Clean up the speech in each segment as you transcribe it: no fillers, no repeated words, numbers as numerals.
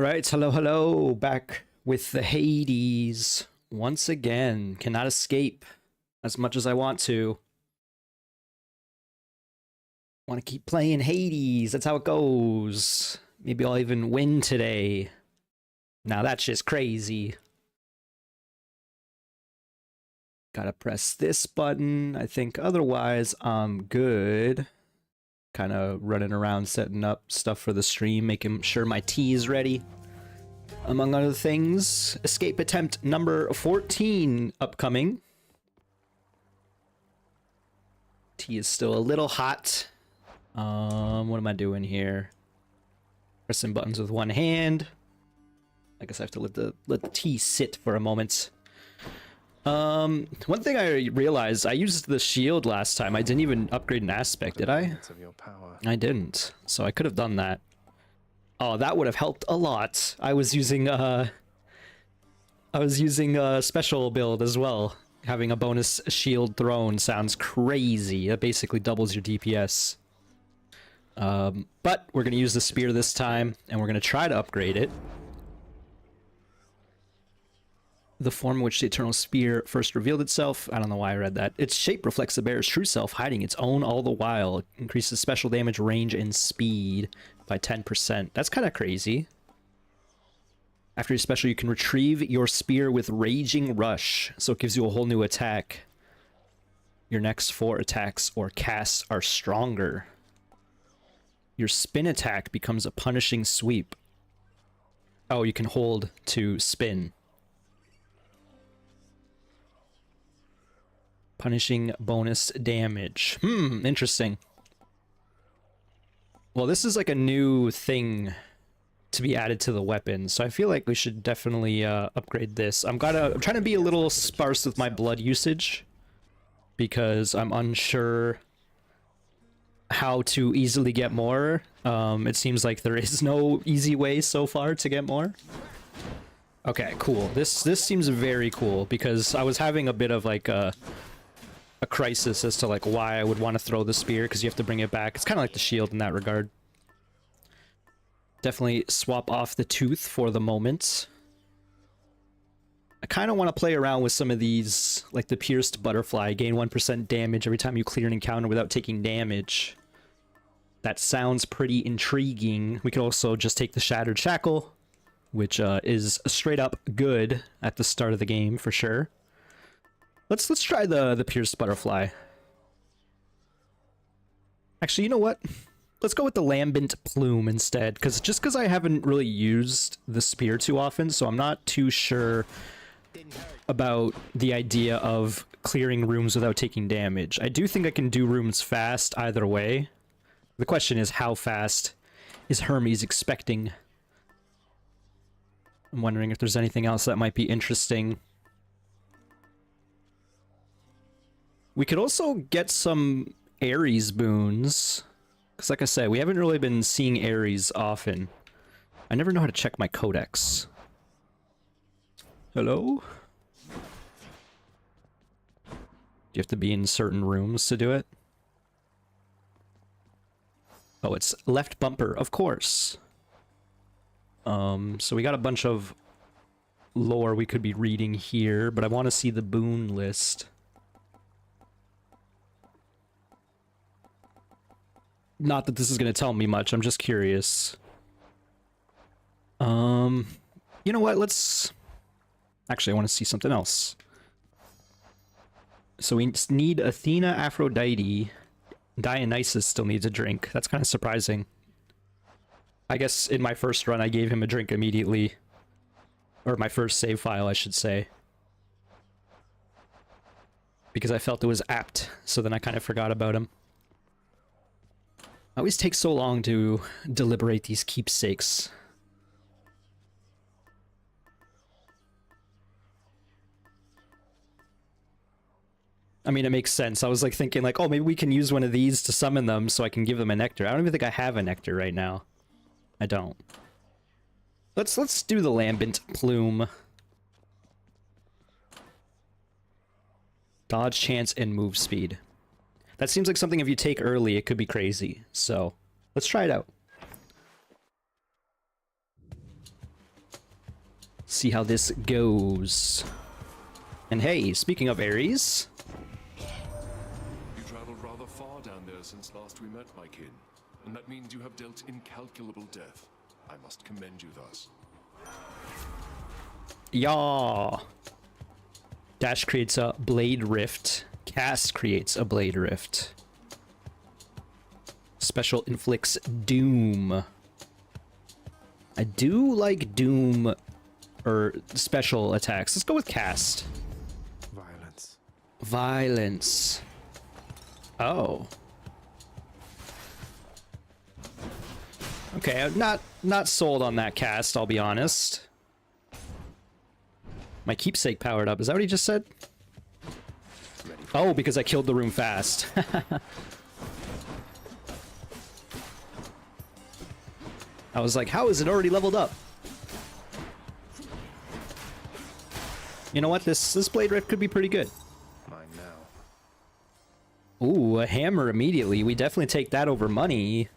All right, hello, hello, back with the Hades once again. Cannot escape as much as I want to. Want to keep playing Hades. That's how it goes. Maybe I'll even win today. Now that's just crazy. Gotta press this button. I think otherwise I'm good. Kind of running around setting up stuff for the stream, making sure my tea is ready. Among other things, escape attempt number 14 upcoming. Tea is still a little hot. What am I doing here? Pressing buttons with one hand. I guess I have to let the tea sit for a moment. One thing I realized, I used the shield last time. I didn't even upgrade an aspect, did I? I didn't, so I could have done that. Oh, that would have helped a lot. I was using a special build as well. Having a bonus shield thrown sounds crazy. That basically doubles your DPS. But we're gonna use the spear this time, and we're gonna try to upgrade it. The form in which the Eternal Spear first revealed itself. I don't know why I read that. Its shape reflects the bearer's true self, hiding its own all the while. It increases special damage, range, and speed by 10%. That's kind of crazy. After your special, you can retrieve your spear with Raging Rush, so it gives you a whole new attack. Your next 4 attacks or casts are stronger. Your spin attack becomes a punishing sweep. Oh, you can hold to spin. Punishing bonus damage. Interesting. Well, this is like a new thing to be added to the weapon, so I feel like we should definitely upgrade this. I'm trying to be a little sparse with my blood usage because I'm unsure how to easily get more. It seems like there is no easy way so far to get more. Okay, cool. This seems very cool because I was having a bit of like a crisis as to like why I would want to throw the spear, because you have to bring it back. It's kind of like the shield in that regard. Definitely swap off the tooth for the moment. I kind of want to play around with some of these, like the pierced butterfly. Gain 1% damage every time you clear an encounter without taking damage. That sounds pretty intriguing. We could also just take the Shattered Shackle, which is straight up good at the start of the game for sure. Let's try the pierced butterfly. Actually, you know what? Let's go with the lambent plume instead, because I haven't really used the spear too often, so I'm not too sure about the idea of clearing rooms without taking damage. I do think I can do rooms fast either way. The question is, how fast is Hermes expecting? I'm wondering if there's anything else that might be interesting. We could also get some Ares boons, because like I said, we haven't really been seeing Ares often. I never know how to check my codex. Hello? Do you have to be in certain rooms to do it? Oh, it's left bumper, of course. So we got a bunch of lore we could be reading here, but I want to see the boon list. Not that this is going to tell me much, I'm just curious. You know what, let's... Actually, I want to see something else. So we need Athena, Aphrodite. Dionysus still needs a drink. That's kind of surprising. I guess in my first run, I gave him a drink immediately. Or my first save file, I should say. Because I felt it was apt, so then I kind of forgot about him. Always takes so long to deliberate these keepsakes. I mean, it makes sense. I was like thinking like, oh, maybe we can use one of these to summon them so I can give them a nectar. I don't even think I have a nectar right now. I don't. Let's do the lambent plume. Dodge, chance, and move speed. That seems like something if you take early, it could be crazy. So, let's try it out. See how this goes. And hey, speaking of Ares, You traveled rather far down there since last we met, my kin, and that means you have dealt incalculable death. I must commend you thus. yeah. Dash creates a Blade Rift. Cast creates a Blade Rift. Special inflicts Doom. I do like Doom or special attacks. Let's go with Cast. Violence. Violence. Oh. Okay, I'm not sold on that Cast, I'll be honest. My keepsake powered up. Is that what he just said? Oh, because I killed the room fast. I was like, how is it already leveled up? You know what? This Blade Rift could be pretty good. Mine now. Ooh, a hammer immediately. We definitely take that over money.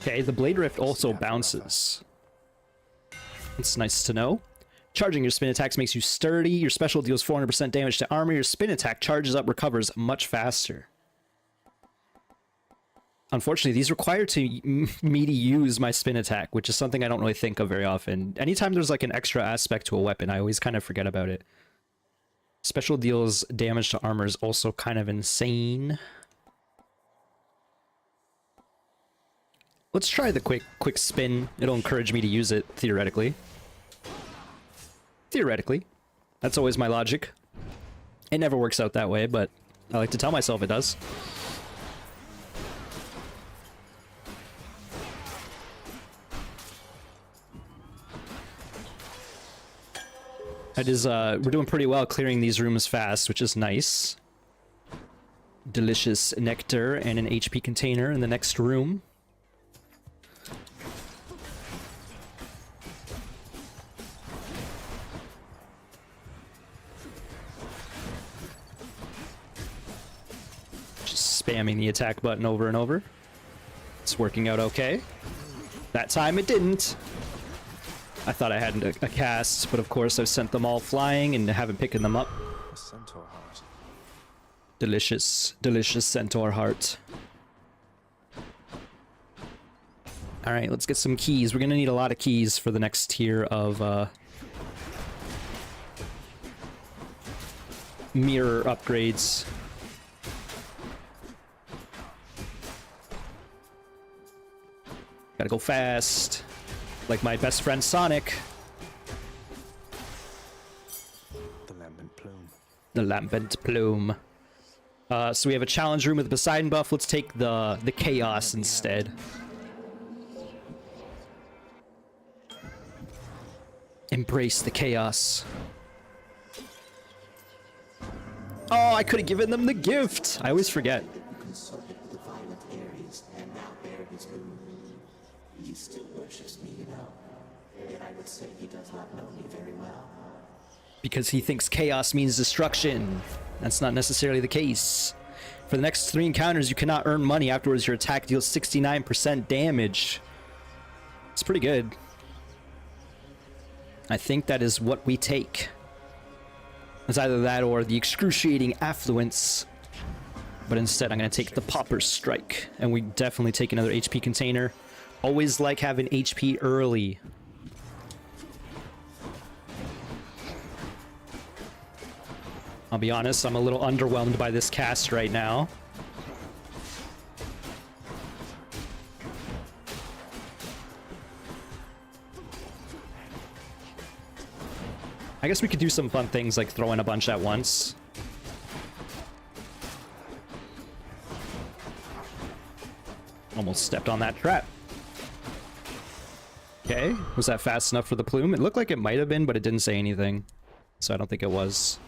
Okay, the Blade Rift also bounces. It's nice to know. Charging your spin attacks makes you sturdy. Your special deals 400% damage to armor. Your spin attack charges up, recovers much faster. Unfortunately, these require me to use my spin attack, which is something I don't really think of very often. Anytime there's like an extra aspect to a weapon, I always kind of forget about it. Special deals damage to armor is also kind of insane. Let's try the quick spin. It'll encourage me to use it, theoretically. Theoretically. That's always my logic. It never works out that way, but I like to tell myself it does. That is, we're doing pretty well clearing these rooms fast, which is nice. Delicious nectar and an HP container in the next room. Just spamming the attack button over and over. It's working out okay. That time it didn't. I thought I had a cast, but of course I've sent them all flying and haven't picked them up. A centaur heart. Delicious, delicious centaur heart. Alright, let's get some keys. We're gonna need a lot of keys for the next tier of mirror upgrades. Gotta go fast. Like my best friend Sonic. The lambent plume. The lambent plume. So we have a challenge room with the Poseidon buff. Let's take the chaos instead. Embrace the chaos. Oh, I could have given them the gift. I always forget. Consulted with the violent Ares and now bear his doom. He still worships me, you know. Yet I would say he does not know me very well. Because he thinks chaos means destruction. That's not necessarily the case. For the next 3 encounters, you cannot earn money. Afterwards, your attack deals 69% damage. It's pretty good. I think that is what we take. It's either that or the excruciating affluence. But instead, I'm going to take the Pauper's Strike. And we definitely take another HP container. Always like having HP early. I'll be honest, I'm a little underwhelmed by this cast right now. I guess we could do some fun things like throw in a bunch at once. Almost stepped on that trap. Okay, was that fast enough for the plume? It looked like it might have been, but it didn't say anything. So I don't think it was.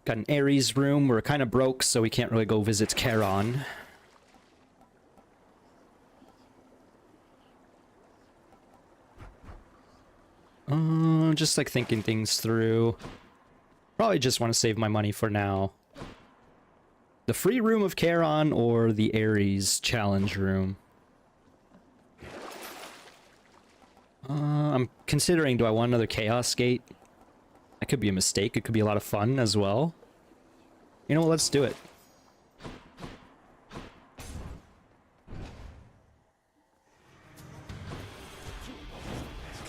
Got an Ares room. We're kind of broke, so we can't really go visit Charon. Just like thinking things through. Probably just want to save my money for now. The free room of Charon or the Ares challenge room? I'm considering, do I want another Chaos Gate? That could be a mistake. It could be a lot of fun as well. You know what? Let's do it.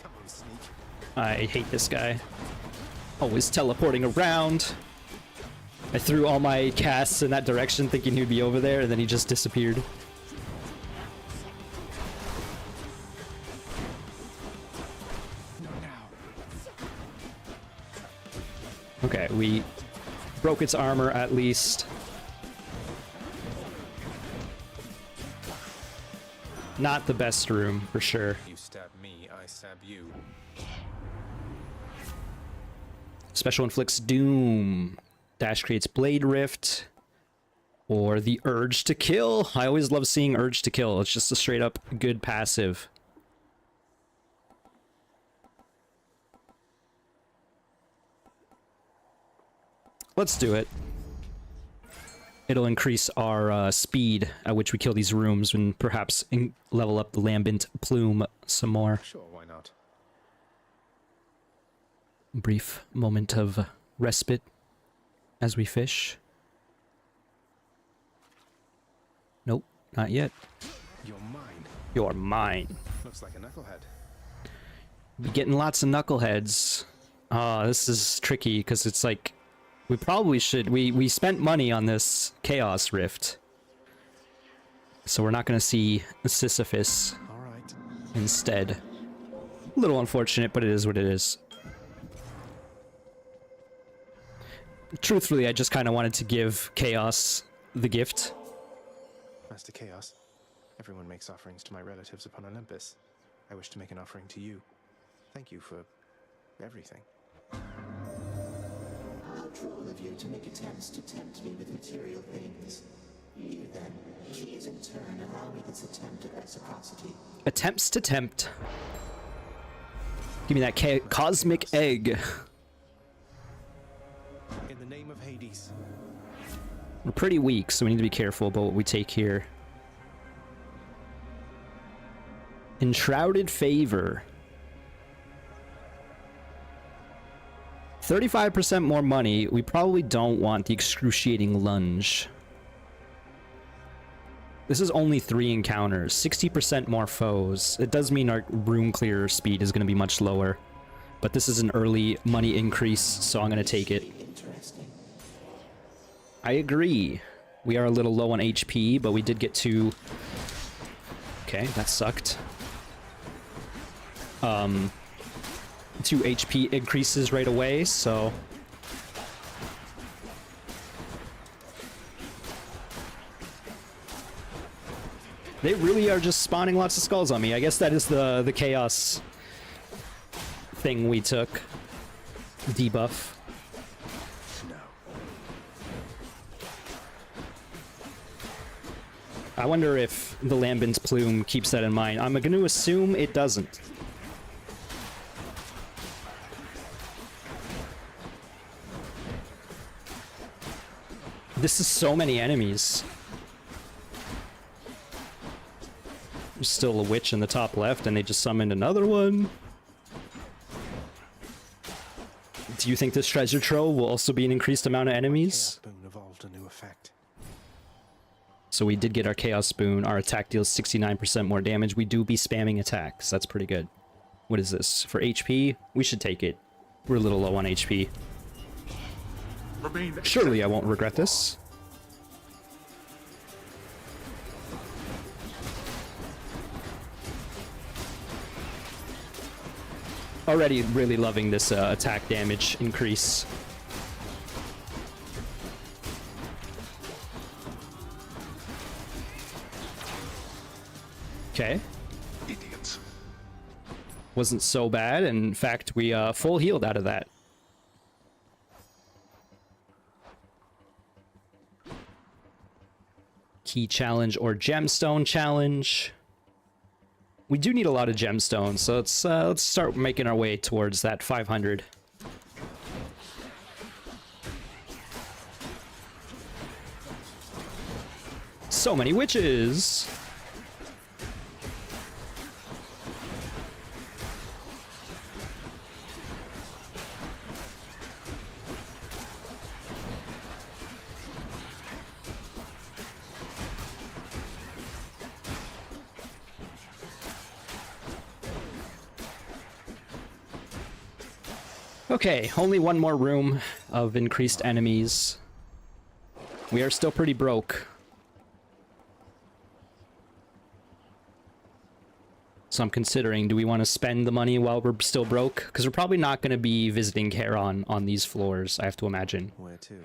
Come on, sneak. I hate this guy. Always teleporting around. I threw all my casts in that direction thinking he'd be over there, and then he just disappeared. Okay, we broke its armor at least. Not the best room, for sure. You stab me, I stab you. Special inflicts doom. Dash creates blade rift. Or the urge to kill. I always love seeing urge to kill. It's just a straight up good passive. Let's do it. It'll increase our speed at which we kill these rooms and perhaps level up the lambent plume some more. Sure, why not? Brief moment of respite as we fish. Nope, not yet. You're mine. You're mine. Looks like a knucklehead. Be getting lots of knuckleheads. Oh, this is tricky because it's like we probably should. We spent money on this Chaos Rift, so we're not going to see Sisyphus All right. instead. A little unfortunate, but it is what it is. Truthfully, I just kind of wanted to give Chaos the gift. Master Chaos, everyone makes offerings to my relatives upon Olympus. I wish to make an offering to you. Thank you for everything. How cruel of you to make attempts to tempt me with material things. You then, please in turn allow me this attempt at reciprocity. Attempts to tempt. Give me that cosmic egg. In the name of Hades. We're pretty weak, so we need to be careful about what we take here. Enshrouded Favor. 35% more money. We probably don't want the Excruciating Lunge. This is only 3 encounters. 60% more foes. It does mean our room clear speed is going to be much lower. But this is an early money increase, so I'm going to take it. Interesting. I agree. We are a little low on HP, but we did get 2... Okay, that sucked. 2 HP increases right away, so... They really are just spawning lots of skulls on me. I guess that is the chaos thing we took. Debuff. No. I wonder if the Lambent's Plume keeps that in mind. I'm going to assume it doesn't. This is so many enemies. There's still a witch in the top left, and they just summoned another one. Do you think this treasure trove will also be an increased amount of enemies? Chaos Boon evolved a new effect. So we did get our Chaos Boon. Our attack deals 69% more damage. We do be spamming attacks. That's pretty good. What is this? For HP? We should take it. We're a little low on HP. Surely I won't regret this. Already really loving this attack damage increase. Okay. Idiots. Wasn't so bad. In fact, we full healed out of that. Key challenge or gemstone challenge. We do need a lot of gemstones, so let's start making our way towards that 500. So many witches! Okay, only one more room of increased enemies. We are still pretty broke. So I'm considering, do we want to spend the money while we're still broke? Because we're probably not going to be visiting Charon on these floors, I have to imagine. Where to?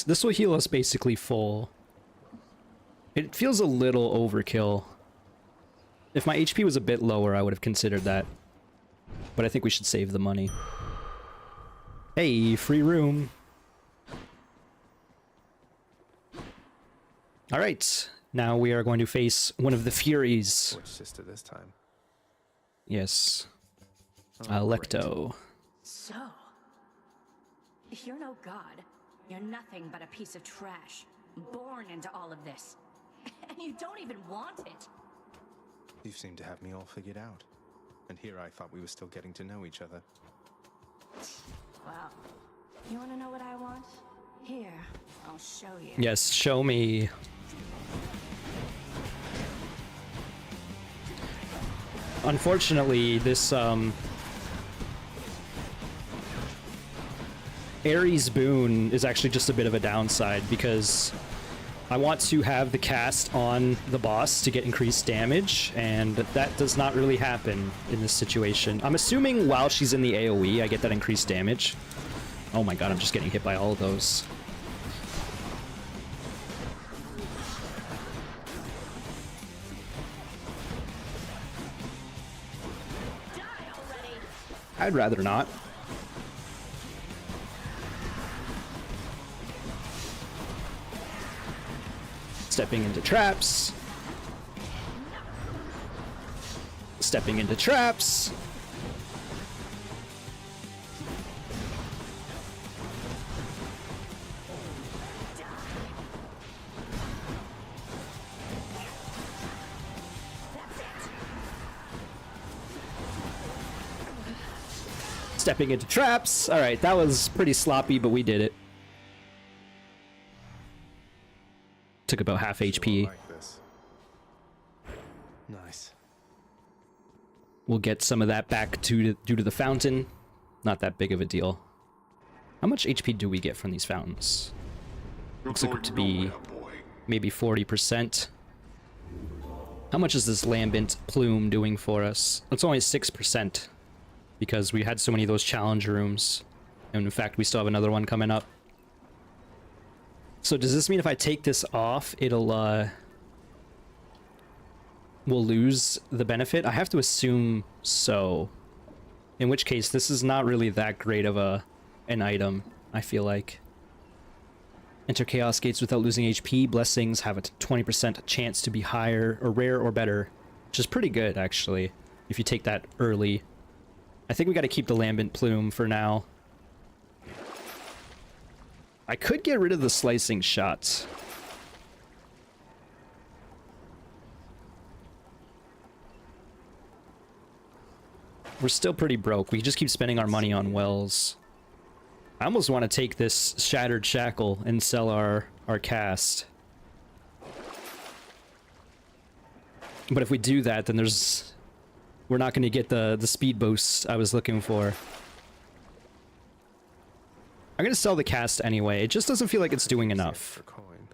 This will heal us basically full. It feels a little overkill. If my HP was a bit lower, I would have considered that. But I think we should save the money. Hey, free room. Alright, now we are going to face one of the Furies. Which sister this time? Yes. Oh, great. Lecto. So, if you're no god, you're nothing but a piece of trash, born into all of this. And you don't even want it. You seem to have me all figured out. And here I thought we were still getting to know each other. Well, you want to know what I want? Here, I'll show you. Yes, show me. Unfortunately, this Ares boon is actually just a bit of a downside because I want to have the cast on the boss to get increased damage, and that does not really happen in this situation. I'm assuming while she's in the AoE, I get that increased damage. Oh my god, I'm just getting hit by all of those. I'd rather not. Stepping into traps. Stepping into traps. Stepping into traps. All right, that was pretty sloppy, but we did it. Took about half HP. Like this. Nice. We'll get some of that back due to the fountain. Not that big of a deal. How much HP do we get from these fountains? Looks like it to be maybe 40%. How much is this lambent plume doing for us? It's only 6%. Because we had so many of those challenge rooms. And in fact, we still have another one coming up. So does this mean if I take this off, we'll lose the benefit? I have to assume so. In which case, this is not really that great of an item, I feel like. Enter Chaos Gates without losing HP. Blessings have a 20% chance to be higher, or rare, or better. Which is pretty good, actually, if you take that early. I think we gotta keep the lambent plume for now. I could get rid of the slicing shots. We're still pretty broke. We just keep spending our money on wells. I almost want to take this Shattered Shackle and sell our cast. But if we do that, then we're not going to get the speed boosts I was looking for. I'm going to sell the cast anyway. It just doesn't feel like it's doing enough. For coin.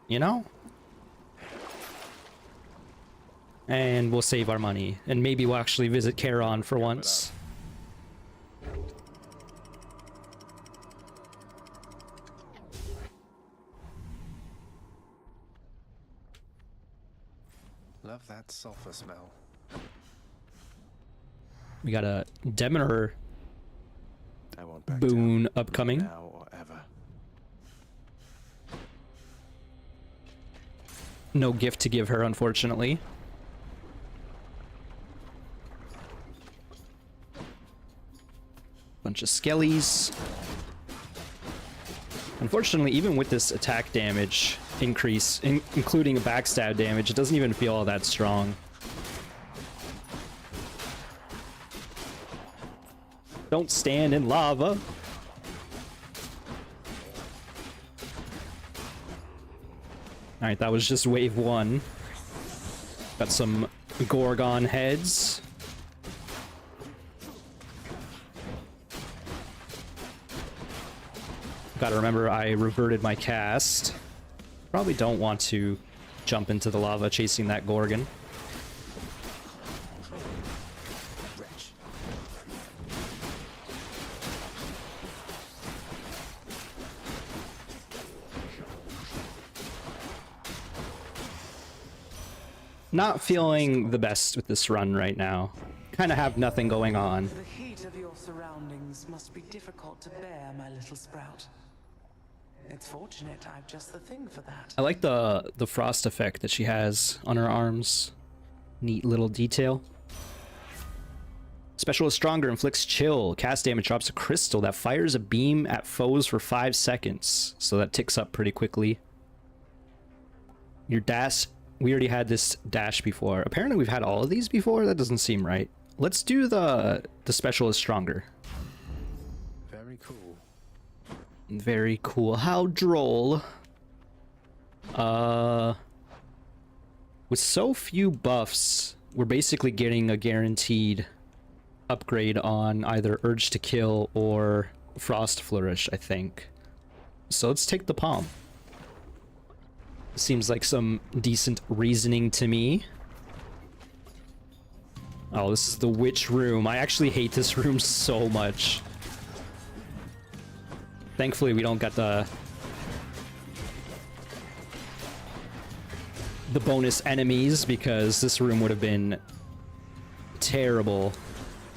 You know? And we'll save our money. And maybe we'll actually visit Charon for once. Love that sulfur smell. We got a Demeter I won't back boon down, upcoming. now or ever. No gift to give her, unfortunately. Bunch of skellies. Unfortunately, even with this attack damage increase, including a backstab damage, it doesn't even feel all that strong. Don't stand in lava. Alright, that was just wave 1. Got some Gorgon heads. Gotta remember I reverted my cast. Probably don't want to jump into the lava chasing that Gorgon. Not feeling the best with this run right now. Kind of have nothing going on. The heat of your surroundings must be difficult to bear, my little sprout. It's fortunate I've just the thing for that. I like the frost effect that she has on her arms. Neat little detail. Special is stronger, inflicts chill. Cast damage, drops a crystal that fires a beam at foes for 5 seconds. So that ticks up pretty quickly. Your dash, we already had this dash before. Apparently we've had all of these before? That doesn't seem right. Let's do the special is stronger. Very cool. Very cool. How droll. With so few buffs, we're basically getting a guaranteed upgrade on either Urge to Kill or Frost Flourish, I think. So let's take the palm. Seems like some decent reasoning to me. Oh, this is the witch room. I actually hate this room so much. Thankfully, we don't get the bonus enemies, because this room would have been terrible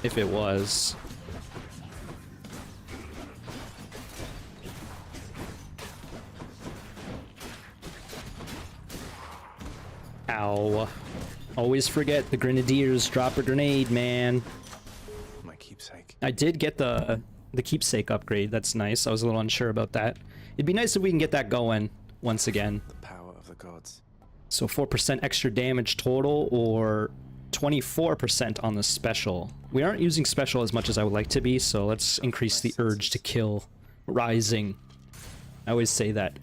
if it was. Ow. Always forget the grenadiers drop a grenade, man. My keepsake. I did get the keepsake upgrade. That's nice. I was a little unsure about that. It'd be nice if we can get that going once again. The power of the gods. So 4% extra damage total, or 24% on the special. We aren't using special as much as I would like to be, so let's increase the Urge to Kill rising. I always say that.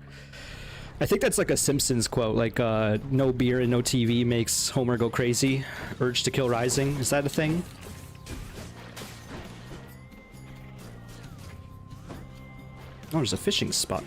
I think that's like a Simpsons quote, like no beer and no TV makes Homer go crazy. Urge to Kill rising. Is that a thing? Oh, there's a fishing spot.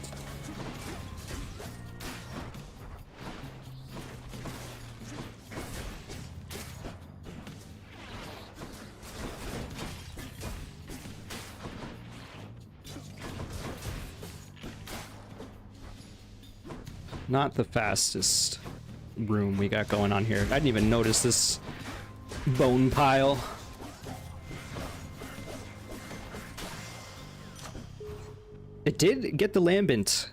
Not the fastest room we got going on here. I didn't even notice this bone pile. It did get the Lambent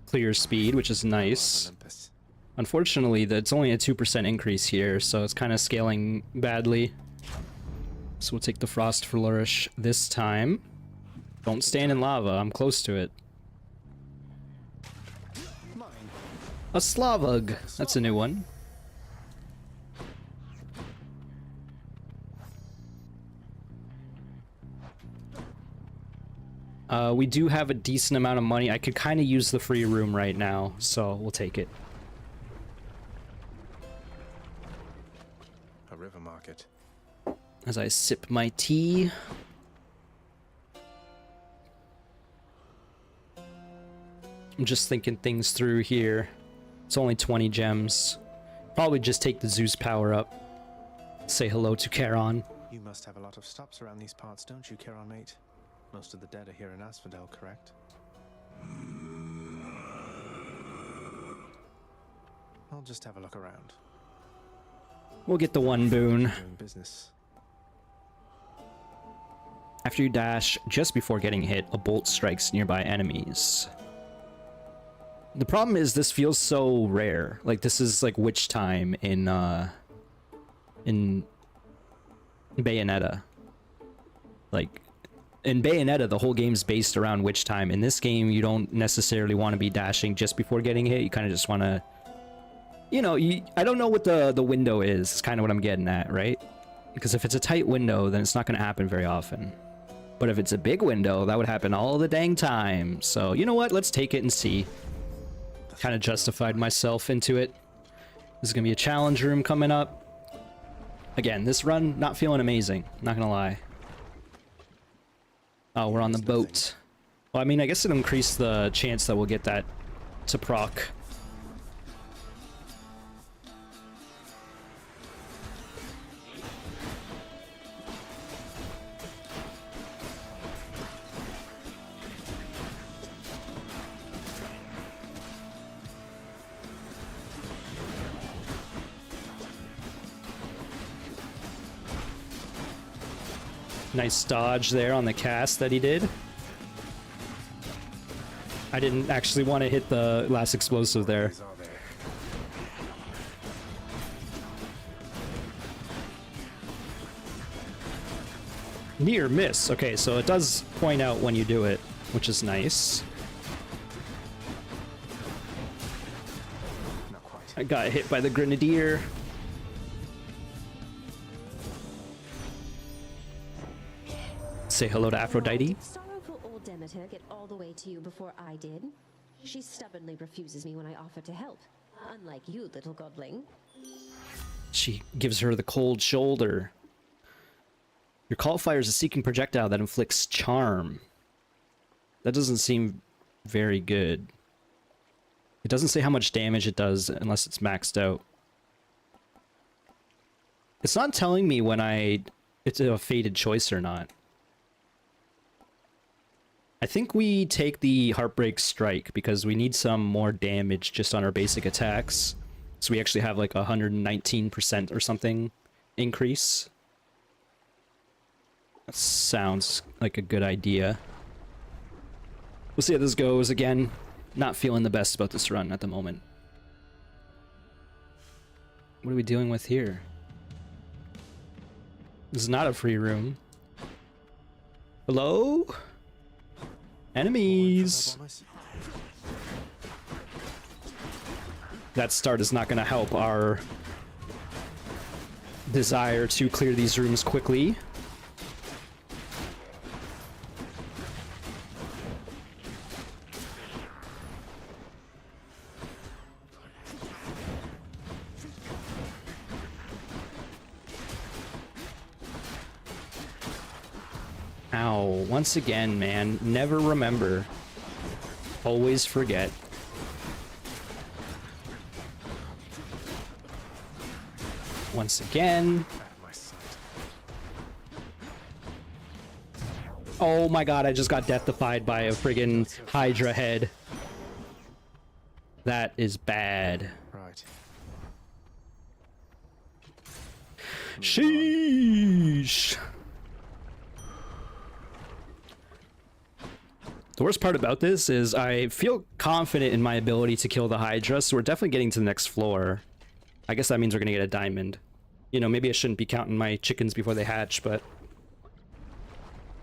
clear speed, which is nice. Olympus. Unfortunately, it's only a 2% increase here, so it's kind of scaling badly. So we'll take the Frost Flourish this time. Don't stand in lava, I'm close to it. A Slavug. That's a new one. We do have a decent amount of money. I could kind of use the free room right now, so we'll take it. A river market. As I sip my tea. I'm just thinking things through here. It's only 20 gems. Probably just take the Zeus power up. Say hello to Charon. You must have a lot of stops around these parts, don't you, Charon, mate? Most of the dead are here in Asphodel, correct? I'll just have a look around. We'll get the one boon. Doing business. After you dash, just before getting hit, a bolt strikes nearby enemies. The problem is this feels so rare. Like, this is like witch time in Bayonetta. Like, in Bayonetta, the whole game's based around witch time. In this game, you don't necessarily want to be dashing just before getting hit. You kind of just want to, you know, I don't know what the window is. It's kind of what I'm getting at, right? Because if it's a tight window, then it's not going to happen very often. But if it's a big window, that would happen all the dang time. So, you know what? Let's take it and see. Kind of justified myself into it. This is going to be a challenge room coming up. Again, this run, not feeling amazing. Not going to lie. Oh, we're on the boat. Well, I mean, I guess it'll increase the chance that we'll get that to proc. Nice dodge there on the cast that he did. I didn't actually want to hit the last explosive there. These are there. Near miss. Okay, so it does point out when you do it, which is nice. Not quite. I got hit by the grenadier. Say hello to Aphrodite. Sorrowful old Demeter get all the way to you before I did. She stubbornly refuses me when I offer to help. Unlike you, little godling. She gives her the cold shoulder. Your call fires a seeking projectile that inflicts charm. That doesn't seem very good. It doesn't say how much damage it does unless it's maxed out. It's not telling me when it's a fated choice or not. I think we take the Heartbreak Strike because we need some more damage just on our basic attacks. So we actually have like 119% or something increase. That sounds like a good idea. We'll see how this goes. Again, not feeling the best about this run at the moment. What are we dealing with here? This is not a free room. Hello? Enemies! That start is not going to help our desire to clear these rooms quickly. Ow, once again, man. Never remember. Always forget. Once again. Out of my sight. Oh my god, I just got death-defied by a friggin' Hydra head. That is bad. Right. Sheesh! The worst part about this is I feel confident in my ability to kill the Hydra, so we're definitely getting to the next floor. I guess that means we're gonna get a diamond. You know, maybe I shouldn't be counting my chickens before they hatch, but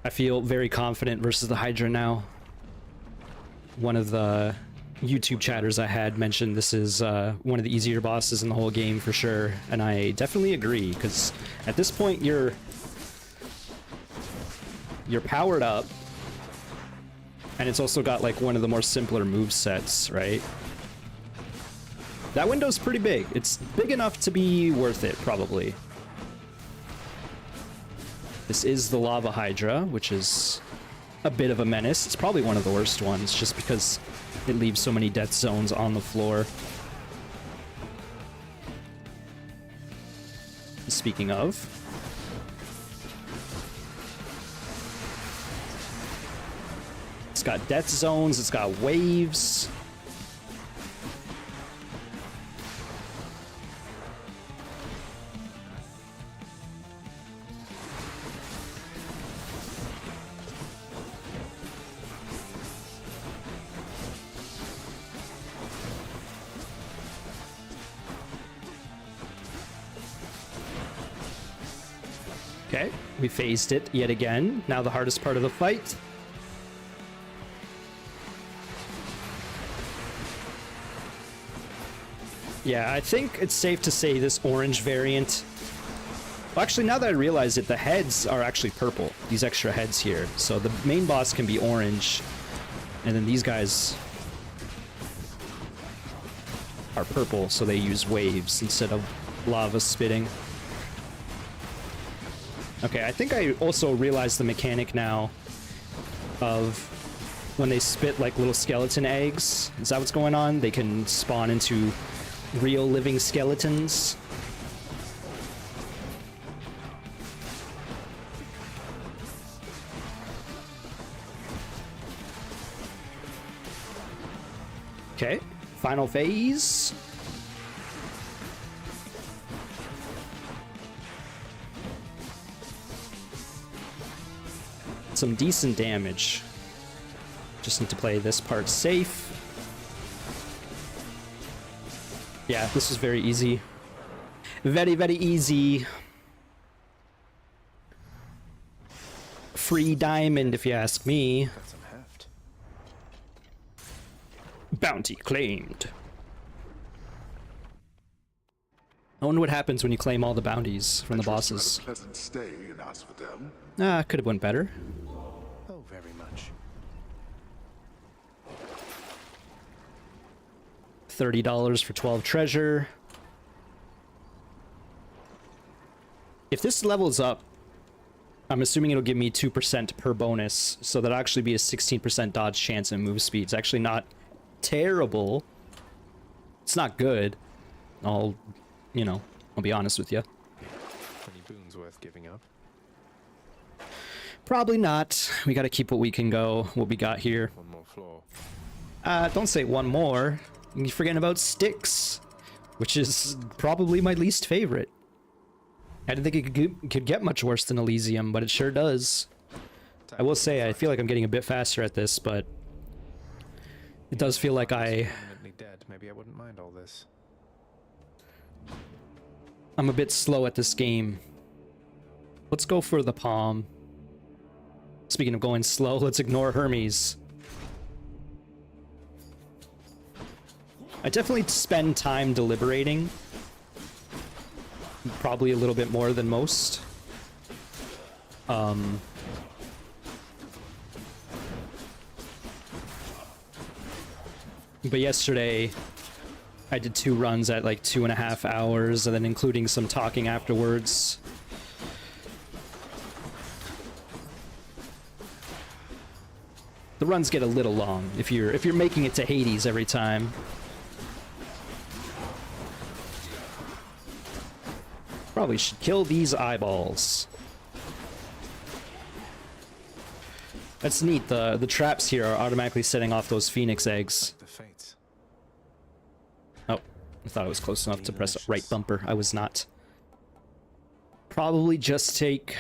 I feel very confident versus the Hydra now. One of the YouTube chatters I had mentioned this is one of the easier bosses in the whole game for sure, and I definitely agree, because at this point you're powered up, and it's also got like one of the more simpler move sets, right? That window's pretty big. It's big enough to be worth it, probably. This is the Lava Hydra, which is a bit of a menace. It's probably one of the worst ones, just because it leaves so many death zones on the floor. Speaking of... it's got death zones, it's got waves. Okay, we phased it yet again. Now the hardest part of the fight. Yeah, I think it's safe to say this orange variant... Well, actually, now that I realize it, the heads are actually purple. These extra heads here. So the main boss can be orange. And then these guys are purple, so they use waves instead of lava spitting. Okay, I think I also realized the mechanic now of when they spit like little skeleton eggs. Is that what's going on? They can spawn into real living skeletons. Okay, final phase. Some decent damage. Just need to play this part safe. Yeah, this is very easy. Very, very easy. Free diamond, if you ask me. Got some heft. Bounty claimed. I wonder what happens when you claim all the bounties from the bosses. Had a pleasant stay in Asphodel. Ah, could have went better. Oh, very much. $30 for 12 treasure. If this levels up, I'm assuming it'll give me 2% per bonus, so that'll actually be a 16% dodge chance and move speed. It's actually not terrible. It's not good. I'll be honest with you. Any boons worth giving up? Probably not. We gotta keep what we can go, what we got here. One more floor. Don't say one more. You're forgetting about Styx, which is probably my least favorite. I didn't think it could get much worse than Elysium, but it sure does. I will say, I feel like I'm getting a bit faster at this, but it does feel like Permanently dead. Maybe I wouldn't mind all this. I'm a bit slow at this game. Let's go for the palm. Speaking of going slow, let's ignore Hermes. I definitely spend time deliberating. Probably a little bit more than most. But yesterday, I did 2 runs at like 2.5 hours, and then including some talking afterwards. The runs get a little long if you're making it to Hades every time. Probably should kill these eyeballs. That's neat. The traps here are automatically setting off those phoenix eggs. The fates. Oh, I thought I was close enough to press the right bumper. I was not. Probably just take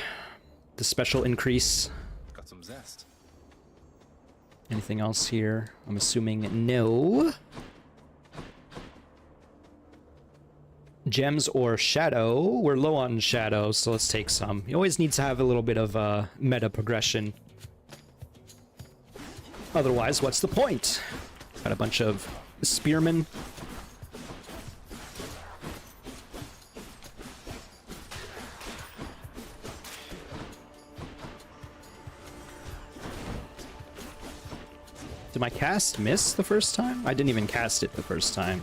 the special increase. Got some zest. Anything else here? I'm assuming no. Gems or shadow? We're low on shadow, so let's take some. You always need to have a little bit of meta progression. Otherwise, what's the point? Got a bunch of spearmen. Did my cast miss the first time? I didn't even cast it the first time.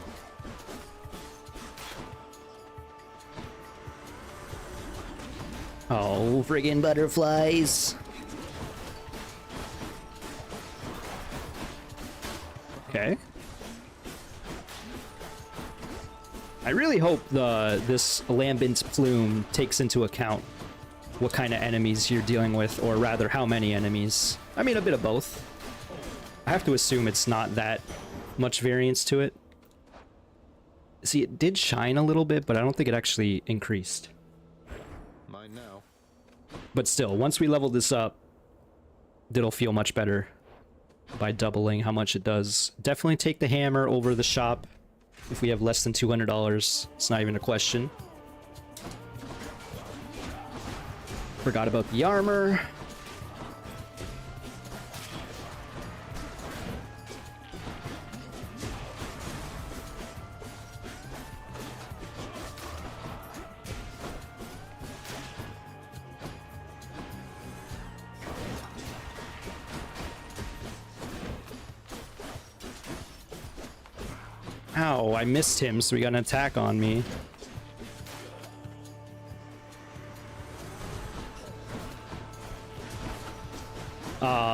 Oh, friggin' butterflies. Okay. I really hope this lambent plume takes into account what kind of enemies you're dealing with, or rather how many enemies. I mean, a bit of both. I have to assume it's not that much variance to it. See, it did shine a little bit, but I don't think it actually increased. Mine now. But still, once we level this up, it'll feel much better by doubling how much it does. Definitely take the hammer over the shop if we have less than $200. It's not even a question. Forgot about the armor. Ow, I missed him, so he got an attack on me.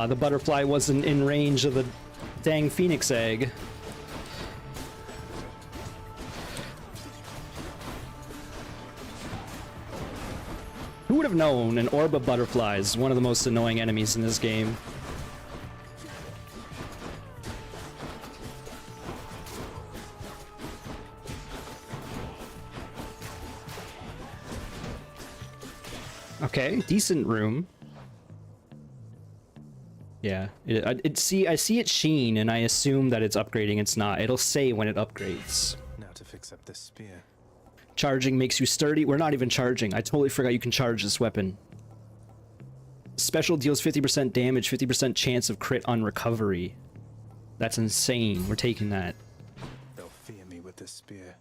The butterfly wasn't in range of the dang phoenix egg. Who would have known an orb of butterflies is one of the most annoying enemies in this game? Okay, decent room. Yeah, I see it sheen, and I assume that it's upgrading. It's not. It'll say when it upgrades. Now to fix up this spear. Charging makes you sturdy. We're not even charging. I totally forgot you can charge this weapon. Special deals 50% damage, 50% chance of crit on recovery. That's insane. We're taking that. They'll fear me with this spear.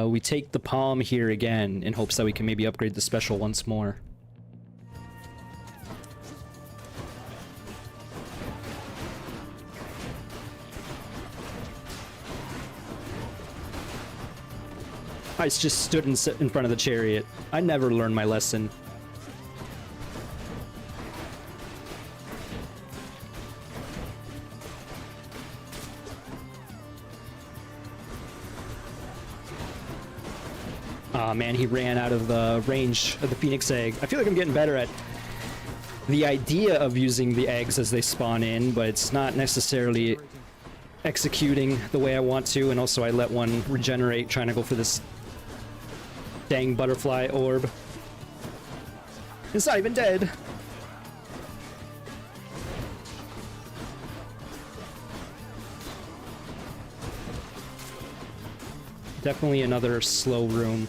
We take the palm here again in hopes that we can maybe upgrade the special once more. I just stood in front of the chariot. I never learned my lesson. Aw, man, he ran out of the range of the phoenix egg. I feel like I'm getting better at the idea of using the eggs as they spawn in, but it's not necessarily executing the way I want to, and also I let one regenerate trying to go for this dang butterfly orb. It's not even dead. Definitely another slow room.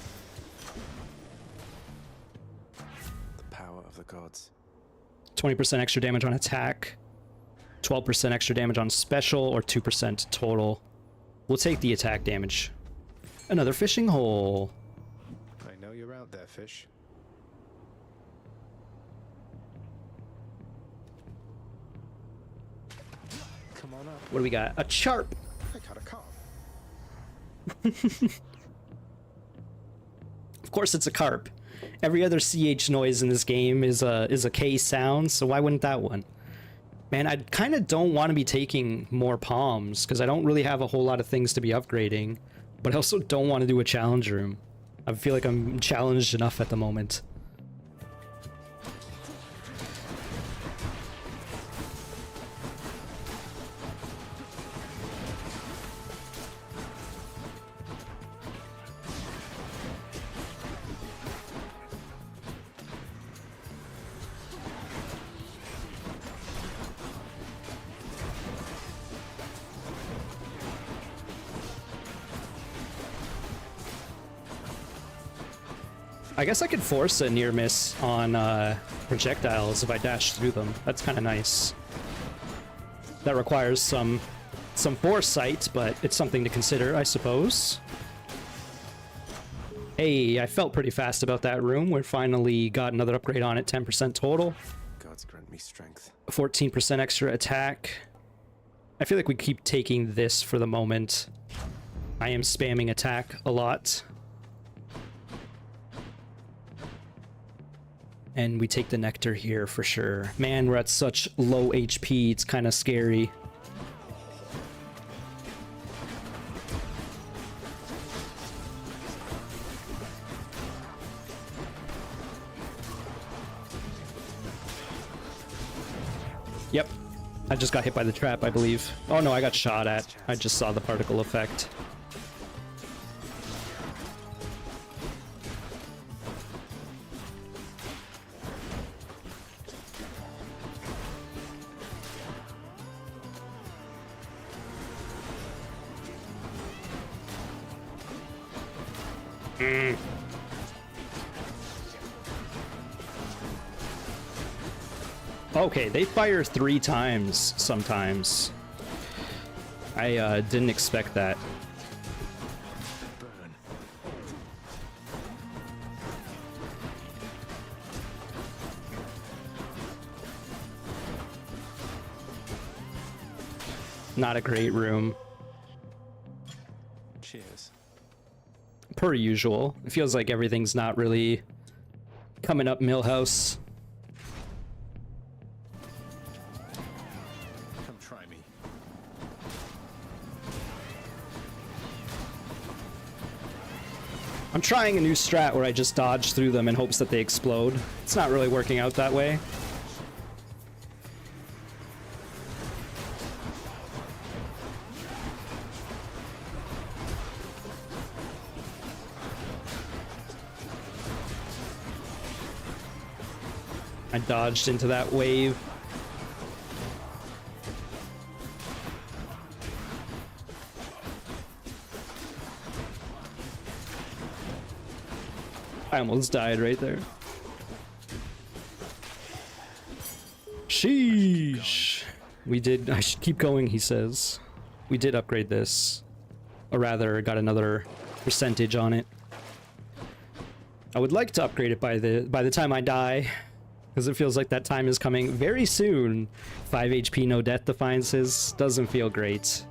The power of the gods. 20% extra damage on attack, 12% extra damage on special, or 2% total. We'll take the attack damage. Another fishing hole. I know you're out there, fish. Come on up. What do we got? A charp. I caught a carp. Of course it's a carp. Every other CH noise in this game is a K sound, so why wouldn't that one? Man, I kind of don't want to be taking more palms, because I don't really have a whole lot of things to be upgrading, but I also don't want to do a challenge room. I feel like I'm challenged enough at the moment. I guess I could force a near miss on projectiles if I dash through them. That's kind of nice. That requires some foresight, but it's something to consider, I suppose. Hey, I felt pretty fast about that room. We finally got another upgrade on it, 10% total. Gods grant me strength. 14% extra attack. I feel like we keep taking this for the moment. I am spamming attack a lot. And we take the nectar here for sure. Man, we're at such low HP, it's kind of scary. Yep. I just got hit by the trap, I believe. Oh no, I got shot at. I just saw the particle effect. Okay, they fire 3 times sometimes. I didn't expect that. Burn. Not a great room. Cheers. Per usual. It feels like everything's not really coming up Millhouse. Come try me. I'm trying a new strat where I just dodge through them in hopes that they explode. It's not really working out that way. I dodged into that wave. I almost died right there. Sheesh. We did. I should keep going, he says. We did upgrade this. Or rather, got another percentage on it. I would like to upgrade it by the time I die, because it feels like that time is coming very soon. 5 HP, no death defiances. Doesn't feel great.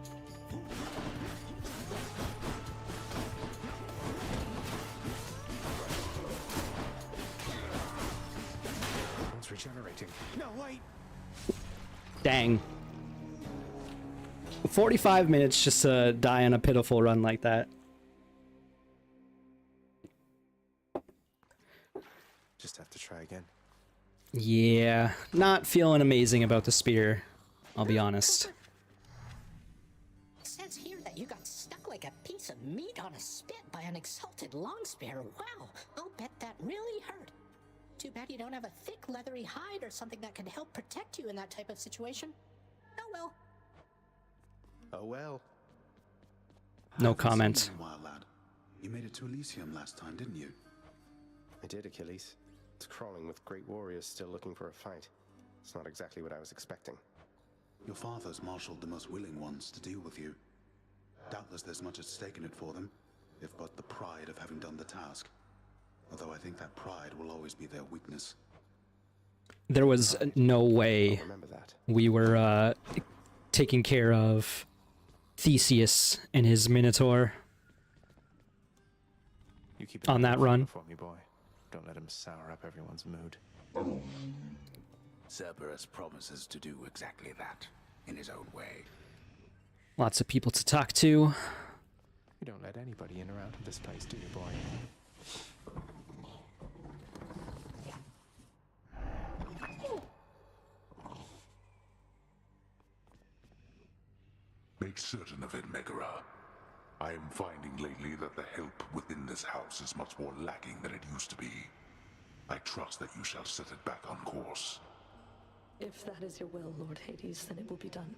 It's regenerating. No, wait! Dang. 45 minutes just to die on a pitiful run like that. Just have to try again. Yeah, not feeling amazing about the spear, I'll be honest. It says here that you got stuck like a piece of meat on a spit by an exalted longspear. Wow, I'll bet that really hurt. Too bad you don't have a thick leathery hide or something that can help protect you in that type of situation. Oh well. Oh well. No comment. Meanwhile, lad, you made it to Elysium last time, didn't you? I did, Achilles. It's crawling with great warriors still looking for a fight. It's not exactly what I was expecting. Your father's marshaled the most willing ones to deal with you. Doubtless there's much at stake in it for them, if but the pride of having done the task. Although I think that pride will always be their weakness. There was no way Remember that. we were taking care of Theseus and his Minotaur You keep on that run. for me, boy. Don't let him sour up everyone's mood. Cerberus promises to do exactly that, in his own way. Lots of people to talk to. You don't let anybody in or out of this place, do you, boy? Make certain of it, Megara. I am finding lately that the help within this house is much more lacking than it used to be. I trust that you shall set it back on course. If that is your will, Lord Hades, then it will be done.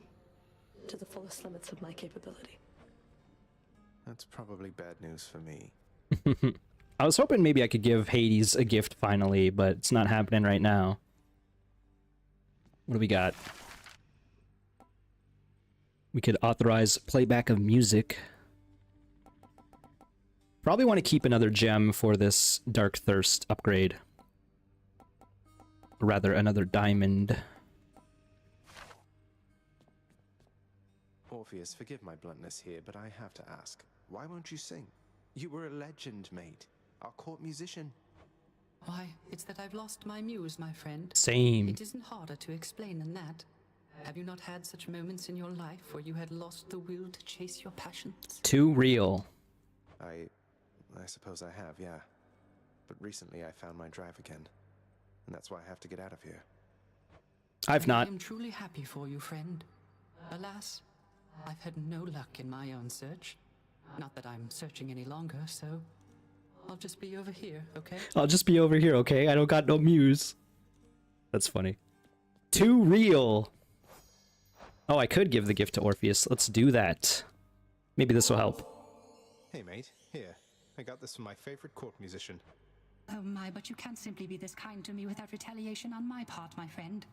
To the fullest limits of my capability. That's probably bad news for me. I was hoping maybe I could give Hades a gift finally, but it's not happening right now. What do we got? We could authorize playback of music. Probably want to keep another gem for this Dark Thirst upgrade. Or rather, another diamond. Orpheus, forgive my bluntness here, but I have to ask. Why won't you sing? You were a legend, mate. Our court musician. Why, it's that I've lost my muse, my friend. Same. It isn't harder to explain than that. Have you not had such moments in your life where you had lost the will to chase your passions? Too real. I suppose I have, yeah. But recently I found my drive again. And that's why I have to get out of here. I've not. I am truly happy for you, friend. Alas, I've had no luck in my own search. Not that I'm searching any longer, so I'll just be over here, okay? I'll just be over here, okay? I don't got no muse. That's funny. Too real. Oh, I could give the gift to Orpheus. Let's do that. Maybe this will help. Hey, mate. Here. I got this from my favorite court musician. Oh my, but you can't simply be this kind to me without retaliation on my part, my friend.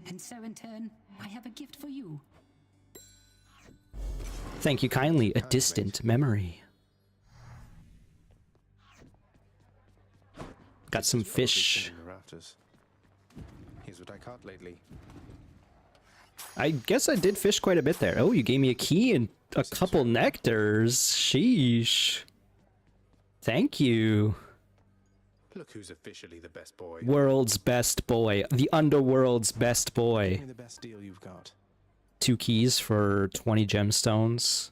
And so in turn, I have a gift for you. Thank you kindly. A distant memory. Got some fish. In the rafters. Here's what I caught lately. I guess I did fish quite a bit there. Oh, you gave me a key and a couple nectars. Sheesh. Thank you. Look who's officially the best boy. World's best boy. The underworld's best boy. Give me the best deal you've got. 2 keys for 20 gemstones.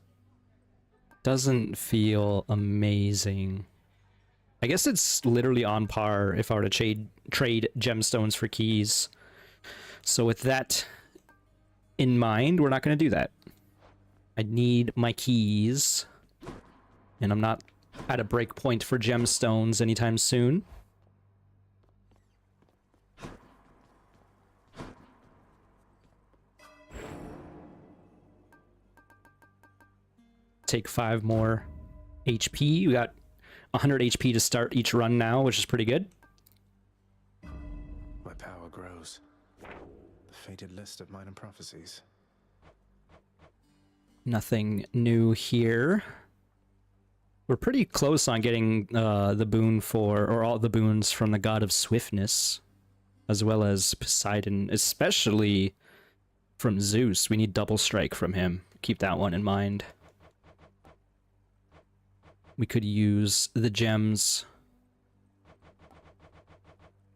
Doesn't feel amazing. I guess it's literally on par if I were to trade gemstones for keys. So with that in mind, we're not going to do that. I need my keys. And I'm not at a break point for gemstones anytime soon. Take 5 more HP. We got 100 HP to start each run now, which is pretty good. My power grows. The fated list of minor prophecies. Nothing new here. We're pretty close on getting the boon or all the boons from the God of Swiftness, as well as Poseidon, especially from Zeus. We need double strike from him. Keep that one in mind. We could use the gems.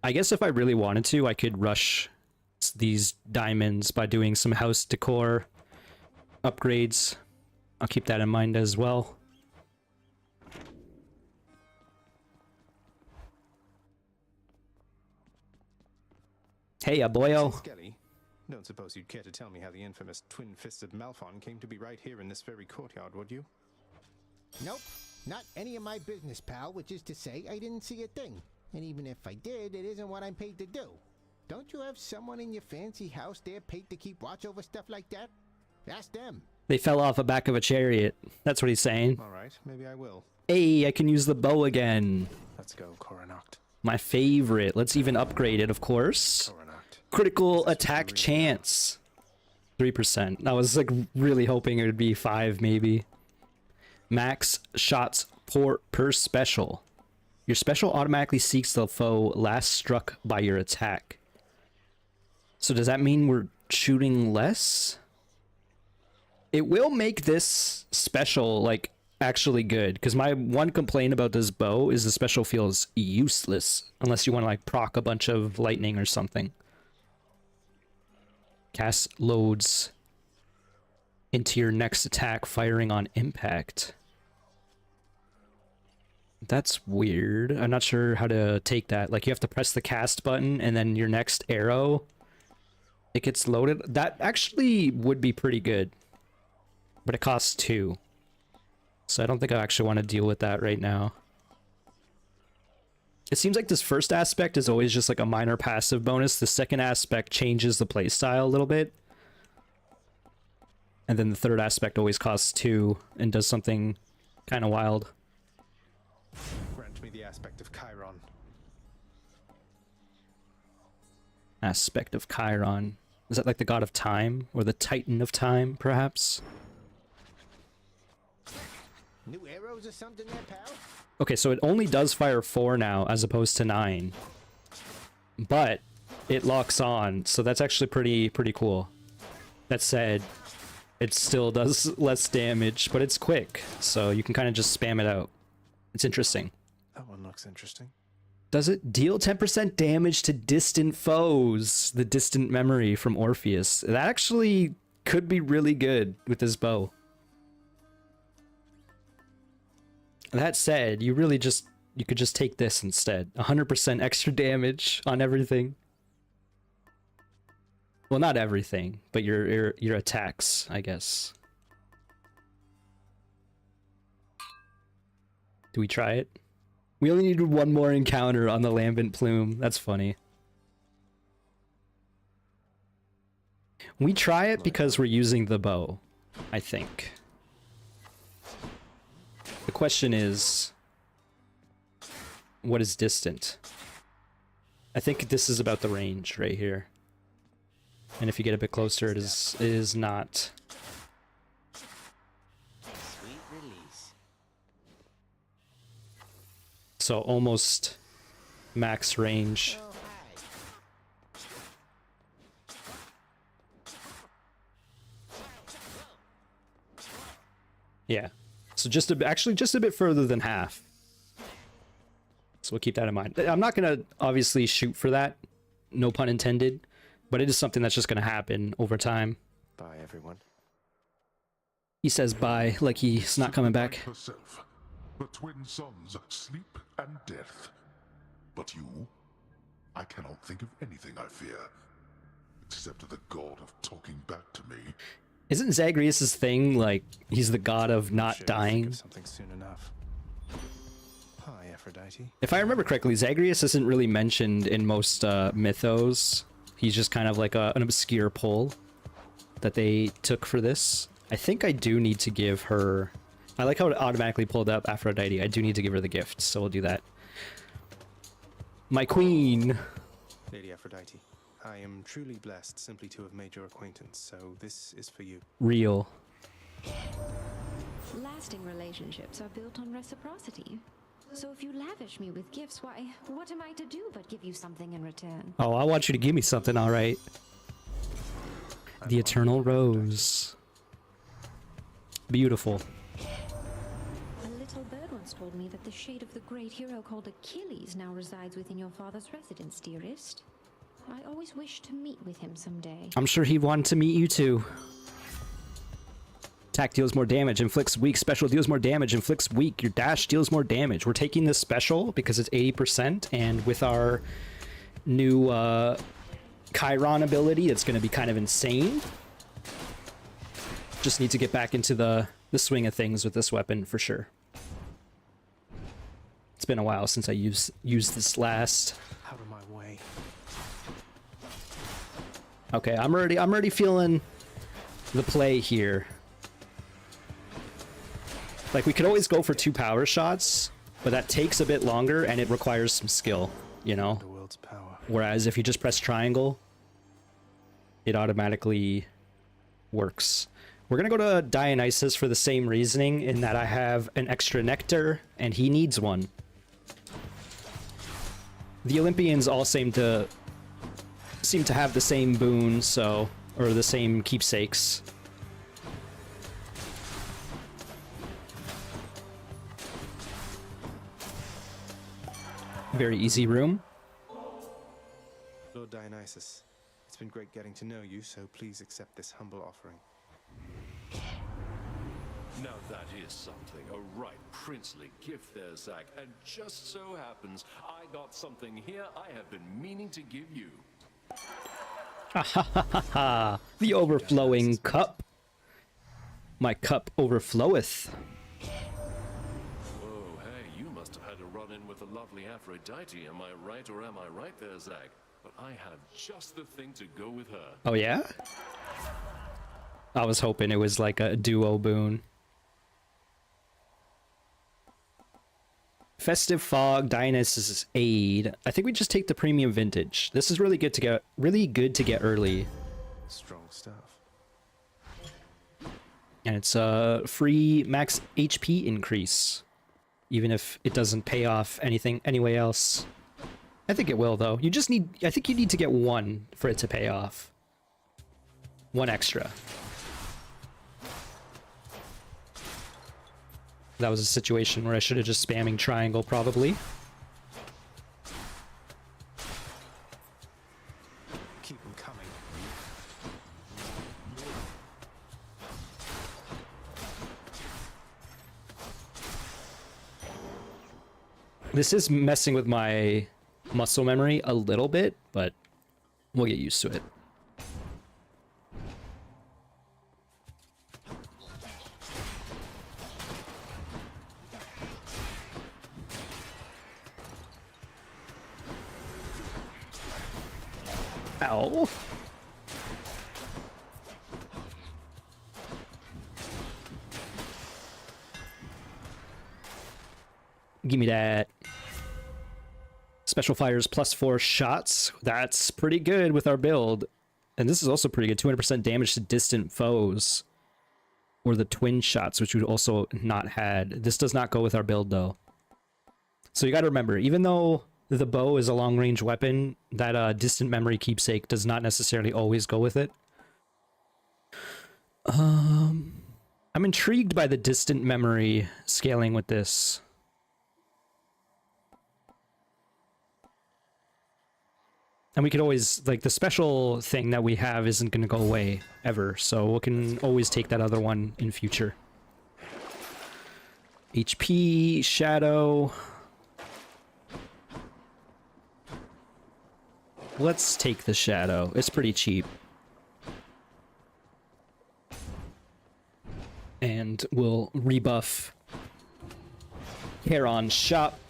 I guess if I really wanted to, I could rush these diamonds by doing some house decor upgrades. I'll keep that in mind as well. Hey, boyo. Skelly, don't suppose you'd care to tell me how the infamous twin-fisted Malphon came to be right here in this very courtyard, would you? Nope. Not any of my business, pal, which is to say I didn't see a thing. And even if I did, it isn't what I'm paid to do. Don't you have someone in your fancy house there paid to keep watch over stuff like that? Ask them. They fell off the back of a chariot. That's what he's saying. Alright, maybe I will. Hey, I can use the bow again. Let's go, Coronacht. My favorite. Let's even upgrade it, of course. Critical attack chance. 3%. I was like really hoping it would be 5 maybe. Max shots per special. Your special automatically seeks the foe last struck by your attack. So does that mean we're shooting less? It will make this special like actually good, because my one complaint about this bow is the special feels useless unless you want to like proc a bunch of lightning or something. Cast loads into your next attack firing on impact. That's weird. I'm not sure how to take that. Like you have to press the cast button and then your next arrow, it gets loaded. That actually would be pretty good. But it costs 2. So I don't think I actually want to deal with that right now. It seems like this first aspect is always just like a minor passive bonus. The second aspect changes the playstyle a little bit. And then the third aspect always costs 2 and does something kind of wild. Grant me the aspect of Chiron. Aspect of Chiron. Is that like the god of time? Or the titan of time, perhaps? New arrows or something there, pal? Okay, so it only does fire 4 now, as opposed to 9. But it locks on, so that's actually pretty cool. That said, it still does less damage, but it's quick, so you can kind of just spam it out. It's interesting. That one looks interesting. Does it deal 10% damage to distant foes? The distant memory from Orpheus. That actually could be really good with this bow. That said, you could just take this instead. 100% extra damage on everything. Well, not everything, but your attacks, I guess. Do we try it? We only needed one more encounter on the lambent plume. That's funny. We try it because we're using the bow, I think. The question is, what is distant? I think this is about the range right here. And if you get a bit closer, it is not. Sweet release. So almost max range. Yeah. So just actually just a bit further than half. So we'll keep that in mind. I'm not gonna obviously shoot for that, no pun intended, but it is something that's just gonna happen over time. Bye, everyone. He says bye, like he's not coming back. Herself, the twin sons, sleep and death. But you, I cannot think of anything I fear, except the god of talking back to me. Isn't Zagreus' thing like he's the god of not Sure, dying? think of something soon enough. Hi, Aphrodite. If I remember correctly, Zagreus isn't really mentioned in most mythos. He's just kind of like an obscure pull that they took for this. I think I do need to give her... I like how it automatically pulled up Aphrodite. I do need to give her the gift, so we'll do that. My queen! Lady Aphrodite, I am truly blessed simply to have made your acquaintance, so this is for you. Real. Lasting relationships are built on reciprocity. So if you lavish me with gifts, why, what am I to do but give you something in return? Oh, I want you to give me something, alright. The Eternal Rose. Beautiful. A little bird once told me that the shade of the great hero called Achilles now resides within your father's residence, dearest. I always wished to meet with him someday. I'm sure he wanted to meet you too. Attack deals more damage, inflicts weak. Special deals more damage, inflicts weak. Your dash deals more damage. We're taking this special because it's 80%, and with our new Chiron ability, it's going to be kind of insane. Just need to get back into the swing of things with this weapon for sure. It's been a while since I used this last. Out of my way. Okay, I'm already feeling the play here. Like, we could always go for 2 power shots, but that takes a bit longer and it requires some skill, you know? The world's power. Whereas if you just press triangle, it automatically works. We're gonna go to Dionysus for the same reasoning, in that I have an extra nectar and he needs one. The Olympians all seem to have the same boon, so, or the same keepsakes. Very easy room. Lord Dionysus, it's been great getting to know you, so please accept this humble offering. Now that is something, a right princely gift there, Zack. And just so happens, I got something here I have been meaning to give you. Ha ha ha ha ha! The overflowing cup. My cup overfloweth. Oh, hey, you must have had a run-in with the lovely Aphrodite, am I right or am I right there, Zack? But I have just the thing to go with her. Oh yeah? I was hoping it was like a duo boon. Festive Fog, Dionysus' Aid. I think we just take the premium vintage. This is really good to get early. Strong stuff. And it's a free max HP increase, even if it doesn't pay off anything anyway else. I think it will though. You just need, I think you need to get 1 for it to pay off. 1 extra. That was a situation where I should have just spamming triangle probably. Keep them coming. This is messing with my muscle memory a little bit, but we'll get used to it. Ow. Give me that. Special fires +4 shots. That's pretty good with our build. And this is also pretty good. 200% damage to distant foes. Or the twin shots, which we've also not had. This does not go with our build, though. So you got to remember, even though the bow is a long-range weapon, that distant memory keepsake does not necessarily always go with it. I'm intrigued by the distant memory scaling with this. And we could always, like, the special thing that we have isn't going to go away ever, so we can always take that other one in future. HP, Shadow. Let's take the Shadow. It's pretty cheap. And we'll rebuff Charon's shop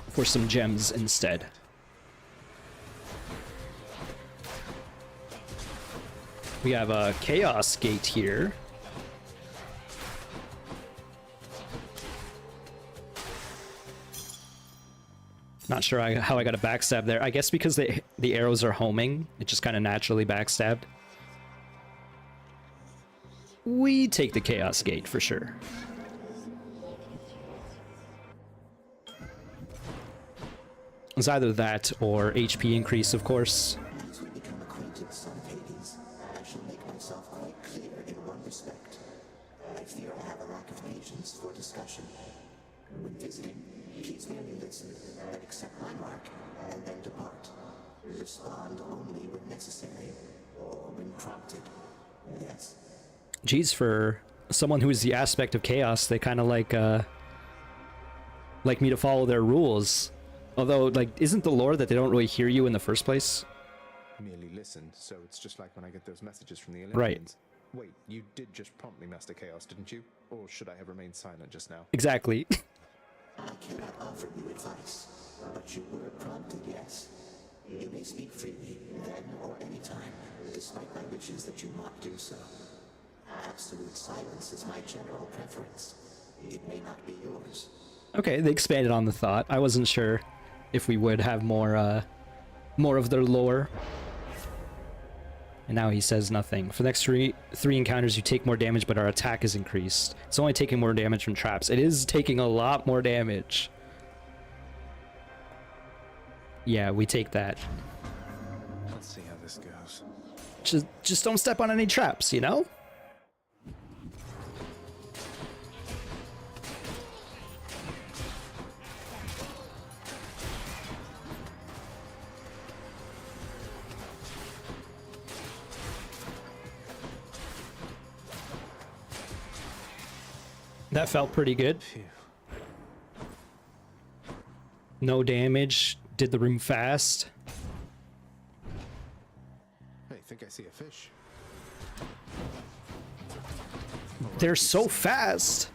for some gems instead. We have a Chaos Gate here. Not sure how I got a backstab there. I guess because the arrows are homing, it just kind of naturally backstabbed. We take the Chaos Gate for sure. It's either that or HP increase, of course. As we become acquainted, son of Hades, I shall make myself quite clear in one respect. I fear I have a lack of patience for discussion. When visiting, please merely listen and accept my mark, and then depart. Respond only when necessary, or when prompted. Yes. Geez, for someone who is the aspect of chaos, they kind of like me to follow their rules. Although, like, isn't the lore that they don't really hear you in the first place? Merely listen, so it's just like when I get those messages from the Olympians. Right. Wait, you did just prompt me, Master Chaos, didn't you? Or should I have remained silent just now? Exactly. I cannot offer you advice, but you were prompted, yes. You may speak freely, then or any time, despite my wishes that you not do so. Absolute silence is my general preference. It may not be yours. Okay, they expanded on the thought. I wasn't sure if we would have more of their lore. And now he says nothing. For the next three encounters, you take more damage, but our attack is increased. It's only taking more damage from traps. It is taking a lot more damage. Yeah, we take that. Let's see how this goes. Just don't step on any traps, you know? That felt pretty good. Phew. No damage. Did the room fast. Hey, think I see a fish. They're so fast.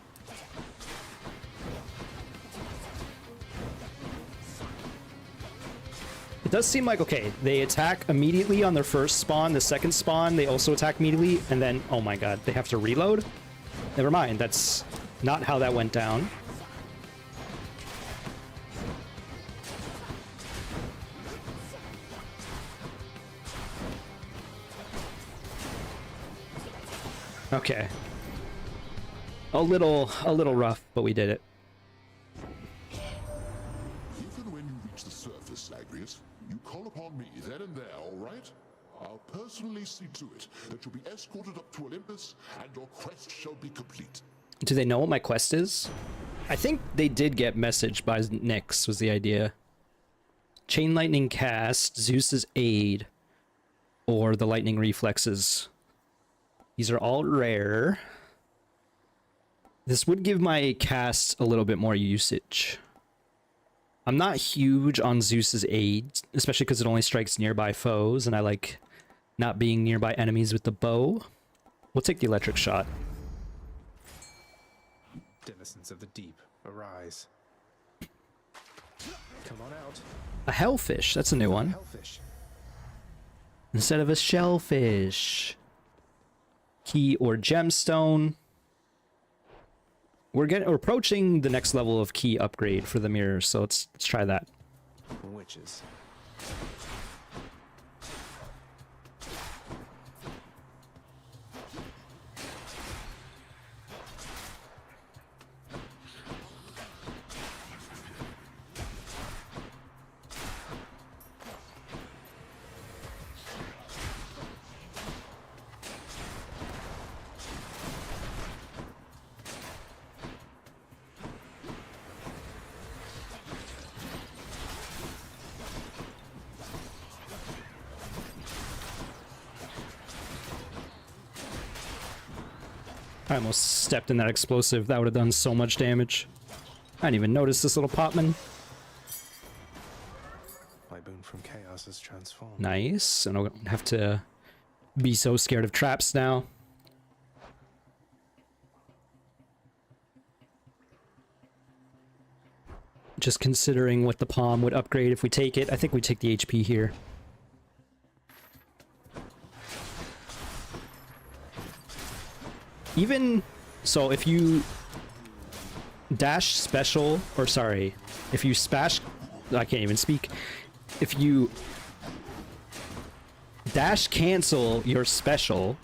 It does seem like, okay, they attack immediately on their first spawn. The second spawn, they also attack immediately. And then, oh my god, they have to reload? Never mind, that's not how that went down. Okay. A little rough, but we did it. Even when you reach the surface, Zagreus, you call upon me then and there, all right? I'll personally see to it that you'll be escorted up to Olympus, and your quest shall be complete. Do they know what my quest is? I think they did get messaged by Nyx, was the idea. Chain Lightning Cast, Zeus's Aid, or the Lightning Reflexes. These are all rare. This would give my cast a little bit more usage. I'm not huge on Zeus's Aid, especially because it only strikes nearby foes, and I like not being nearby enemies with the bow. We'll take the electric shot. Denizens of the deep, arise. Come on out. A hellfish, that's a new one. Hellfish. Instead of a shellfish. Key or gemstone. We're approaching the next level of key upgrade for the mirror, so let's try that. Witches. I almost stepped in that explosive. That would have done so much damage. I didn't even notice this little potman. My boon from chaos is transformed. Nice. And I don't have to be so scared of traps now. Just considering what the palm would upgrade if we take it. I think we take the HP here. Even so, if you dash special, or sorry, if you spash, I can't even speak. If you dash cancel your special,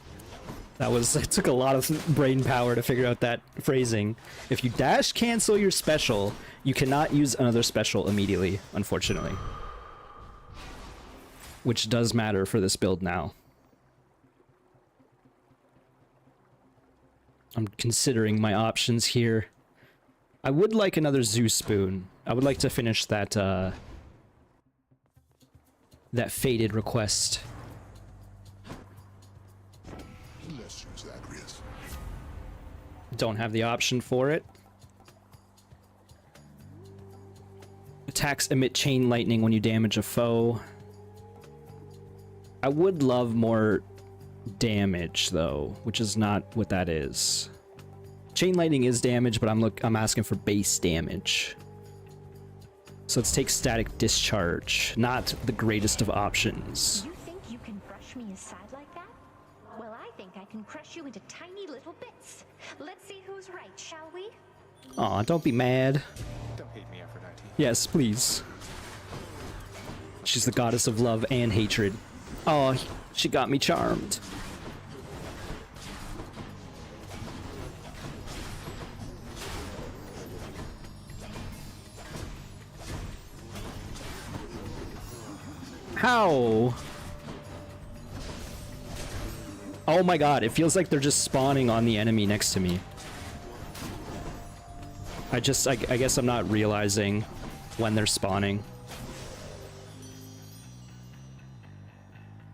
it took a lot of brain power to figure out that phrasing. If you dash cancel your special, you cannot use another special immediately, unfortunately. Which does matter for this build now. I'm considering my options here. I would like another Zeus spoon. I would like to finish that that fated request. Bless you, Zagreus. Don't have the option for it. Attacks emit chain lightning when you damage a foe. I would love more damage though, which is not what that is. Chain lightning is damage, but I'm asking for base damage. So let's take static discharge. Not the greatest of options. You think you can brush me aside like that? Well, I think I can crush you into tiny little bits. Let's see who's right, shall we? Aw, don't be mad. Don't hate me, Aphrodite. Yes, please. She's the goddess of love and hatred. Oh, she got me charmed. How? Oh my god, it feels like they're just spawning on the enemy next to me. I guess I'm not realizing when they're spawning.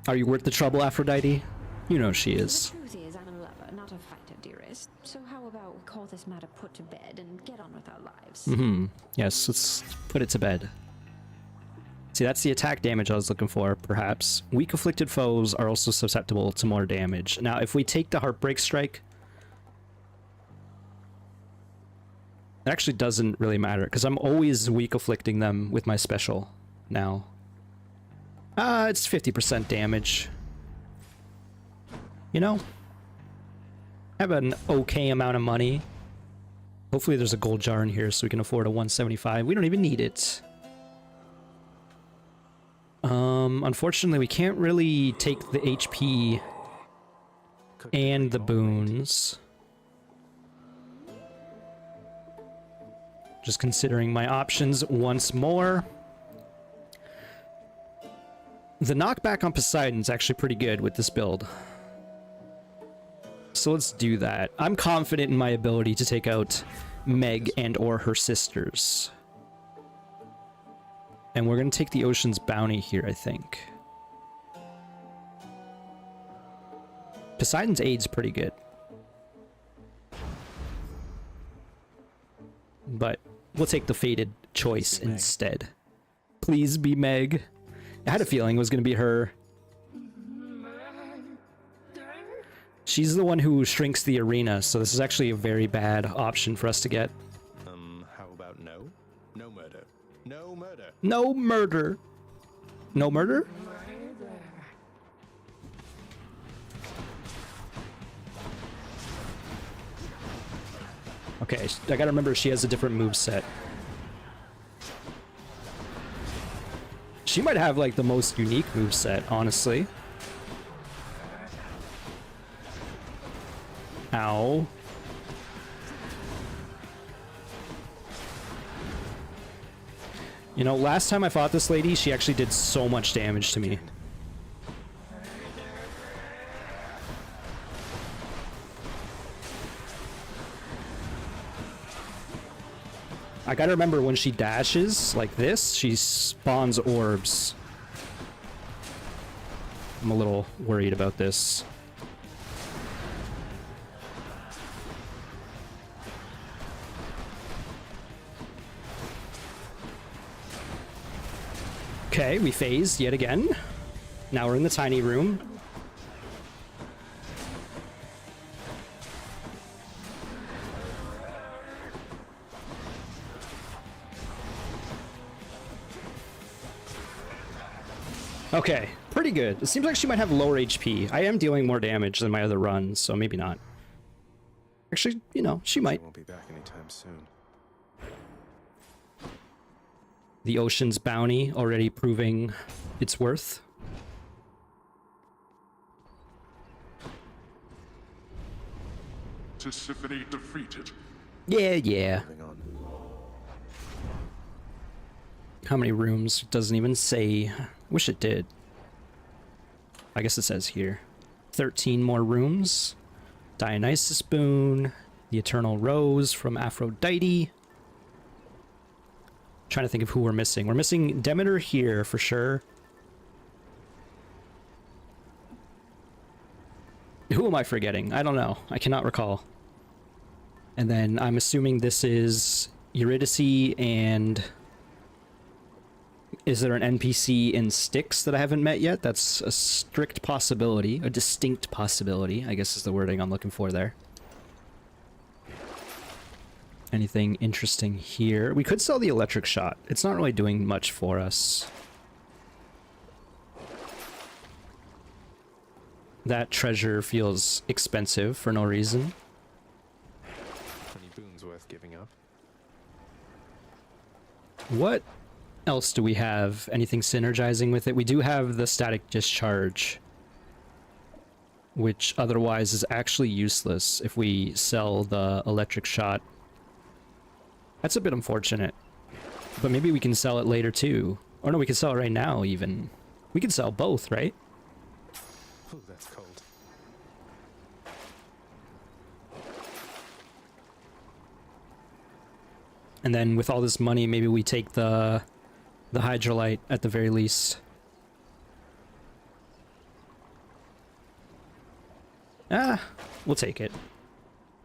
Are you worth the trouble, Aphrodite? You know she is. The truth is, I'm a lover, not a fighter, dearest. So how about we call this matter put to bed and get on with our lives? Mm-hmm. Yes, let's put it to bed. See, that's the attack damage I was looking for, perhaps. Weak afflicted foes are also susceptible to more damage. Now, if we take the Heartbreak Strike, it actually doesn't really matter, because I'm always weak afflicting them with my special now. It's 50% damage. You know? I have an okay amount of money. Hopefully there's a gold jar in here so we can afford a 175. We don't even need it. Unfortunately, we can't really take the HP and the boons. Just considering my options once more. The knockback on Poseidon's actually pretty good with this build. So let's do that. I'm confident in my ability to take out Meg and or her sisters. And we're going to take the Ocean's Bounty here, I think. Poseidon's Aid's pretty good. But we'll take the fated choice instead. Please be Meg. I had a feeling it was going to be her. She's the one who shrinks the arena, so this is actually a very bad option for us to get. How about no? No murder. No murder. No murder. No murder? Okay, I gotta remember she has a different moveset. She might have like the most unique moveset, honestly. Ow. You know, last time I fought this lady, she actually did so much damage to me. I gotta remember when she dashes like this, she spawns orbs. I'm a little worried about this. Okay, we phased yet again. Now we're in the tiny room. Okay, pretty good. It seems like she might have lower HP. I am dealing more damage than my other runs, so maybe not. Actually, you know, she might. Won't be back anytime soon. The Ocean's Bounty already proving its worth. Tisiphone defeated. Yeah. How many rooms? Doesn't even say. Wish it did. I guess it says here. 13 more rooms. Dionysus Boon. The Eternal Rose from Aphrodite. Trying to think of who we're missing. We're missing Demeter here for sure. Who am I forgetting? I don't know. I cannot recall. And then I'm assuming this is Eurydice and... Is there an NPC in Styx that I haven't met yet? That's a strict possibility. A distinct possibility, I guess is the wording I'm looking for there. Anything interesting here? We could sell the electric shot. It's not really doing much for us. That treasure feels expensive for no reason. Any boons worth giving up? What else do we have? Anything synergizing with it? We do have the static discharge, which otherwise is actually useless if we sell the electric shot. That's a bit unfortunate. But maybe we can sell it later too. Or no, we can sell it right now even. We can sell both, right? Ooh, that's cold. And then with all this money, maybe we take the Hydrolite at the very least. Ah, we'll take it.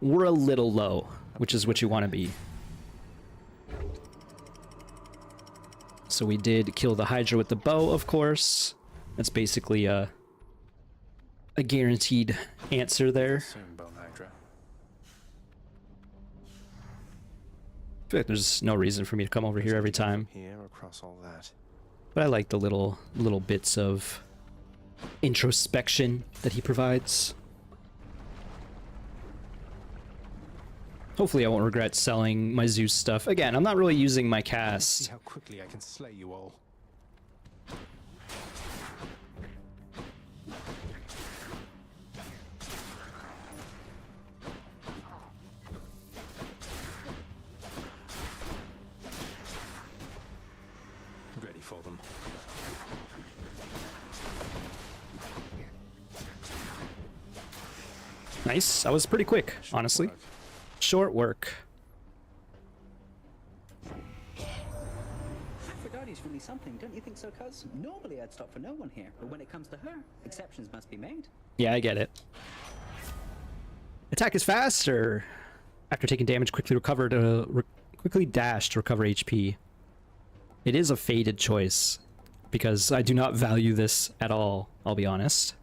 We're a little low, which is what you want to be. So we did kill the Hydra with the bow, of course. That's basically a guaranteed answer there. Soon, Bone Hydra. I feel like there's no reason for me to come over here every time. Here across all that. But I like the little bits of introspection that he provides. Hopefully I won't regret selling my Zeus stuff. Again, I'm not really using my cast. See how quickly I can slay you all. Ready for them. Nice. That was pretty quick, honestly. Short work. Aphrodite's really something, don't you think so, cuz? Normally I'd stop for no one here, but when it comes to her, exceptions must be made. Yeah, I get it. Attack is faster. After taking damage, quickly recover to quickly dash to recover HP. It is a fated choice because I do not value this at all, I'll be honest.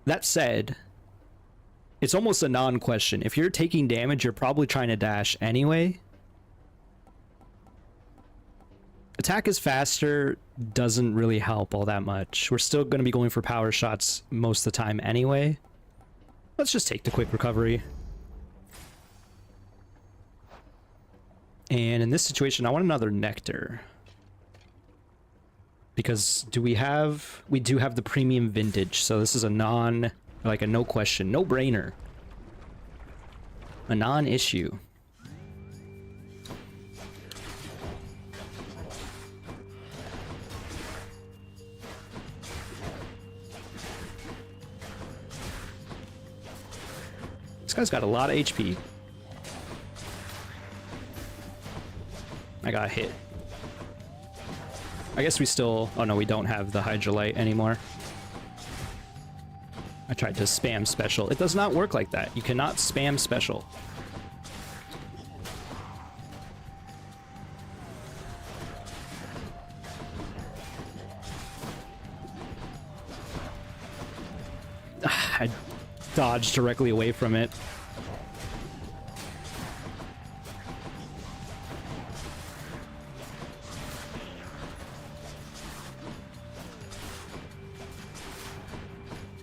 That said, it's almost a non-question. If you're taking damage, you're probably trying to dash anyway. Attack is faster doesn't really help all that much. We're still going to be going for power shots most of the time anyway. Let's just take the quick recovery. And in this situation, I want another nectar. Because we do have the premium vintage, so this is a like a no question, no brainer. A non-issue. This guy's got a lot of HP. I got hit. I guess we still... Oh no, we don't have the Hydrolite anymore. I tried to spam special. It does not work like that. You cannot spam special. I dodged directly away from it.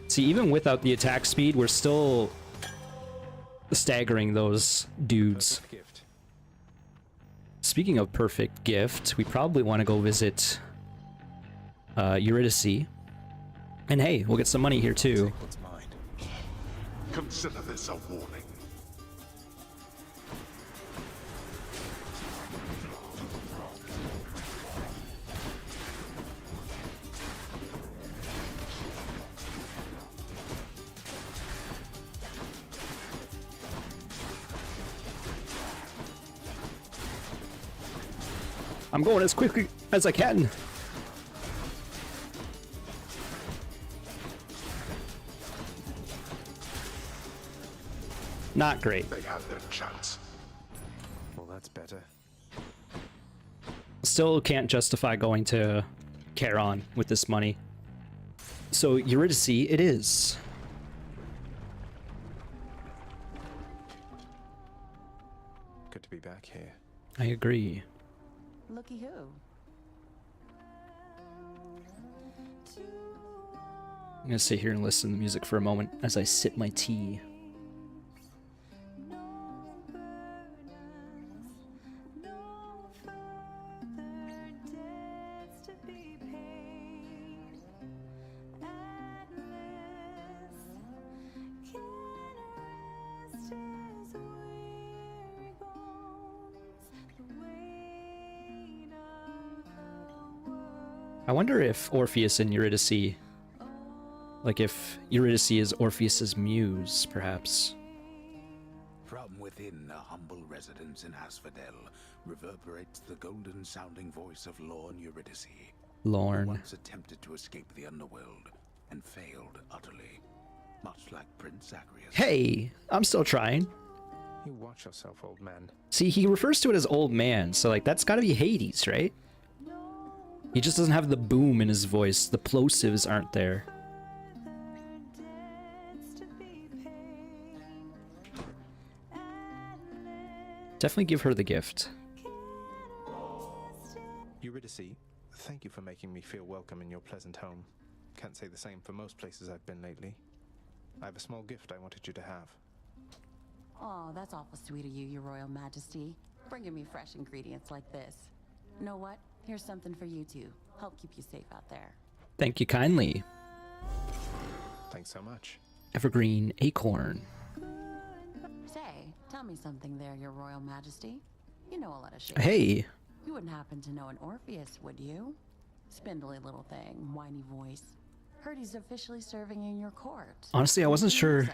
See, even without the attack speed, we're still staggering those dudes. Speaking of perfect gift, we probably want to go visit Eurydice. And hey, we'll get some money here too. Consider this a warning. I'm going as quickly as I can. Not great. They had their chance. Well, that's better. Still can't justify going to Charon with this money. So Eurydice it is. Good to be back here. I agree. Looky who. I'm gonna sit here and listen to the music for a moment as I sip my tea. I wonder if Orpheus and Eurydice, like if Eurydice is Orpheus's muse, perhaps. From within a humble residence in Asphodel reverberates the golden-sounding voice of Lorne Eurydice. Lorne. Who once attempted to escape the underworld and failed utterly, much like Prince Zagreus. Hey, I'm still trying. You watch yourself, old man. See, he refers to it as old man, so like that's gotta be Hades, right? He just doesn't have the boom in his voice. The plosives aren't there. Definitely give her the gift. Eurydice, thank you for making me feel welcome in your pleasant home. Can't say the same for most places I've been lately. I have a small gift I wanted you to have. Oh, that's awful sweet of you, Your Royal Majesty. Bringing me fresh ingredients like this. You know what? Here's something for you too. Help keep you safe out there. Thank you kindly. Thanks so much. Evergreen Acorn. Say, tell me something there, Your Royal Majesty. You know a lot of shit. Hey. You wouldn't happen to know an Orpheus, would you? Spindly little thing, whiny voice. Heard he's officially serving in your court. Honestly, I wasn't sure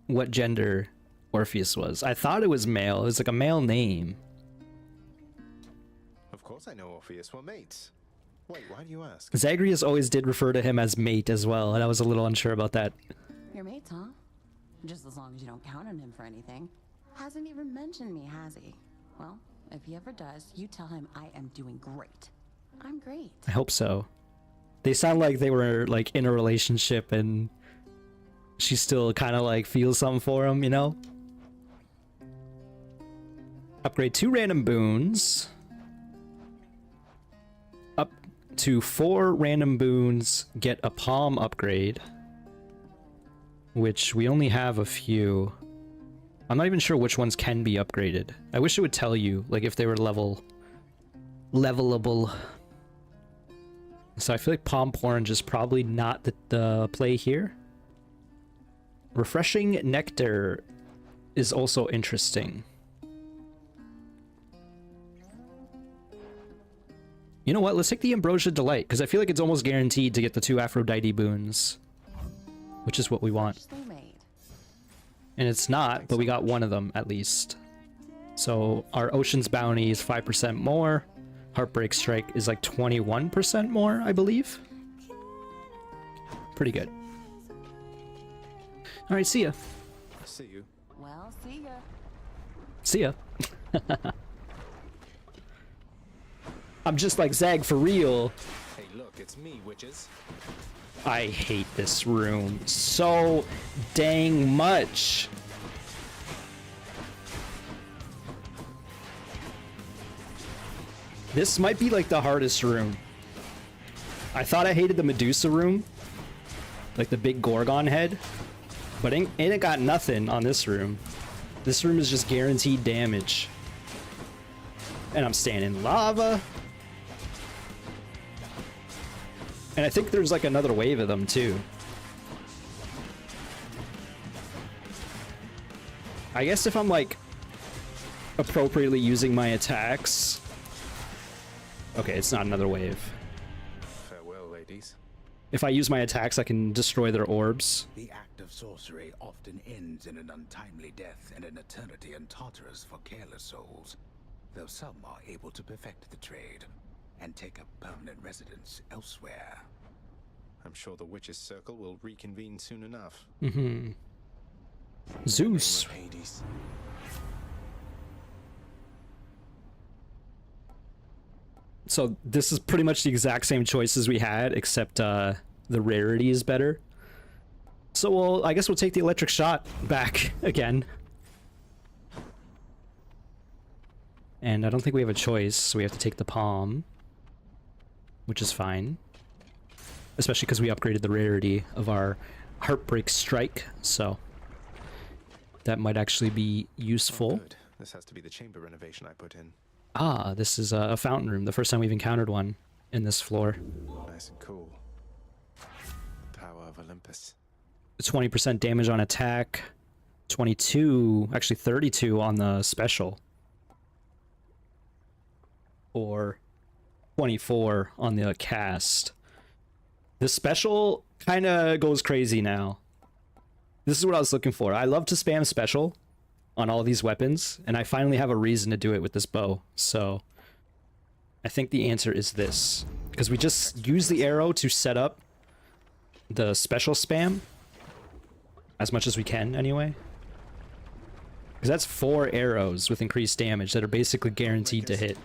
what gender Orpheus was. I thought it was male. It was like a male name. Of course I know Orpheus. We're mates. Wait, why do you ask? Zagreus always did refer to him as mate as well, and I was a little unsure about that. Your mates, huh? Just as long as you don't count on him for anything. Hasn't even mentioned me, has he? Well, if he ever does, you tell him I am doing great. I'm great. I hope so. They sound like they were like in a relationship and she still kind of like feels something for him, you know? Upgrade 2 random boons. Up to 4 random boons, get a palm upgrade. Which we only have a few. I'm not even sure which ones can be upgraded. I wish it would tell you, like if they were levelable. So I feel like Palm Porridge is probably not the play here. Refreshing Nectar is also interesting. You know what? Let's take the Ambrosia Delight, because I feel like it's almost guaranteed to get the 2 Aphrodite boons, which is what we want. And it's not, but we got one of them at least. So our Ocean's Bounty is 5% more. Heartbreak Strike is like 21% more, I believe. Pretty good. All right, see ya. See you. Well, see ya. See ya. I'm just like Zag for real. Hey, look, it's me, witches. I hate this room so dang much. This might be like the hardest room. I thought I hated the Medusa room, like the big Gorgon head, but ain't got nothing on this room. This room is just guaranteed damage. And I'm staying in lava. And I think there's like another wave of them too. I guess if I'm like appropriately using my attacks. Okay, it's not another wave. Farewell, ladies. If I use my attacks, I can destroy their orbs. The act of sorcery often ends in an untimely death and an eternity in Tartarus for careless souls, though some are able to perfect the trade and take up permanent residence elsewhere. I'm sure the witches' circle will reconvene soon enough. Mm-hmm. Zeus. Hades. So this is pretty much the exact same choices we had, except the rarity is better. So I guess we'll take the electric shot back again. And I don't think we have a choice, so we have to take the palm, which is fine. Especially because we upgraded the rarity of our Heartbreak Strike, so that might actually be useful. Oh, good. This has to be the chamber renovation I put in. Ah, this is a fountain room. The first time we've encountered one in this floor. Nice and cool. Power of Olympus. 20% damage on attack. 22, actually 32 on the special. Or 24 on the cast. The special kind of goes crazy now. This is what I was looking for. I love to spam special on all these weapons, and I finally have a reason to do it with this bow. So I think the answer is this, because we just use the arrow to set up the special spam as much as we can anyway, because that's 4 arrows with increased damage that are basically guaranteed to hit.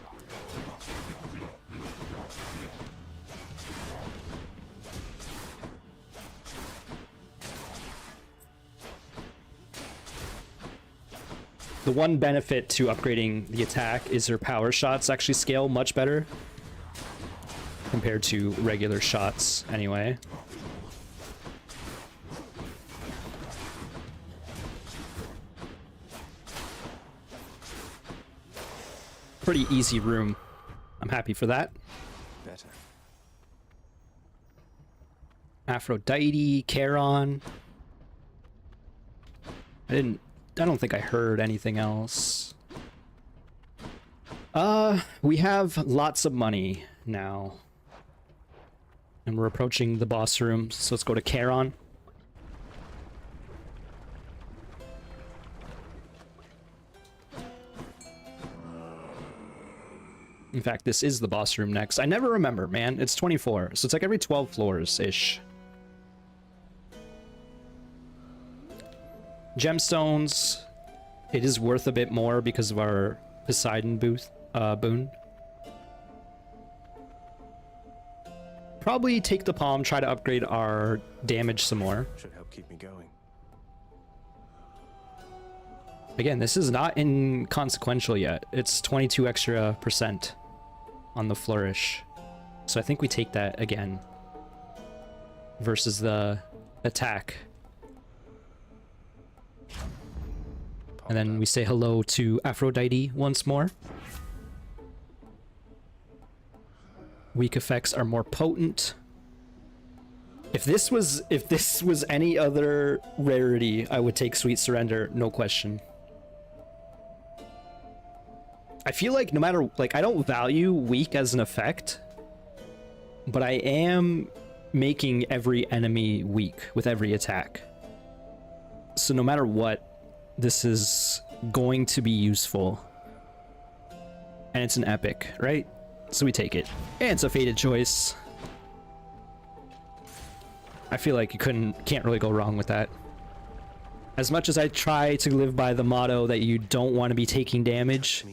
The one benefit to upgrading the attack is their power shots actually scale much better compared to regular shots anyway. Pretty easy room. I'm happy for that. Better. Aphrodite, Charon. I don't think I heard anything else. We have lots of money now. And we're approaching the boss room, so let's go to Charon. In fact, this is the boss room next. I never remember, man. It's 24, so it's like every 12 floors-ish. Gemstones, it is worth a bit more because of our Poseidon boon. Probably take the palm, try to upgrade our damage some more. Should help keep me going. Again, this is not inconsequential yet. It's 22 extra % on the flourish. So I think we take that again versus the attack. And then we say hello to Aphrodite once more. Weak effects are more potent. If this was any other rarity, I would take Sweet Surrender, no question. I feel like no matter, like, I don't value weak as an effect, but I am making every enemy weak with every attack. So no matter what, this is going to be useful. And it's an epic, right? So we take it. And it's a fated choice. I feel like you can't really go wrong with that. As much as I try to live by the motto that you don't want to be taking damage,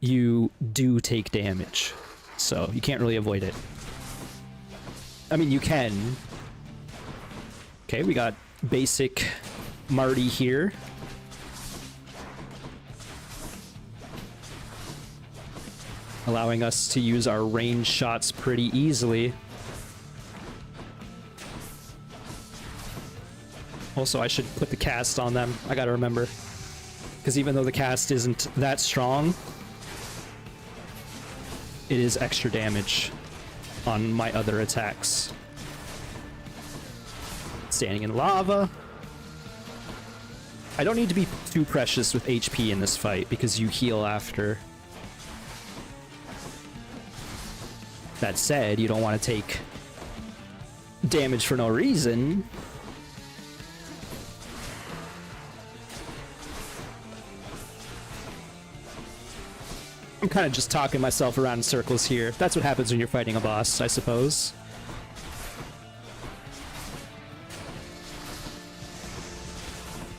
you do take damage. So you can't really avoid it. I mean, you can. Okay, we got basic Marty here. Allowing us to use our range shots pretty easily. Also, I should put the cast on them. I gotta remember. Because even though the cast isn't that strong, it is extra damage on my other attacks. Standing in lava. I don't need to be too precious with HP in this fight because you heal after. That said, you don't want to take damage for no reason. I'm kind of just talking myself around in circles here. That's what happens when you're fighting a boss, I suppose.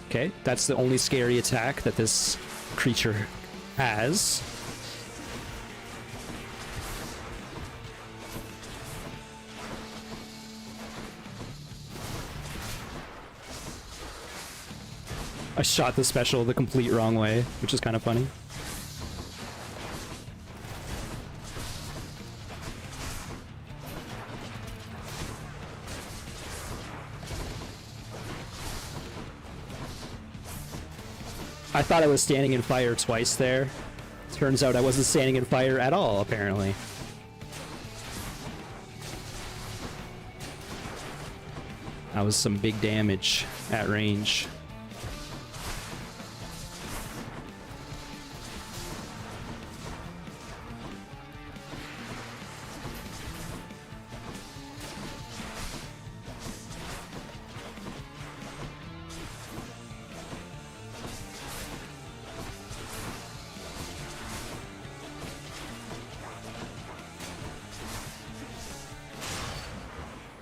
Okay, that's the only scary attack that this creature has. I shot the special the complete wrong way, which is kind of funny. I thought I was standing in fire twice there. Turns out I wasn't standing in fire at all, apparently. That was some big damage at range.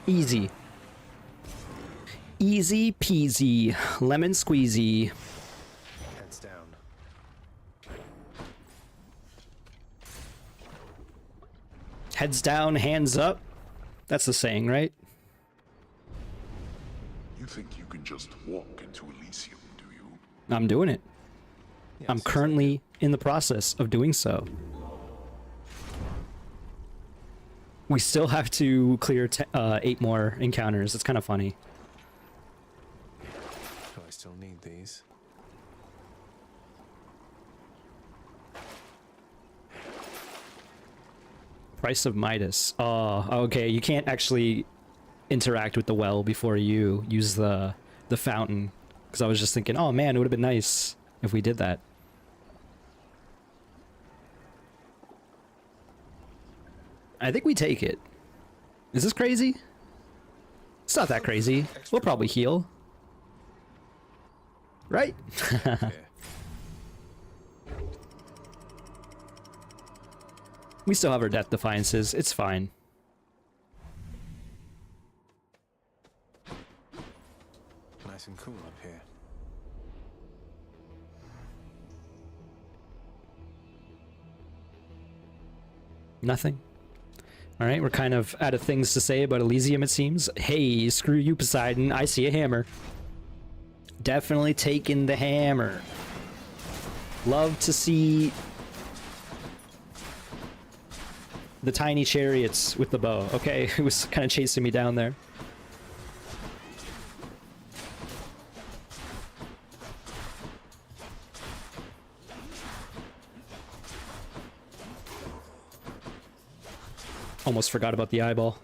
Easy. Easy peasy. Lemon squeezy. Heads down. Heads down, hands up. That's the saying, right? You think you can just walk into Elysium, do you? I'm doing it. I'm currently in the process of doing so. We still have to clear 8 more encounters. It's kind of funny. Do I still need these? Price of Midas. Oh, okay. You can't actually interact with the well before you use the fountain. Because I was just thinking, oh man, it would have been nice if we did that. I think we take it. Is this crazy? It's not that crazy. We'll probably heal. Right? We still have our Death Defiances. It's fine. Nice and cool up here. Nothing. Alright, we're kind of out of things to say about Elysium, it seems. Hey, screw you, Poseidon. I see a hammer. Definitely taking the hammer. Love to see the tiny chariots with the bow. Okay, it was kind of chasing me down there. Almost forgot about the eyeball.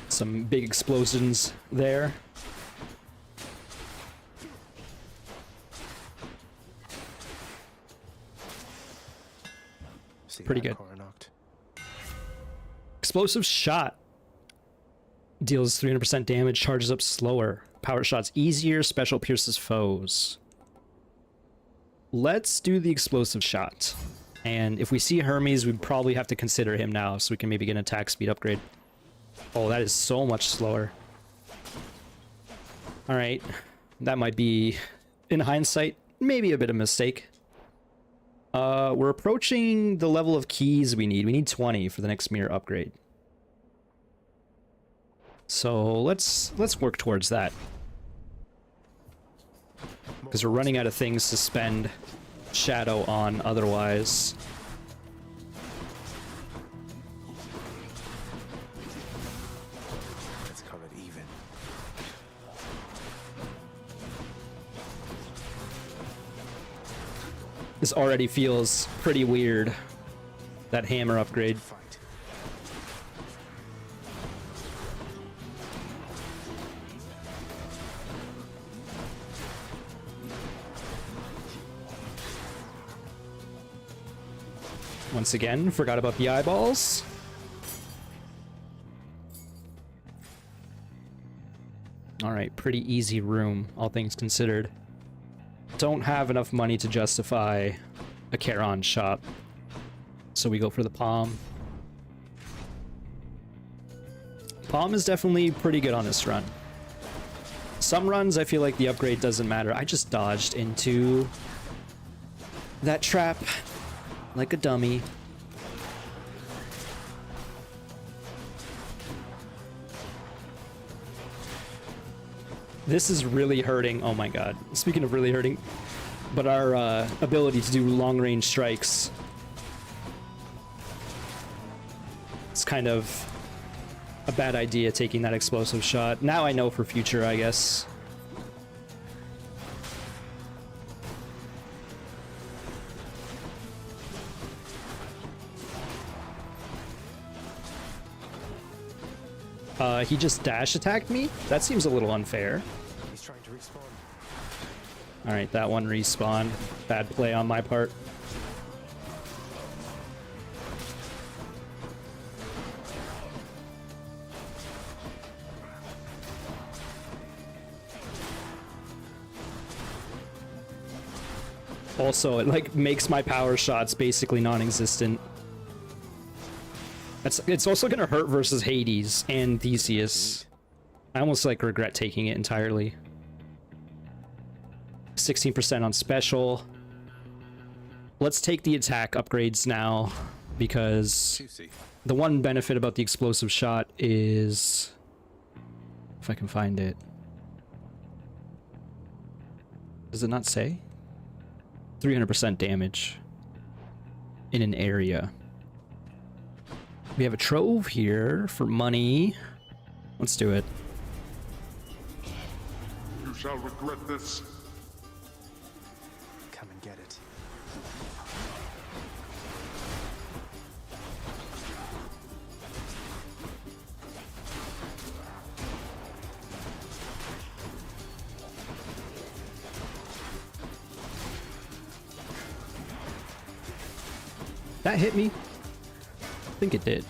Some big explosions there. Pretty good. Explosive shot. Deals 300% damage, charges up slower. Power shot's easier, special pierces foes. Let's do the explosive shot. And if we see Hermes, we'd probably have to consider him now, so we can maybe get an attack speed upgrade. Oh, that is so much slower. Alright. That might be, in hindsight, maybe a bit of a mistake. We're approaching the level of keys we need. We need 20 for the next mirror upgrade. So let's work towards that. Because we're running out of things to spend Shadow on otherwise. Let's call it even. This already feels pretty weird. That hammer upgrade. Once again, forgot about the eyeballs. Alright, pretty easy room, all things considered. Don't have enough money to justify a Charon shop, so we go for the Palm. Palm is definitely pretty good on this run. Some runs I feel like the upgrade doesn't matter. I just dodged into that trap like a dummy. This is really hurting. Oh my god. Speaking of really hurting, but our ability to do long-range strikes. It's kind of a bad idea taking that explosive shot. Now I know for future, I guess. He just dash attacked me? That seems a little unfair. He's trying to respawn. Alright, that one respawned. Bad play on my part. Also, it like makes my power shots basically non-existent. It's also gonna hurt versus Hades and Theseus. I almost like regret taking it entirely. 16% on special. Let's take the attack upgrades now, because the one benefit about the explosive shot is, if I can find it. Does it not say? 300% damage in an area. We have a trove here for money. Let's do it. You shall regret this. Come and get it. That hit me? I think it did.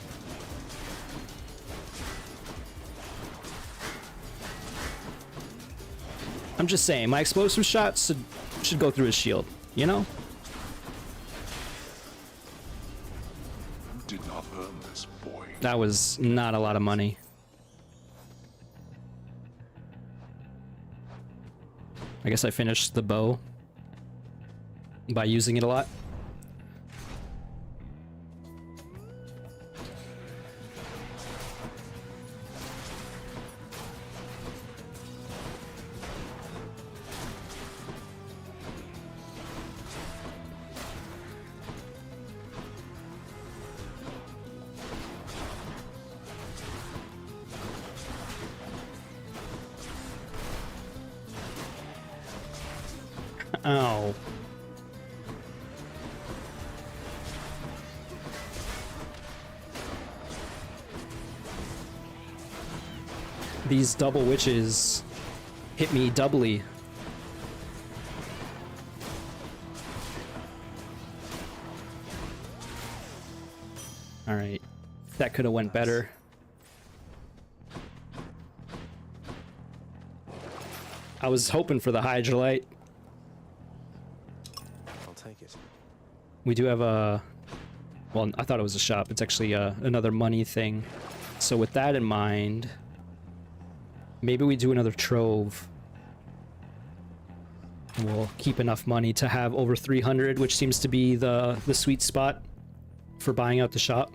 I'm just saying, my explosive shots should go through his shield, you know? You did not earn this, boy. That was not a lot of money. I guess I finished the bow by using it a lot. Ow. These double witches hit me doubly. All right, that could have went better. I was hoping for the Hydrolite. I'll take it. We do have a... Well, I thought it was a shop. It's actually another money thing. So with that in mind, maybe we do another trove. And we'll keep enough money to have over 300, which seems to be the sweet spot for buying out the shop.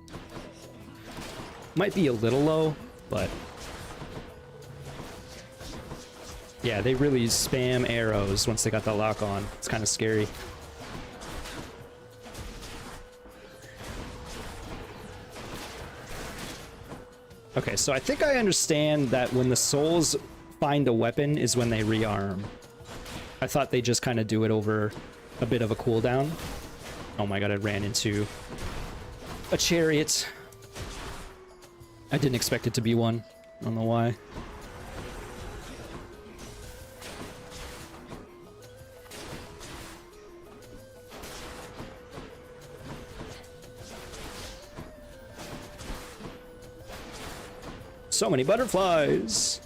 Might be a little low, but... Yeah, they really spam arrows once they got the lock on. It's kind of scary. Okay, so I think I understand that when the souls find a weapon is when they rearm. I thought they just kind of do it over a bit of a cooldown. Oh my god, I ran into a chariot. I didn't expect it to be one. I don't know why. So many butterflies.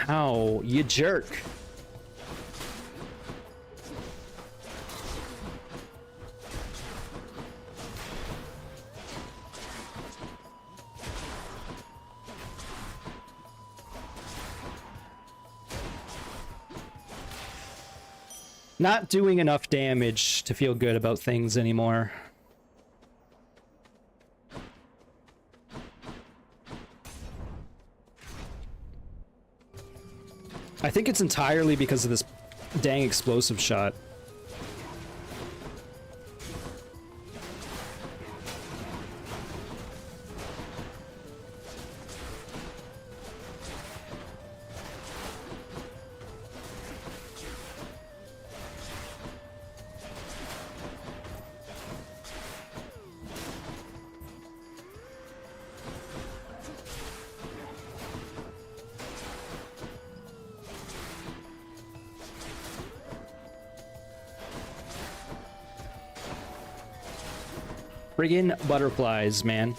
Ow, you jerk. Not doing enough damage to feel good about things anymore. I think it's entirely because of this dang explosive shot. Friggin' butterflies, man.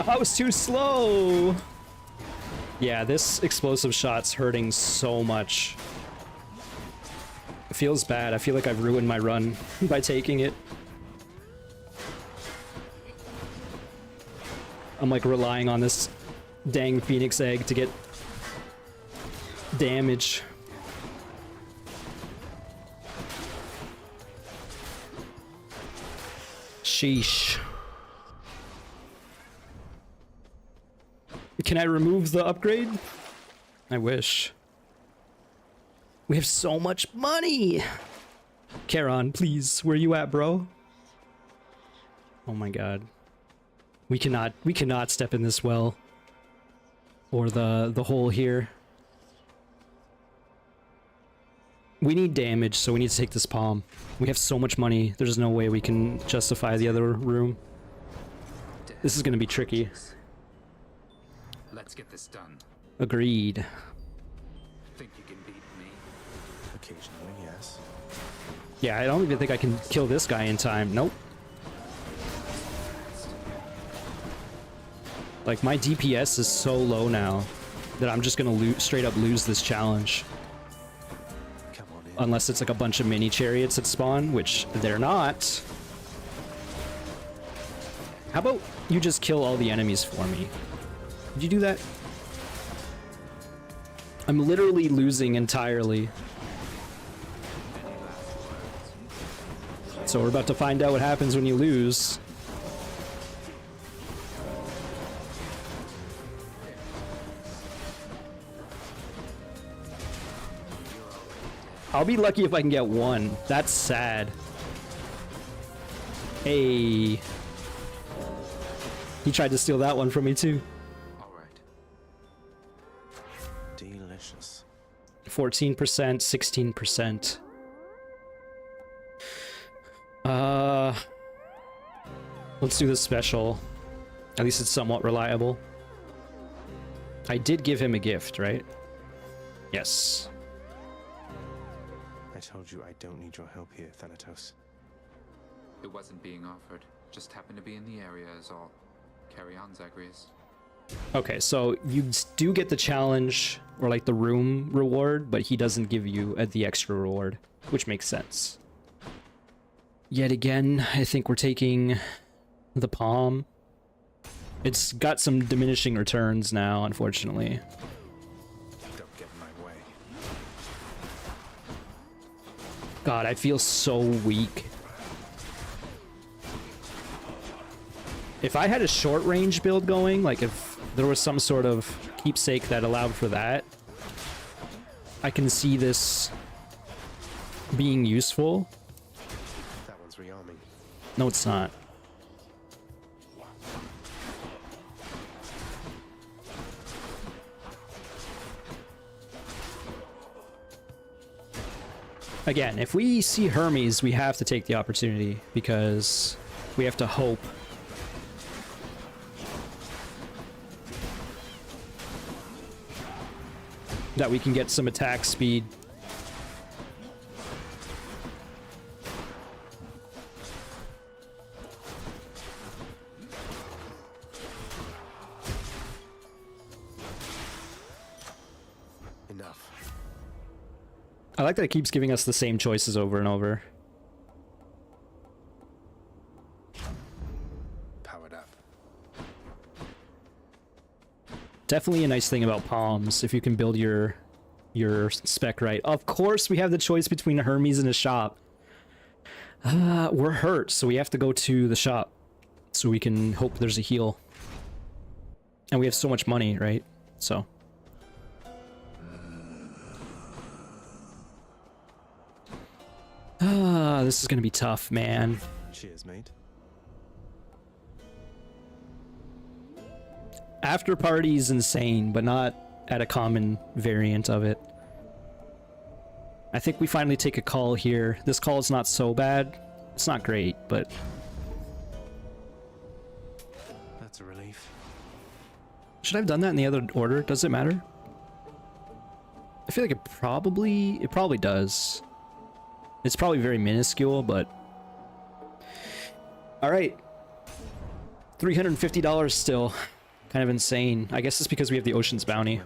I was too slow. Yeah, this explosive shot's hurting so much. It feels bad. I feel like I've ruined my run by taking it. I'm like relying on this dang Phoenix egg to get damage. Sheesh. Can I remove the upgrade? I wish. We have so much money! Charon, please, where you at, bro? Oh my god. We cannot step in this well. Or the hole here. We need damage, so we need to take this palm. We have so much money, there's no way we can justify the other room. This is gonna be tricky. Let's get this done. Agreed. Think you can beat me? Occasionally, yes. Yeah, I don't even think I can kill this guy in time. Nope. Like, my DPS is so low now that I'm just gonna straight up lose this challenge. Unless it's like a bunch of mini chariots that spawn, which they're not. How about you just kill all the enemies for me? Did you do that? I'm literally losing entirely. So we're about to find out what happens when you lose. I'll be lucky if I can get one. That's sad. Hey. He tried to steal that one from me too. Delicious. 14%, 16%. Let's do this special. At least it's somewhat reliable. I did give him a gift, right? Yes. I told you I don't need your help here, Thanatos. It wasn't being offered. Just happened to be in the area is all. Carry on, Zagreus. Okay, so you do get the challenge or like the room reward, but he doesn't give you the extra reward, which makes sense. Yet again, I think we're taking the palm. It's got some diminishing returns now, unfortunately. Don't get in my way. God, I feel so weak. If I had a short range build going, like if there was some sort of keepsake that allowed for that, I can see this being useful. That one's rearming. No, it's not. Again, if we see Hermes, we have to take the opportunity because we have to hope that we can get some attack speed. Enough. I like that it keeps giving us the same choices over and over. Powered up. Definitely a nice thing about palms, if you can build your spec right. Of course, we have the choice between a Hermes and a shop. We're hurt, so we have to go to the shop so we can hope there's a heal. And we have so much money, right? So. This is gonna be tough, man. Cheers, mate. After party is insane, but not at a common variant of it. I think we finally take a call here. This call is not so bad. It's not great, but That's a relief. should I have done that in the other order? Does it matter? I feel like it probably does. It's probably very minuscule, but all right. $350 still. Kind of insane. I guess it's because we have the Ocean's Bounty.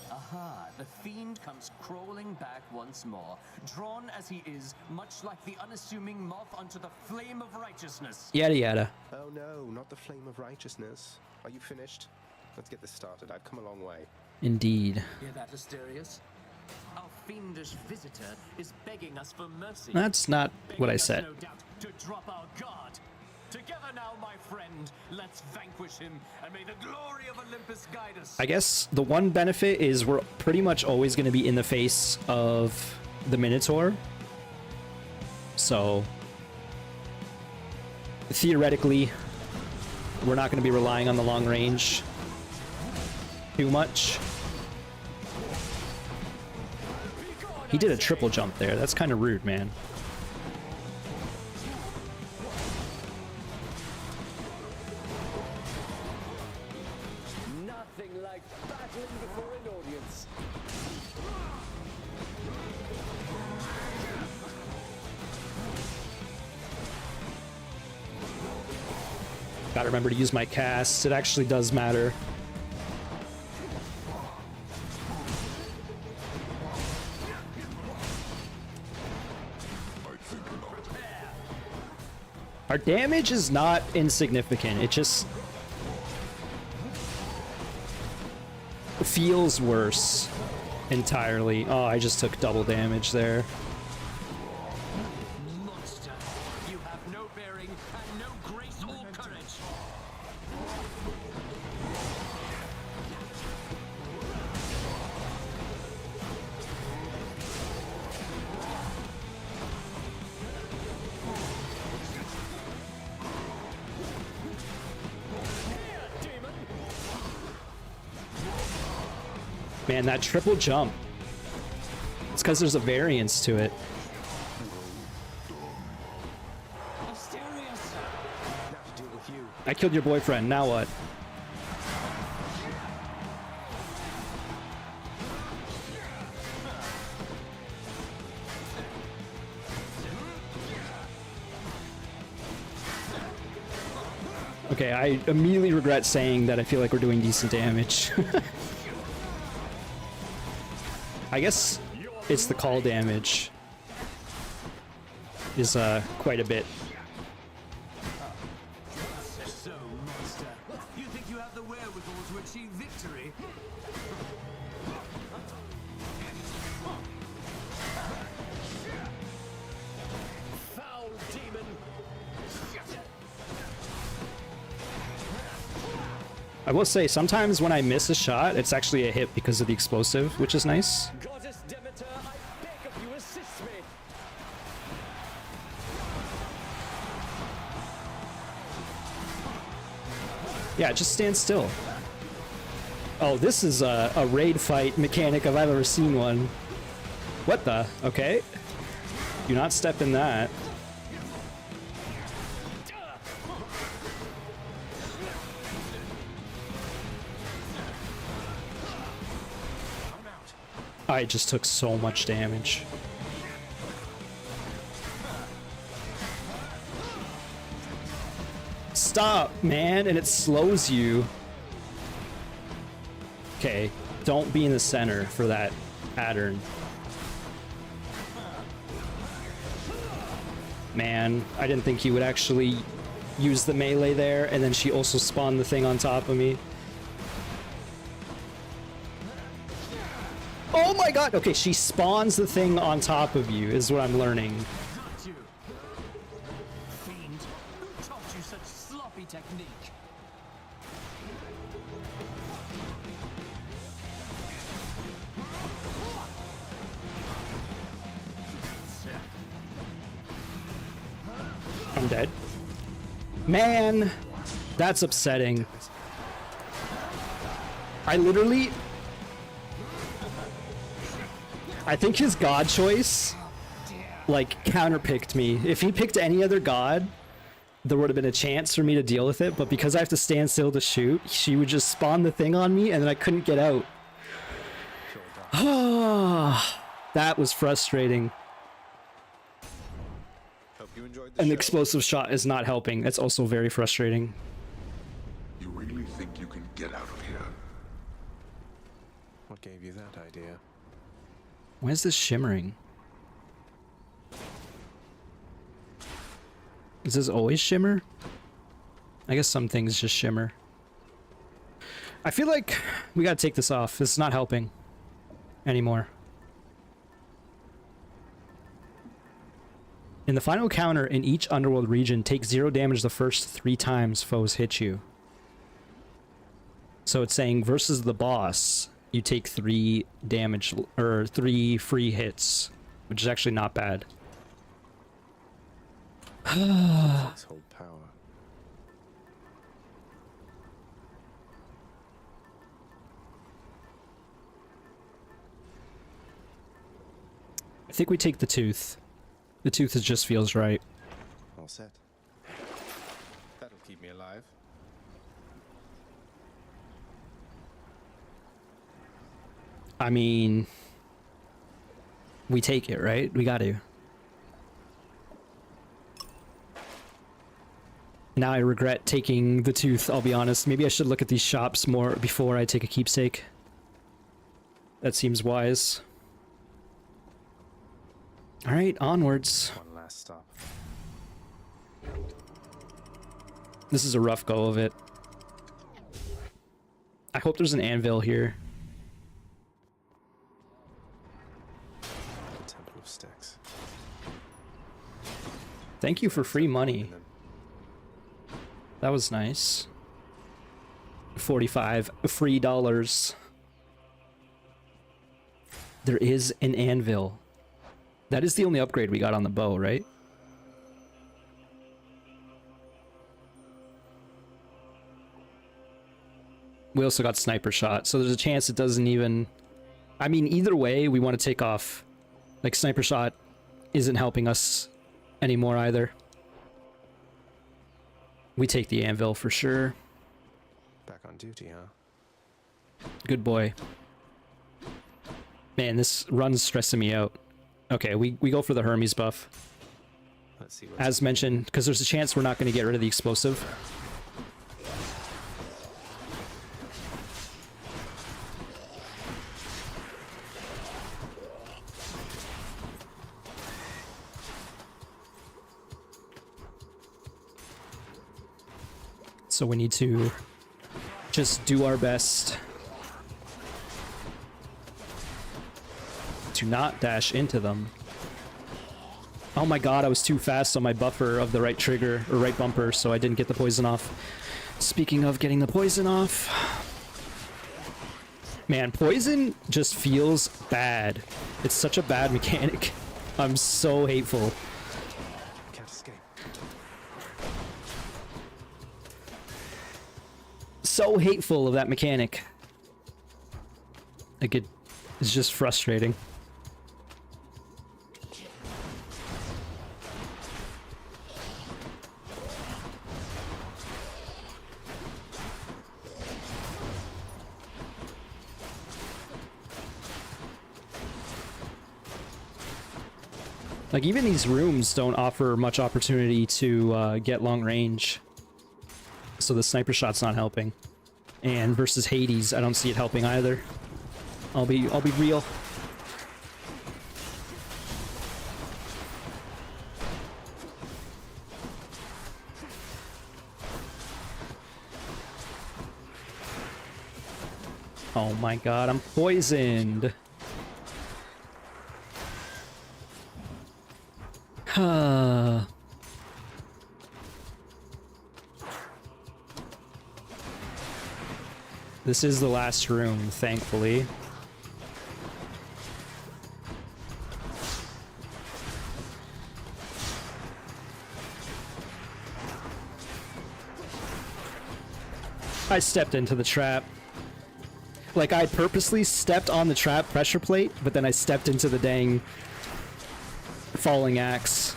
Aha, the fiend comes crawling back once more, drawn as he is, much like the unassuming moth unto the flame of righteousness. Yada yada. Oh no, not the flame of righteousness. Are you finished? Let's get this started. I've come a long way. Indeed. Hear that, Asterius? Our fiendish visitor is begging us for mercy. That's not what I said. No doubt, to drop our guard. Together now, my friend, let's vanquish him, and may the glory of Olympus guide us. I guess the one benefit is we're pretty much always going to be in the face of the Minotaur. So, theoretically, we're not going to be relying on the long range too much. He did a triple jump there. That's kind of rude, man. Nothing like battling before an audience. Gotta remember to use my cast. It actually does matter. Our damage is not insignificant. It just... feels worse entirely. Oh, I just took double damage there. Monster, you have no bearing and no grace or courage. Man, that triple jump. It's because there's a variance to it. I killed your boyfriend, now what? Okay, I immediately regret saying that I feel like we're doing decent damage. I guess it's the call damage is quite a bit. So, monster, you think you have the wherewithal to achieve victory? Foul demon! I will say, sometimes when I miss a shot, it's actually a hit because of the explosive, which is nice. Goddess Demeter, I beg of you, assist me! Yeah, just stand still. Oh, this is a raid fight mechanic if I've ever seen one. What the? Okay. Do not step in that. I just took so much damage. Stop, man, and it slows you. Okay, don't be in the center for that pattern. Man, I didn't think he would actually use the melee there, and then she also spawned the thing on top of me. Oh my god! Okay, she spawns the thing on top of you, is what I'm learning. Got you. Fiend, who taught you such sloppy technique? I'm dead. Man, that's upsetting. I literally... I think his god choice, like, counterpicked me. If he picked any other god, there would have been a chance for me to deal with it, but because I have to stand still to shoot, she would just spawn the thing on me, and then I couldn't get out. That was frustrating. An explosive shot is not helping. It's also very frustrating. You really think you can get out of here? What gave you that idea? Why is this shimmering? Does this always shimmer? I guess some things just shimmer. I feel like we gotta take this off. This is not helping anymore. In the final counter in each underworld region, take 0 damage the first 3 times foes hit you. So it's saying versus the boss, you take 3 damage, or 3 free hits, which is actually not bad. Let's hold power. I think we take the tooth. The tooth just feels right. All set. That'll keep me alive. I mean, we take it, right? We got to. Now I regret taking the tooth, I'll be honest. Maybe I should look at these shops more before I take a keepsake. That seems wise. Alright, onwards. One last stop. This is a rough go of it. I hope there's an anvil here. Thank you for free money. That was nice. 45 free dollars. There is an anvil. That is the only upgrade we got on the bow, right? We also got sniper shot, so there's a chance it doesn't even... I mean, either way, we want to take off. Like, sniper shot isn't helping us anymore either. We take the anvil for sure. Back on duty, huh? Good boy. Man, this run's stressing me out. Okay, we go for the Hermes buff. Let's see As mentioned, because there's a chance we're not going to get rid of the explosive. So we need to just do our best to not dash into them. Oh my god, I was too fast on my buffer of the right trigger, or right bumper, so I didn't get the poison off. Speaking of getting the poison off... Man, poison just feels bad. It's such a bad mechanic. I'm so hateful. Can't escape. So hateful of that mechanic. Like, it's just frustrating. Like, even these rooms don't offer much opportunity to get long range. So the sniper shot's not helping. And versus Hades, I don't see it helping either. I'll be real. Oh my god, I'm poisoned. This is the last room, thankfully. I stepped into the trap. Like, I purposely stepped on the trap pressure plate, but then I stepped into the dang falling axe.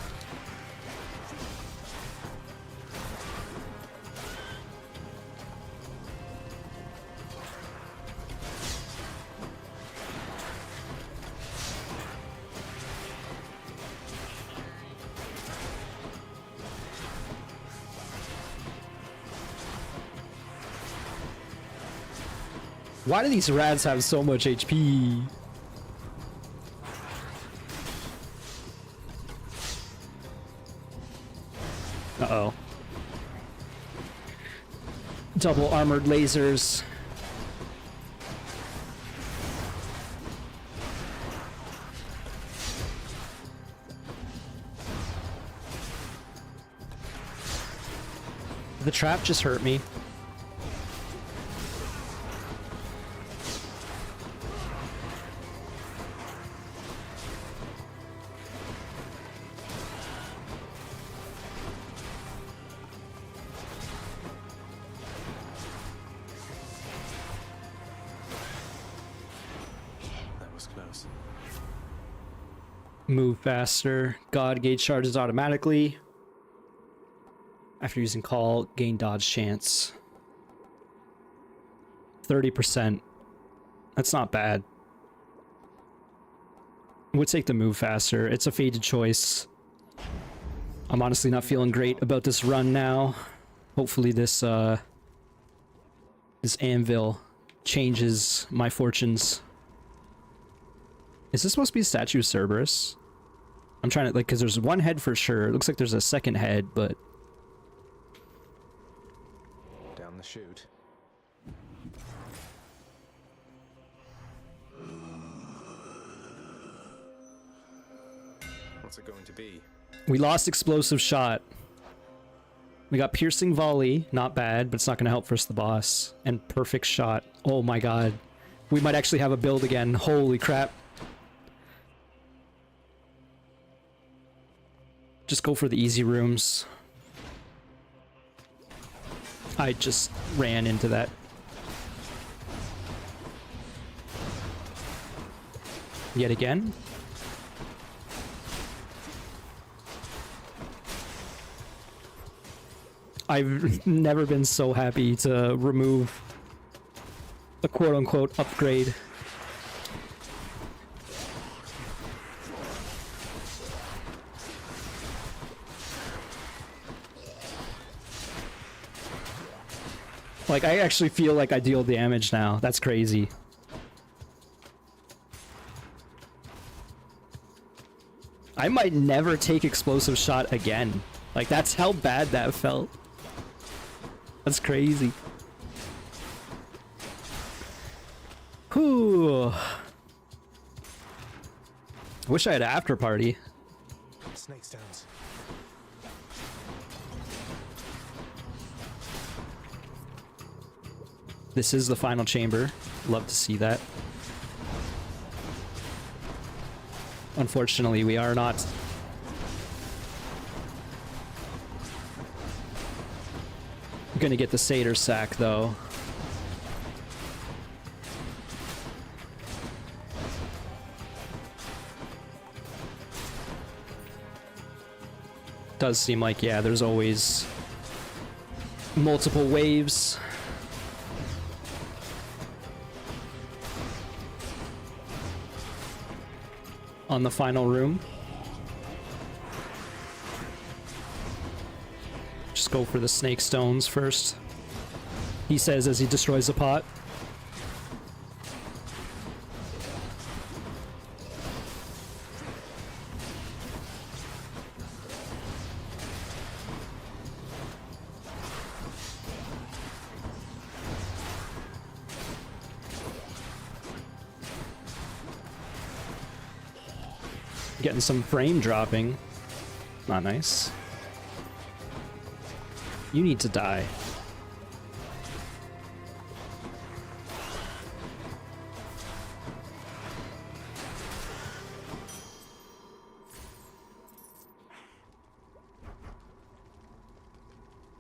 Why do these rats have so much HP? Uh-oh. Double armored lasers. The trap just hurt me. Move faster. God gauge charges automatically. After using call, gain dodge chance. 30%. That's not bad. Would take the move faster. It's a fated choice. I'm honestly not feeling great about this run now. Hopefully this this anvil changes my fortunes. Is this supposed to be a statue of Cerberus? I'm trying to, like, because there's one head for sure. It looks like there's a second head, but... Down the chute. What's it going to be? We lost explosive shot. We got piercing volley, not bad, but it's not going to help versus the boss. And perfect shot. Oh my god. We might actually have a build again. Holy crap. Just go for the easy rooms. I just ran into that. Yet again. I've never been so happy to remove a quote-unquote upgrade. Like, I actually feel like I deal damage now. That's crazy. I might never take explosive shot again. Like, that's how bad that felt. That's crazy. Whew. I wish I had an after party. Snake stones. This is the final chamber. Love to see that. Unfortunately, we are not. Gonna get the Satyr sack though. Does seem like, yeah, there's always multiple waves. On the final room. Just go for the snake stones first. He says as he destroys the pot. Getting some frame dropping. Not nice. You need to die.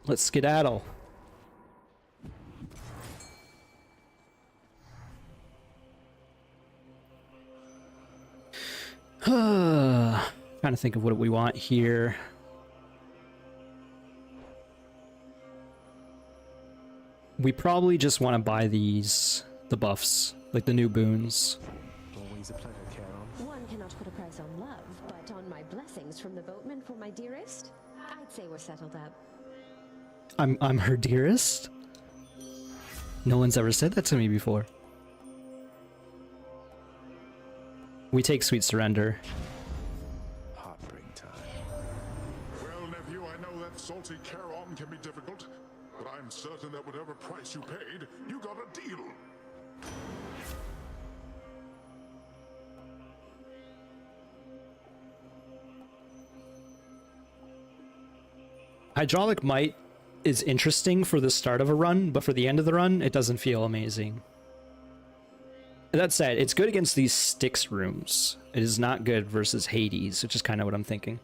Let's skedaddle. Trying to think of what we want here. We probably just want to buy these, the buffs, like the new boons. Always a pleasure, Charon. One cannot put a price on love, but on my blessings from the boatman for my dearest, I'd say we're settled up. I'm her dearest? No one's ever said that to me before. We take Sweet Surrender. Heartbreak time. Well, nephew, I know that salty Charon can be difficult, but I'm certain that whatever price you paid, you got a deal. Hydraulic Might is interesting for the start of a run, but for the end of the run, it doesn't feel amazing. That said, it's good against these Styx rooms. It is not good versus Hades, which is kind of what I'm thinking.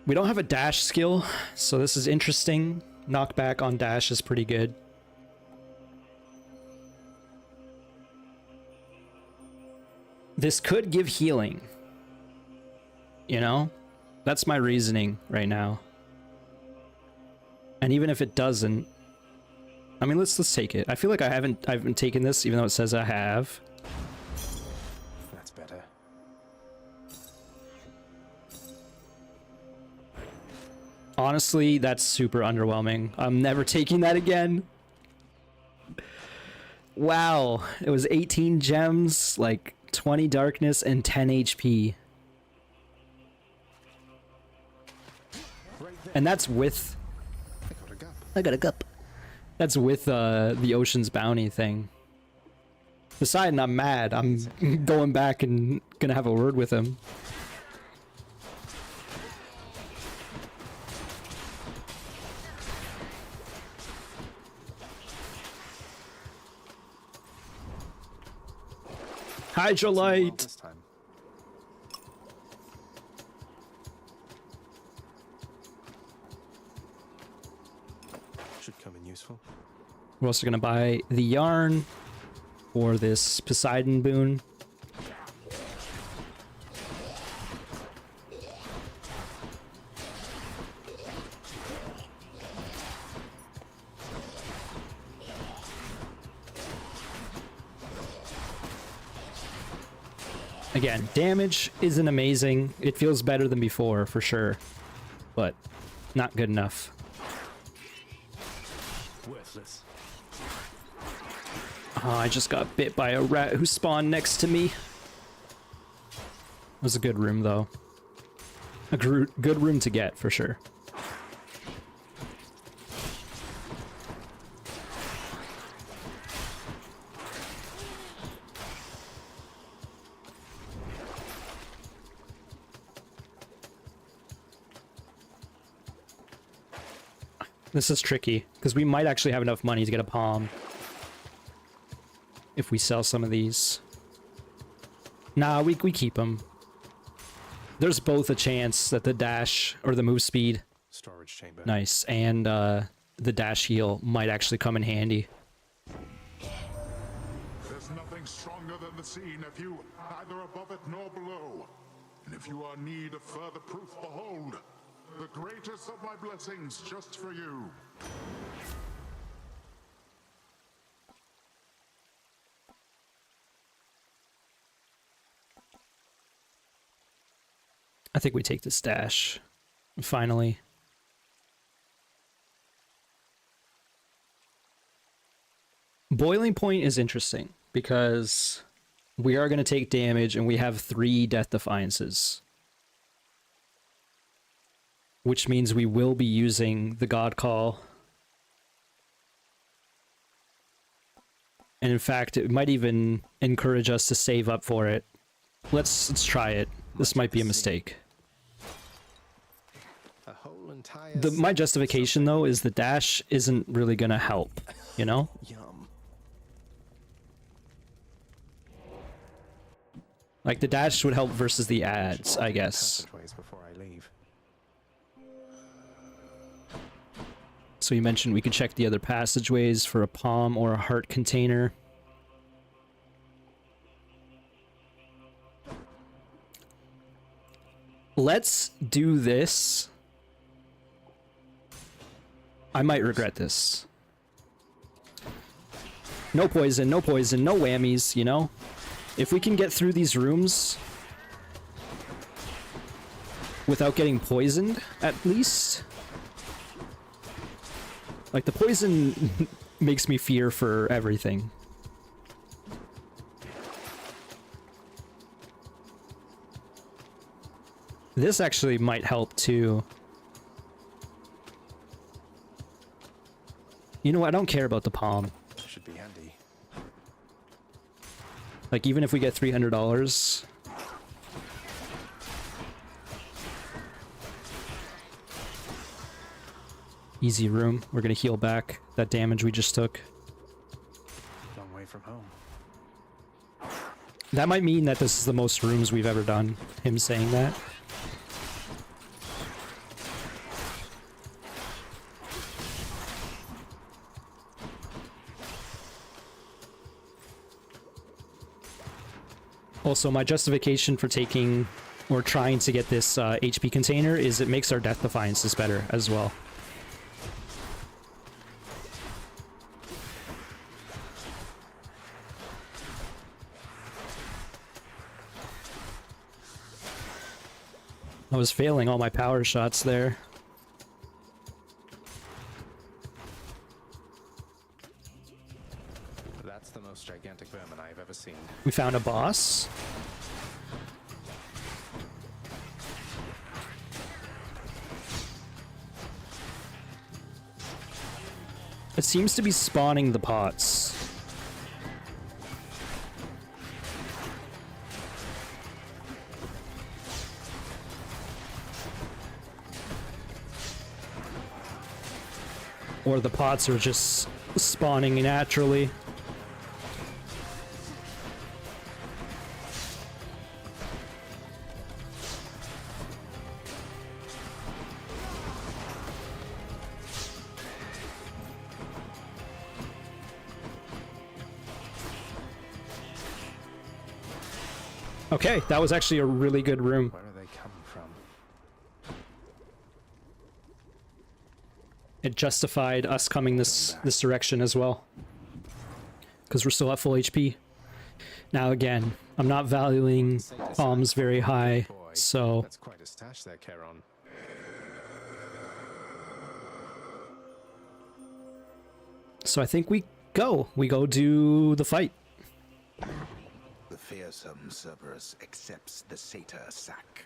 We don't have a dash skill, so this is interesting. Knockback on dash is pretty good. This could give healing. You know? That's my reasoning right now. And even if it doesn't, I mean, let's take it. I feel like I haven't taken this, even though it says I have. That's better. Honestly, that's super underwhelming. I'm never taking that again. Wow, it was 18 gems, like 20 darkness, and 10 HP. And that's with... I got a gup. That's with the Ocean's Bounty thing. Poseidon, I'm mad. I'm going back and gonna have a word with him. Hydrolite! This time. Should come in useful. We're also gonna buy the yarn for this Poseidon boon. Again, damage isn't amazing. It feels better than before, for sure. But not good enough. Worthless. Oh, I just got bit by a rat who spawned next to me. It was a good room, though. A good room to get, for sure. This is tricky, because we might actually have enough money to get a palm. If we sell some of these. Nah, we keep them. There's both a chance that the dash, or the move speed. Storage chamber. Nice, and the dash heal might actually come in handy. There's nothing stronger than the scene if you neither above it nor below. And if you are in need of further proof, behold, the greatest of my blessings just for you. I think we take the stash. Finally. Boiling Point is interesting because we are going to take damage and we have 3 Death Defiances. Which means we will be using the God Call. And in fact, it might even encourage us to save up for it. Let's try it. This might be a mistake. A whole entire My justification, though, is the dash isn't really going to help, you know? Yum. Like, the dash would help versus the ads, I guess. Passageways before I leave. So you mentioned we could check the other passageways for a palm or a heart container. Let's do this. I might regret this. No poison, no poison, no whammies, you know? If we can get through these rooms without getting poisoned, at least. Like, the poison makes me fear for everything. This actually might help, too. You know what? I don't care about the palm. Should be handy. Like, even if we get $300... Easy room. We're gonna heal back that damage we just took. Long way from home. That might mean that this is the most rooms we've ever done. Him saying that. Also, my justification for taking or trying to get this HP container is it makes our Death Defiances better as well. I was failing all my power shots there. That's the most gigantic vermin I've ever seen. We found a boss. It seems to be spawning the pots. Or the pots are just spawning naturally. Okay, that was actually a really good room. Where are they coming from? It justified us coming this direction as well. Because we're still at full HP. Now again, I'm not valuing bombs very high, so... That's quite a stash there, Charon. So I think we go do the fight. The fearsome Cerberus accepts the satyr sack.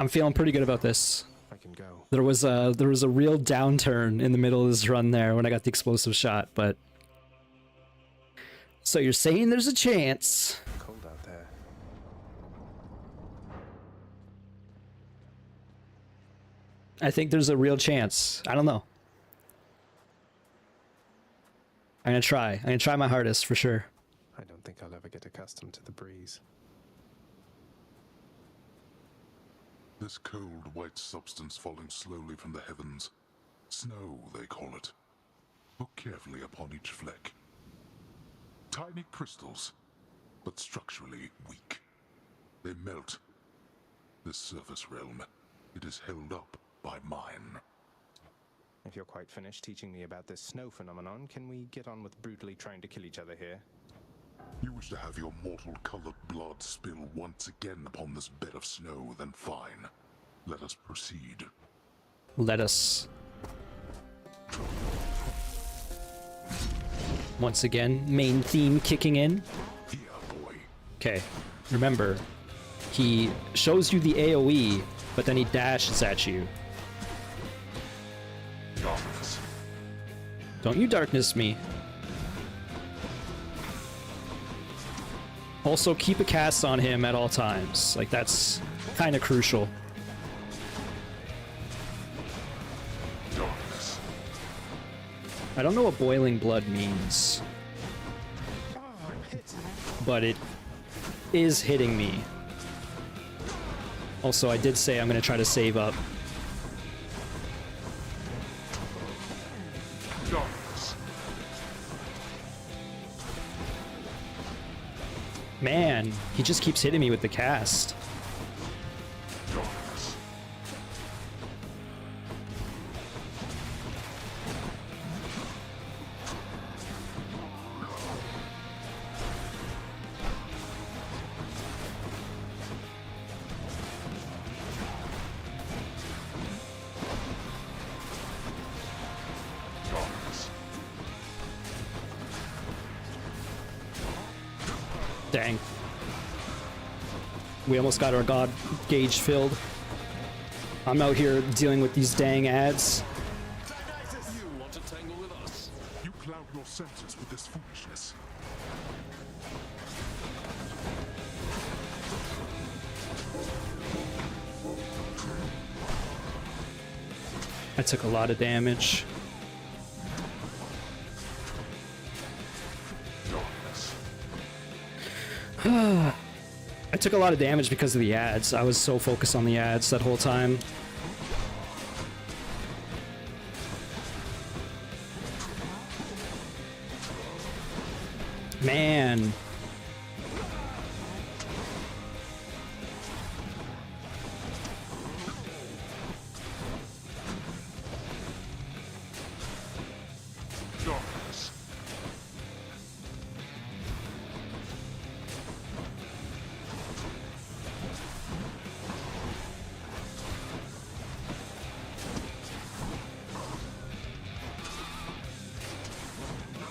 I'm feeling pretty good about this. I can go. There was a real downturn in the middle of this run there when I got the explosive shot, but... So you're saying there's a chance? Cold out there. I think there's a real chance. I don't know. I'm gonna try my hardest for sure. I don't think I'll ever get accustomed to the breeze. This cold, white substance falling slowly from the heavens. Snow, they call it. Look carefully upon each fleck. Tiny crystals, but structurally weak. They melt. This surface realm, it is held up by mine. If you're quite finished teaching me about this snow phenomenon, can we get on with brutally trying to kill each other here? You wish to have your mortal-colored blood spill once again upon this bed of snow, then fine. Let us proceed. Let us. Once again, main theme kicking in. Okay, remember, he shows you the AoE, but then he dashes at you. Darkness. Don't you darkness me. Also, keep a cast on him at all times. Like, that's kind of crucial. Darkness. I don't know what boiling blood means, but it is hitting me. Also, I did say I'm going to try to save up. Darkness. Man, he just keeps hitting me with the cast. Darkness. Darkness. Dang. We almost got our god gauge filled. I'm out here dealing with these dang ads. You want to tangle with us? You cloud your senses with this foolishness. I took a lot of damage. Darkness. I took a lot of damage because of the ads. I was so focused on the ads that whole time. Man. Darkness.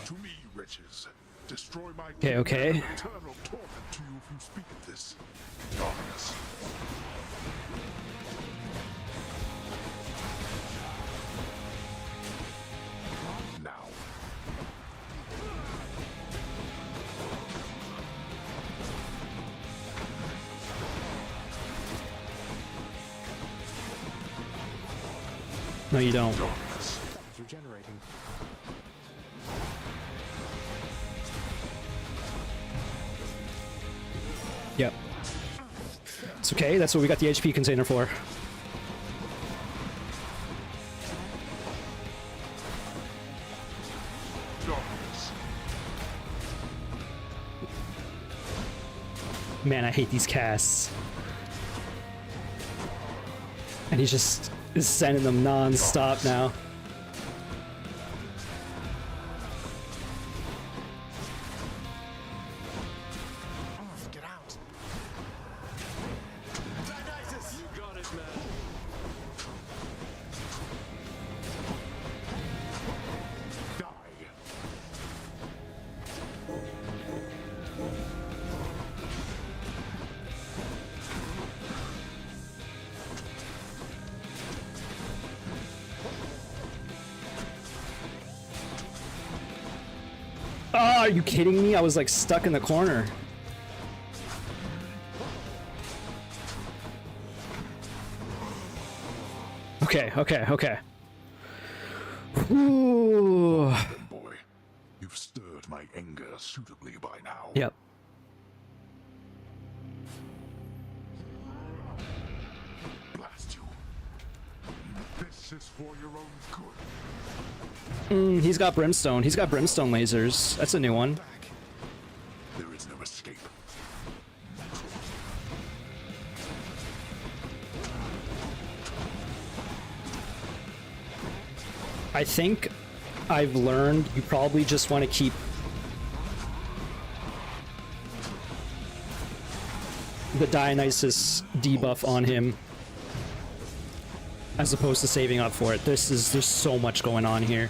To me, wretches, destroy my Okay. eternal torment to you if you speak of this. Darkness. Now. No, you don't. Darkness. It's regenerating. Yep. It's okay. That's what we got the HP container for. Darkness. Man, I hate these casts. And he just is sending them non-stop now. Get out. You got it, man. Oh, are you kidding me? I was like stuck in the corner. Okay, okay, okay. Ooh. Boy, you've stirred my anger suitably by now. Yep. Blast you. This is for your own good. He's got brimstone. He's got brimstone lasers. That's a new one. There is no escape. I think I've learned you probably just want to keep the Dionysus debuff on him as opposed to saving up for it. There's so much going on here.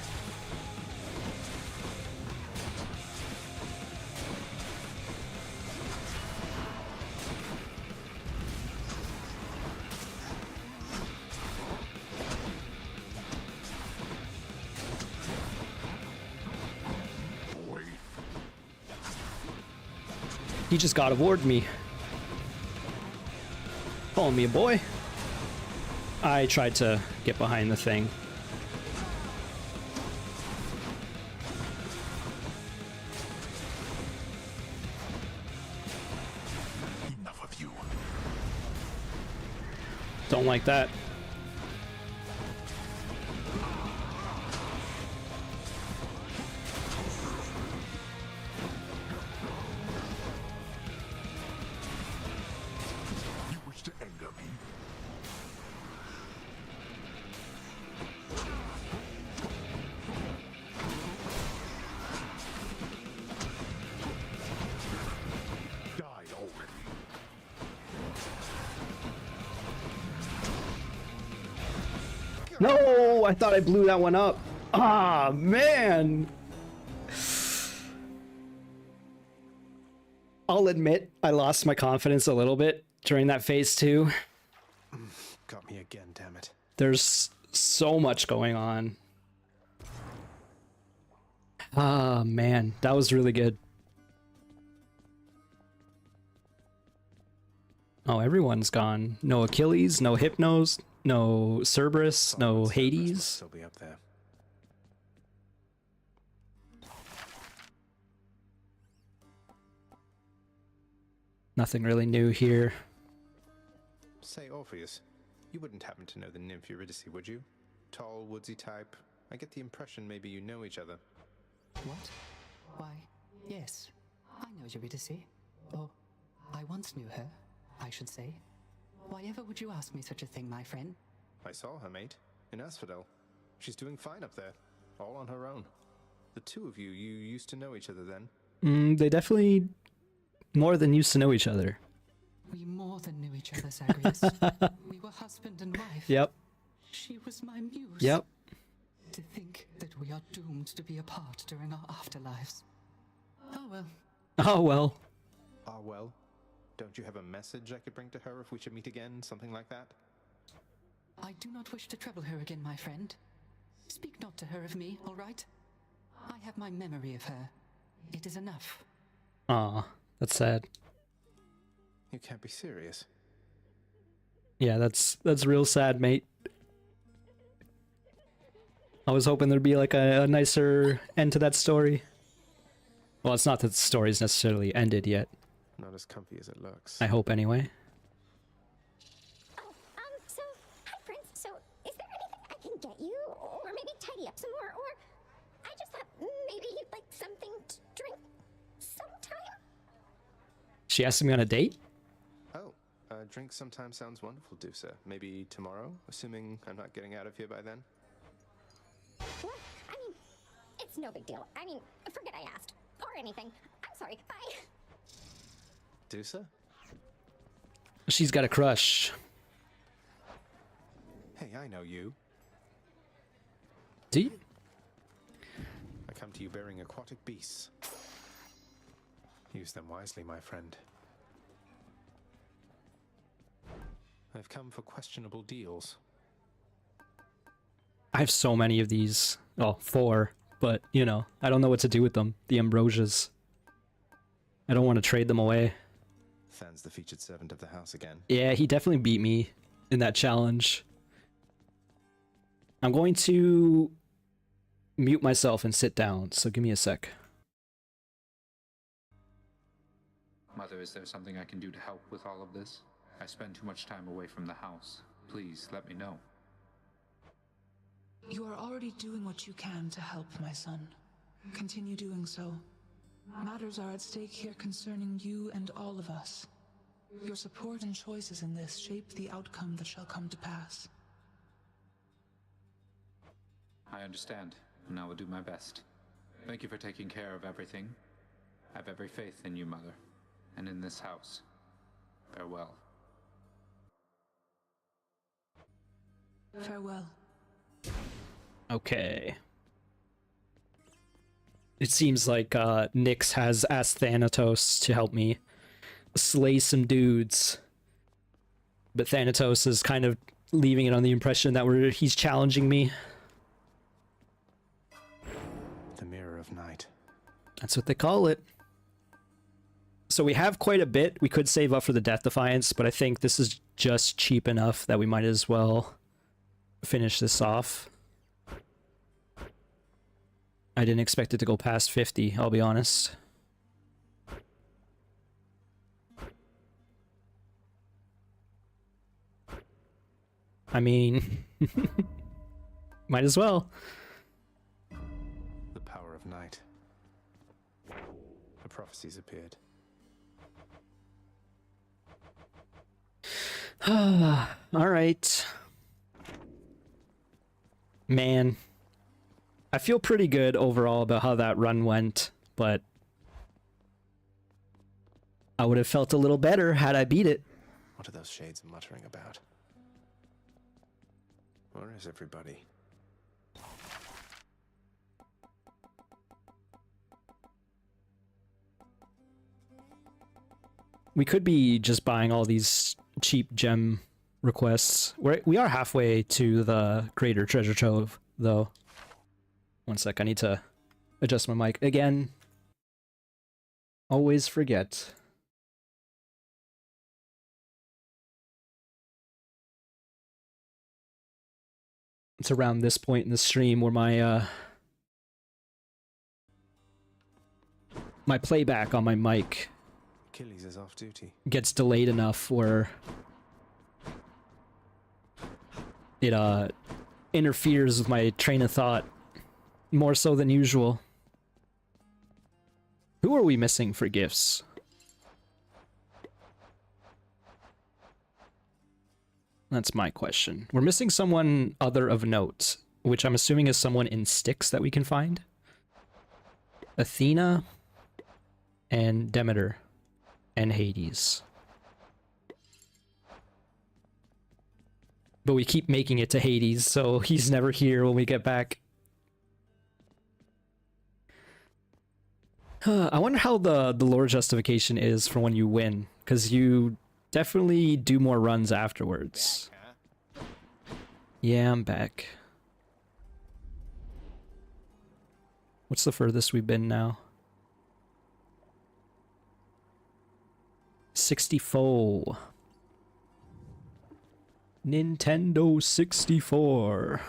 He just God of War'd me. Calling me a boy. I tried to get behind the thing. Enough of you. Don't like that. You wish to anger me? Die already. No, I thought I blew that one up. Ah, man. I'll admit I lost my confidence a little bit during that phase 2. Got me again, damn it. There's so much going on. Ah, man, that was really good. Oh, everyone's gone. No Achilles, no Hypnos, no Cerberus, no Hades. Still be up there. Nothing really new here. Say, Orpheus, you wouldn't happen to know the nymph Eurydice, would you? Tall, woodsy type. I get the impression maybe you know each other. What? Why, yes. I know Eurydice. Or, I once knew her, I should say. Why ever would you ask me such a thing, my friend? I saw her, mate, in Asphodel. She's doing fine up there, all on her own. The two of you used to know each other then? They definitely more than used to know each other. We more than knew each other, Zagreus. We were husband and wife. Yep. She was my muse. Yep. To think that we are doomed to be apart during our afterlives. Oh well. Oh well. Ah, well. Don't you have a message I could bring to her if we should meet again, something like that? I do not wish to trouble her again, my friend. Speak not to her of me, all right? I have my memory of her. It is enough. Aw, that's sad. You can't be serious. Yeah, that's real sad, mate. I was hoping there'd be like a nicer end to that story. Well, it's not that the story's necessarily ended yet. Not as comfy as it looks. I hope anyway. So, hi, Prince. So, is there anything I can get you? Or maybe tidy up some more? Or, I just thought maybe you'd like something to drink sometime? She asked me on a date? Drink sometime sounds wonderful, Dusa. Maybe tomorrow, assuming I'm not getting out of here by then? What? I mean, it's no big deal. I mean, forget I asked. Or anything. I'm sorry. Bye. Dusa? She's got a crush. Hey, I know you. Do you? I come to you bearing aquatic beasts. Use them wisely, my friend. I've come for questionable deals. I have so many of these. Oh, 4. But, you know, I don't know what to do with them. The ambrosias. I don't want to trade them away. Than's the featured servant of the house again. Yeah, he definitely beat me in that challenge. I'm going to mute myself and sit down, so give me a sec. Mother, is there something I can do to help with all of this? I spend too much time away from the house. Please, let me know. You are already doing what you can to help, my son. Continue doing so. Matters are at stake here concerning you and all of us. Your support and choices in this shape the outcome that shall come to pass. I understand, and I will do my best. Thank you for taking care of everything. I have every faith in you, Mother, and in this house. Farewell. Farewell. Okay. It seems like Nyx has asked Thanatos to help me slay some dudes. But Thanatos is kind of leaving it on the impression that he's challenging me. The Mirror of Night. That's what they call it. So we have quite a bit. We could save up for the Death Defiance, but I think this is just cheap enough that we might as well finish this off. I didn't expect it to go past 50, I'll be honest. I mean, might as well. The power of night. The prophecies appeared. Alright. Man. I feel pretty good overall about how that run went, but I would have felt a little better had I beat it. What are those shades muttering about? Where is everybody? We could be just buying all these cheap gem requests. We are halfway to the Greater Treasure Trove, though. One sec, I need to adjust my mic again. Always forget. It's around this point in the stream where my my playback on my mic Achilles is off duty. gets delayed enough where it interferes with my train of thought more so than usual. Who are we missing for gifts? That's my question. We're missing someone other of note, which I'm assuming is someone in Styx that we can find. Athena and Demeter and Hades. But we keep making it to Hades, so he's never here when we get back. I wonder how the lore justification is for when you win, because you definitely do more runs afterwards. Yeah, I'm back. What's the furthest we've been now? 64. Nintendo 64.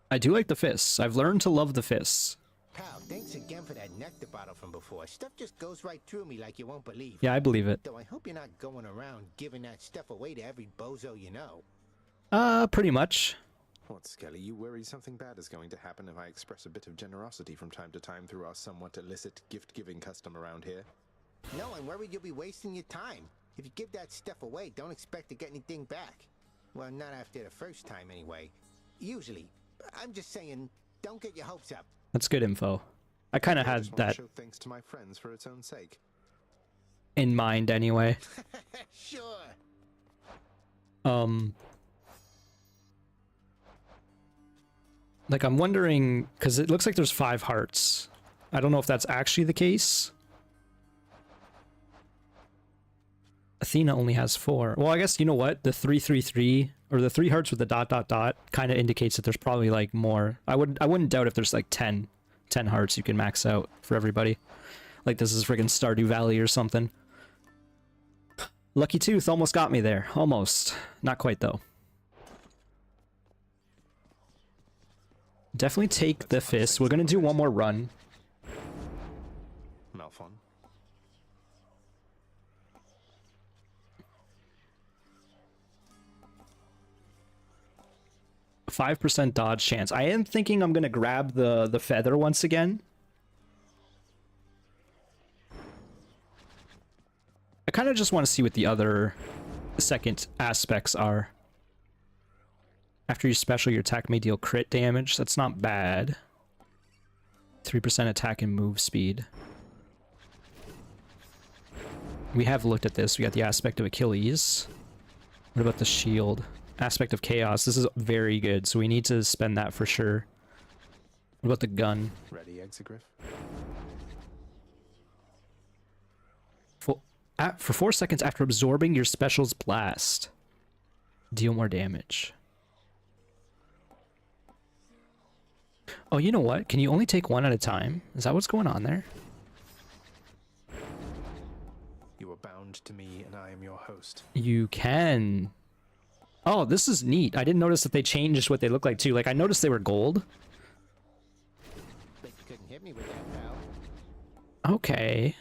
I do like the fists. I've learned to love the fists. Pal, thanks again for that nectar bottle from before. Stuff just goes right through me like you won't believe. Yeah, I believe it. Though I hope you're not going around giving that stuff away to every bozo you know. Pretty much. What, Skelly, you worry something bad is going to happen if I express a bit of generosity from time to time through our somewhat illicit gift-giving custom around here? No, I'm worried you'll be wasting your time. If you give that stuff away, don't expect to get anything back. Well, not after the first time, anyway. Usually. I'm just saying, don't get your hopes up. That's good info. I kind of I had just want to that show thanks to my friends for its own sake. in mind anyway. Sure. Like I'm wondering, because it looks like there's 5 hearts. I don't know if that's actually the case. Athena only has 4. Well, I guess, you know what? The 333, or the 3 hearts with the ... kind of indicates that there's probably like more. I wouldn't doubt if there's like 10 hearts you can max out for everybody. Like this is friggin' Stardew Valley or something. Lucky Tooth almost got me there. Almost. Not quite though. Definitely take the fist. We're gonna do one more run. Malphon. A 5% dodge chance. I am thinking I'm gonna grab the feather once again. I kind of just want to see what the other second aspects are. After you special, your attack may deal crit damage. That's not bad. 3% attack and move speed. We have looked at this. We got the aspect of Achilles. What about the shield? Aspect of chaos. This is very good, so we need to spend that for sure. What about the gun? Ready, Exegriff? For 4 seconds after absorbing your special's blast, deal more damage. Oh, you know what? Can you only take 1 at a time? Is that what's going on there? You are bound to me, and I am your host. You can. Oh, this is neat. I didn't notice that they changed what they look like too. Like I noticed they were gold. Bet you couldn't hit me with that, pal. Okay.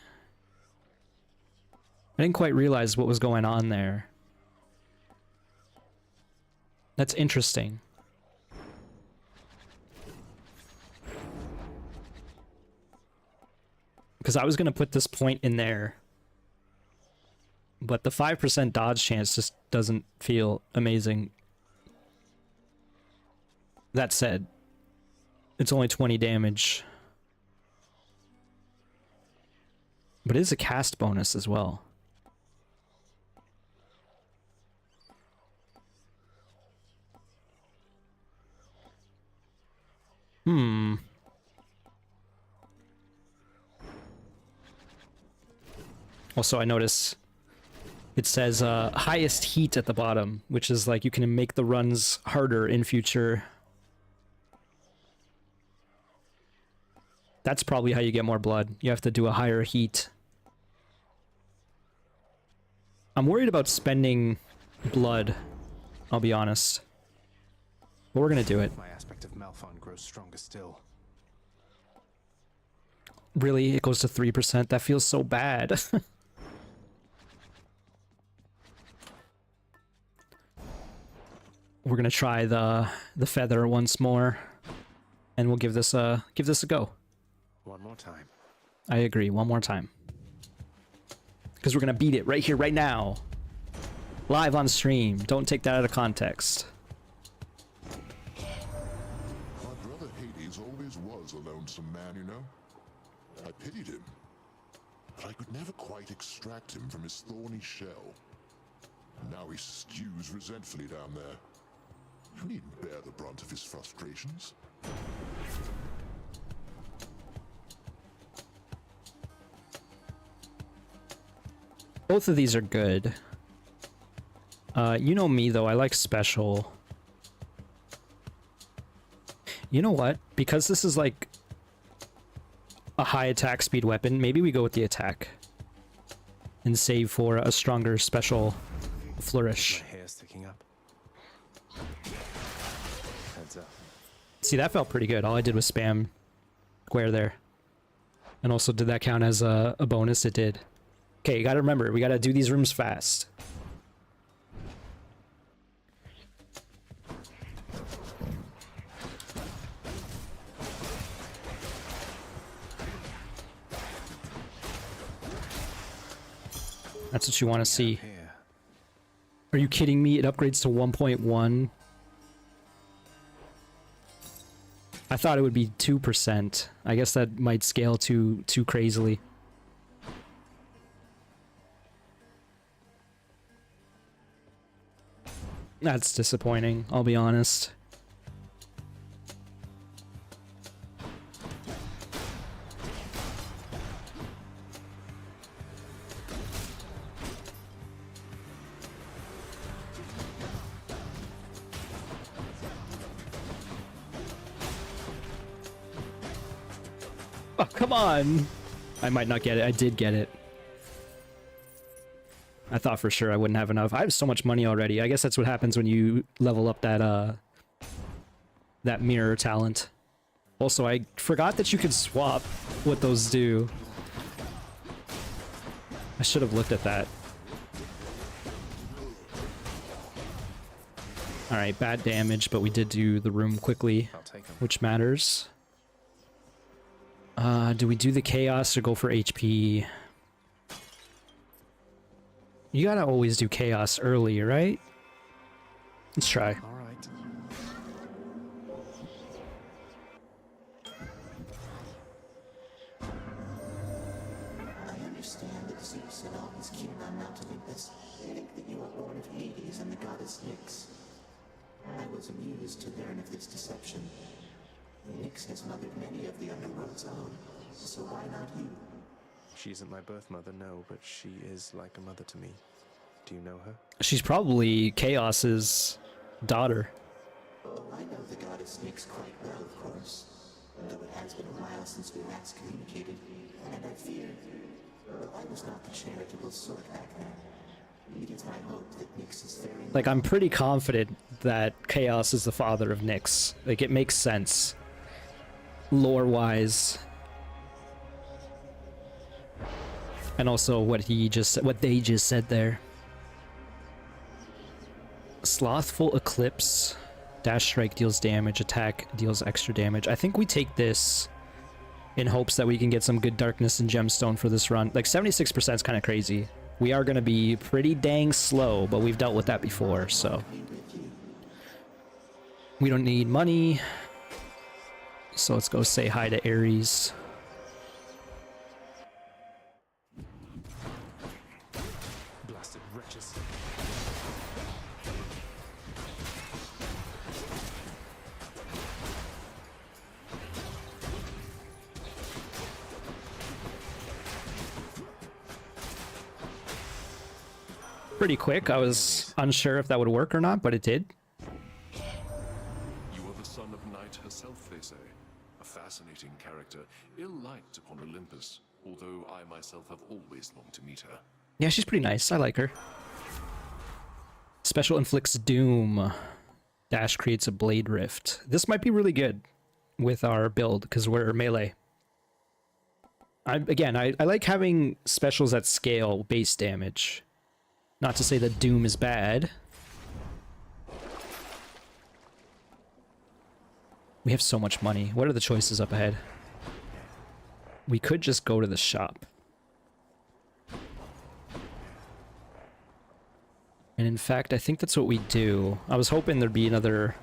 I didn't quite realize what was going on there. That's interesting. Because I was going to put this point in there. But the 5% dodge chance just doesn't feel amazing. That said, it's only 20 damage. But it is a cast bonus as well. Also, I notice it says highest heat at the bottom, which is like you can make the runs harder in future. That's probably how you get more blood. You have to do a higher heat. I'm worried about spending blood, I'll be honest. But we're gonna do it. My aspect of Malphon grows stronger still. Really? It goes to 3%? That feels so bad. We're gonna try the feather once more, and we'll give this a go. One more time. I agree. One more time. Because we're gonna beat it right here, right now. Live on stream. Don't take that out of context. My brother Hades always was a lonesome man, you know. I pitied him, but I could never quite extract him from his thorny shell. Now he stews resentfully down there. You needn't bear the brunt of his frustrations. Both of these are good. You know me, though. I like special. You know what? Because this is like a high attack speed weapon, maybe we go with the attack and save for a stronger special flourish. My hair's sticking up. Heads up. See, that felt pretty good. All I did was spam square there. And also, did that count as a bonus? It did. Okay, you gotta remember, we gotta do these rooms fast. That's what you want to see. Are you kidding me? It upgrades to 1.1. I thought it would be 2%. I guess that might scale too crazily. That's disappointing, I'll be honest. Oh, come on! I might not get it. I did get it. I thought for sure I wouldn't have enough. I have so much money already. I guess that's what happens when you level up that that mirror talent. Also, I forgot that you could swap what those do. I should have looked at that. Alright, bad damage, but we did do the room quickly, which matters. Do we do the chaos or go for HP? You gotta always do chaos early, right? Let's try. All right. I understand that Zeus and all his kin on Mount Olympus think that you are born of Hades and the goddess Nyx. I was amused to learn of this deception. Nyx has mothered many of the underworld's own, so why not you? She isn't my birth mother, no, but she is like a mother to me. Do you know her? She's probably Chaos's daughter. Oh, I know the goddess Nyx quite well, of course. Though it has been a while since we last communicated, and I fear I was not the charitable sort back then. It is my hope that Nyx is very... Like, I'm pretty confident that Chaos is the father of Nyx. Like, it makes sense. Lore-wise. And also what they just said there. Slothful Eclipse. Dash strike deals damage, attack deals extra damage. I think we take this in hopes that we can get some good darkness and gemstone for this run. Like 76% is kind of crazy. We are going to be pretty dang slow, but we've dealt with that before, so. We don't need money. So let's go say hi to Ares. Blasted wretches. Pretty quick. I was unsure if that would work or not, but it did. You are the son of Night herself, they say. A fascinating character, ill-liked upon Olympus, although I myself have always longed to meet her. Yeah, she's pretty nice. I like her. Special inflicts doom. Dash creates a blade rift. This might be really good with our build because we're melee. I like having specials that scale base damage. Not to say that doom is bad. We have so much money. What are the choices up ahead? We could just go to the shop. And in fact, I think that's what we do. I was hoping there'd be another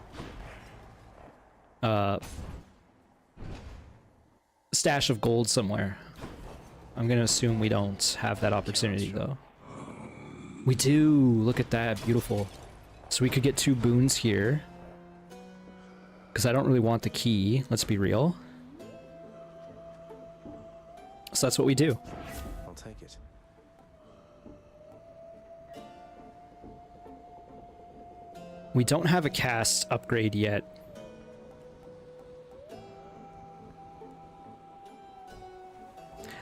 stash of gold somewhere. I'm gonna assume we don't have that opportunity though. We do! Look at that, beautiful. So we could get 2 boons here. Because I don't really want the key, let's be real. So that's what we do. I'll take it. We don't have a cast upgrade yet.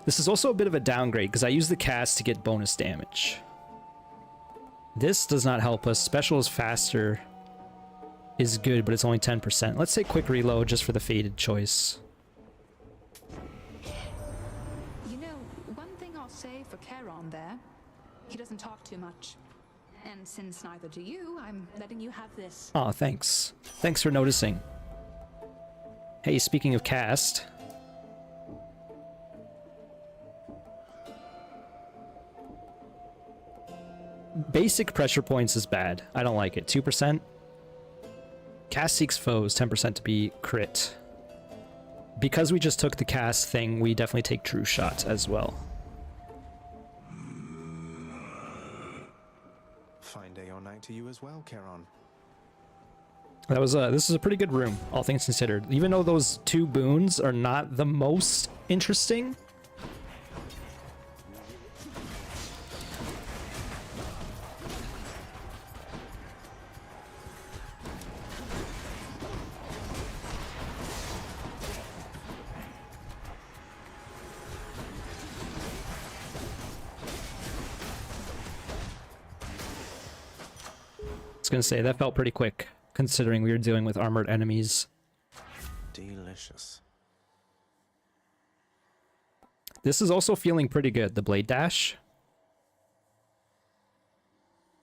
This is also a bit of a downgrade because I use the cast to get bonus damage. This does not help us. Special is faster. Is good, but it's only 10%. Let's say quick reload just for the faded choice. You know, one thing I'll say for Charon there, he doesn't talk too much. And since neither do you, I'm letting you have this. Aw, thanks. Thanks for noticing. Hey, speaking of cast. basic pressure points is bad. I don't like it. 2%. Cast seeks foes, 10% to be crit. Because we just took the cast thing, we definitely take true shot as well. Fine day or night to you as well, Charon. That was this is a pretty good room, all things considered. Even though those 2 boons are not the most interesting. I was gonna say that felt pretty quick, considering we were dealing with armored enemies. Delicious. This is also feeling pretty good, the blade dash.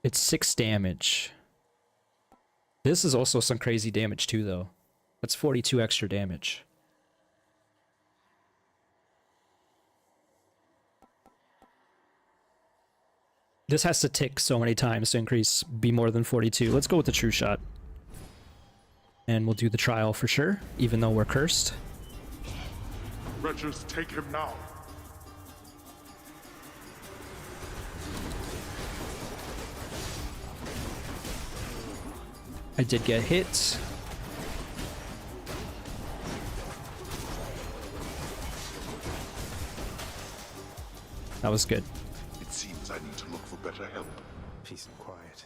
It's 6 damage. This is also some crazy damage too, though. That's 42 extra damage. This has to tick so many times to increase, be more than 42. Let's go with the true shot. And we'll do the trial for sure, even though we're cursed. Wretches, take him now. I did get hit. That was good. It seems I need to look for better help. Peace and quiet.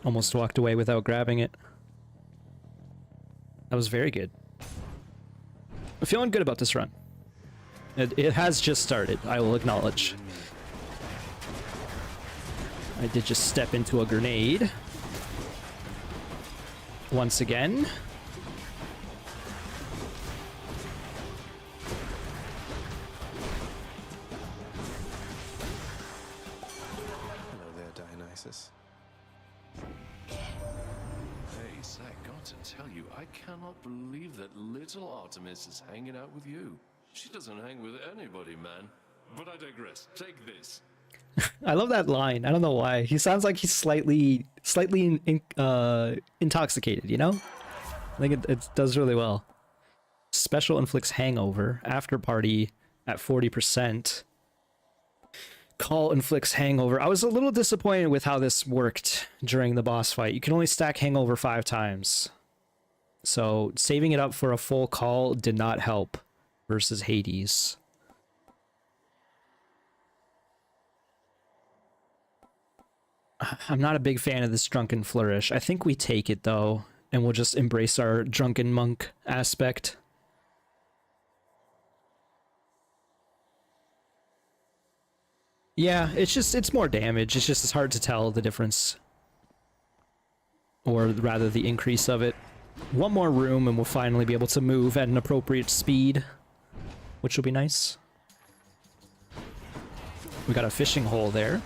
Almost walked away without grabbing it. That was very good. I'm feeling good about this run. It has just started, I will acknowledge. I did just step into a grenade. Once again. Hello there, Dionysus. Hey, Zack, got to tell you, I cannot believe that little Artemis is hanging out with you. She doesn't hang with anybody, man. But I digress. Take this. I love that line. I don't know why. He sounds like he's slightly intoxicated, you know? I think it does really well. Special inflicts hangover. After party at 40%. Call inflicts hangover. I was a little disappointed with how this worked during the boss fight. You can only stack hangover 5 times. So saving it up for a full call did not help versus Hades. I'm not a big fan of this drunken flourish. I think we take it though, and we'll just embrace our drunken monk aspect. Yeah, it's more damage. It's hard to tell the difference. Or rather the increase of it. One more room and we'll finally be able to move at an appropriate speed, which will be nice. We got a fishing hole there.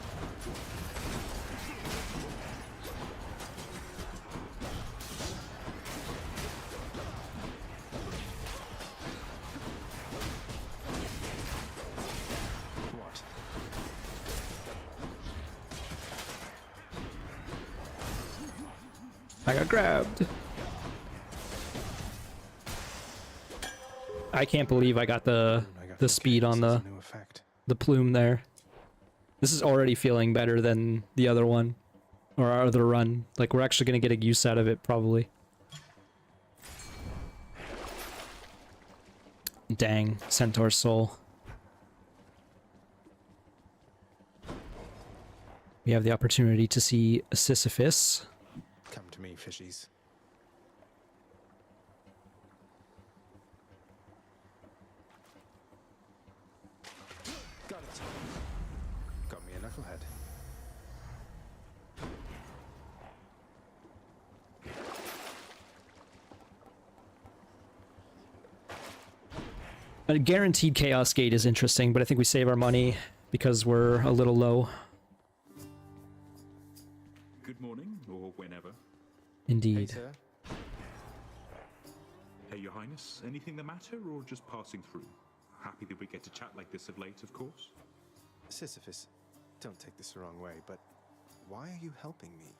I got grabbed. I can't believe I got the speed on the plume there. This is already feeling better than the other one. Or our other run. Like, we're actually going to get a use out of it, probably. Dang, Centaur Soul. We have the opportunity to see Sisyphus. Come to me, fishies. Got it. Got me a knucklehead. A guaranteed Chaos Gate is interesting, but I think we save our money because we're a little low. Good morning, or whenever. Indeed. Hey, sir. Hey, Your Highness, anything the matter, or just passing through? Happy that we get to chat like this of late, of course. Sisyphus, don't take this the wrong way, but Why are you helping me?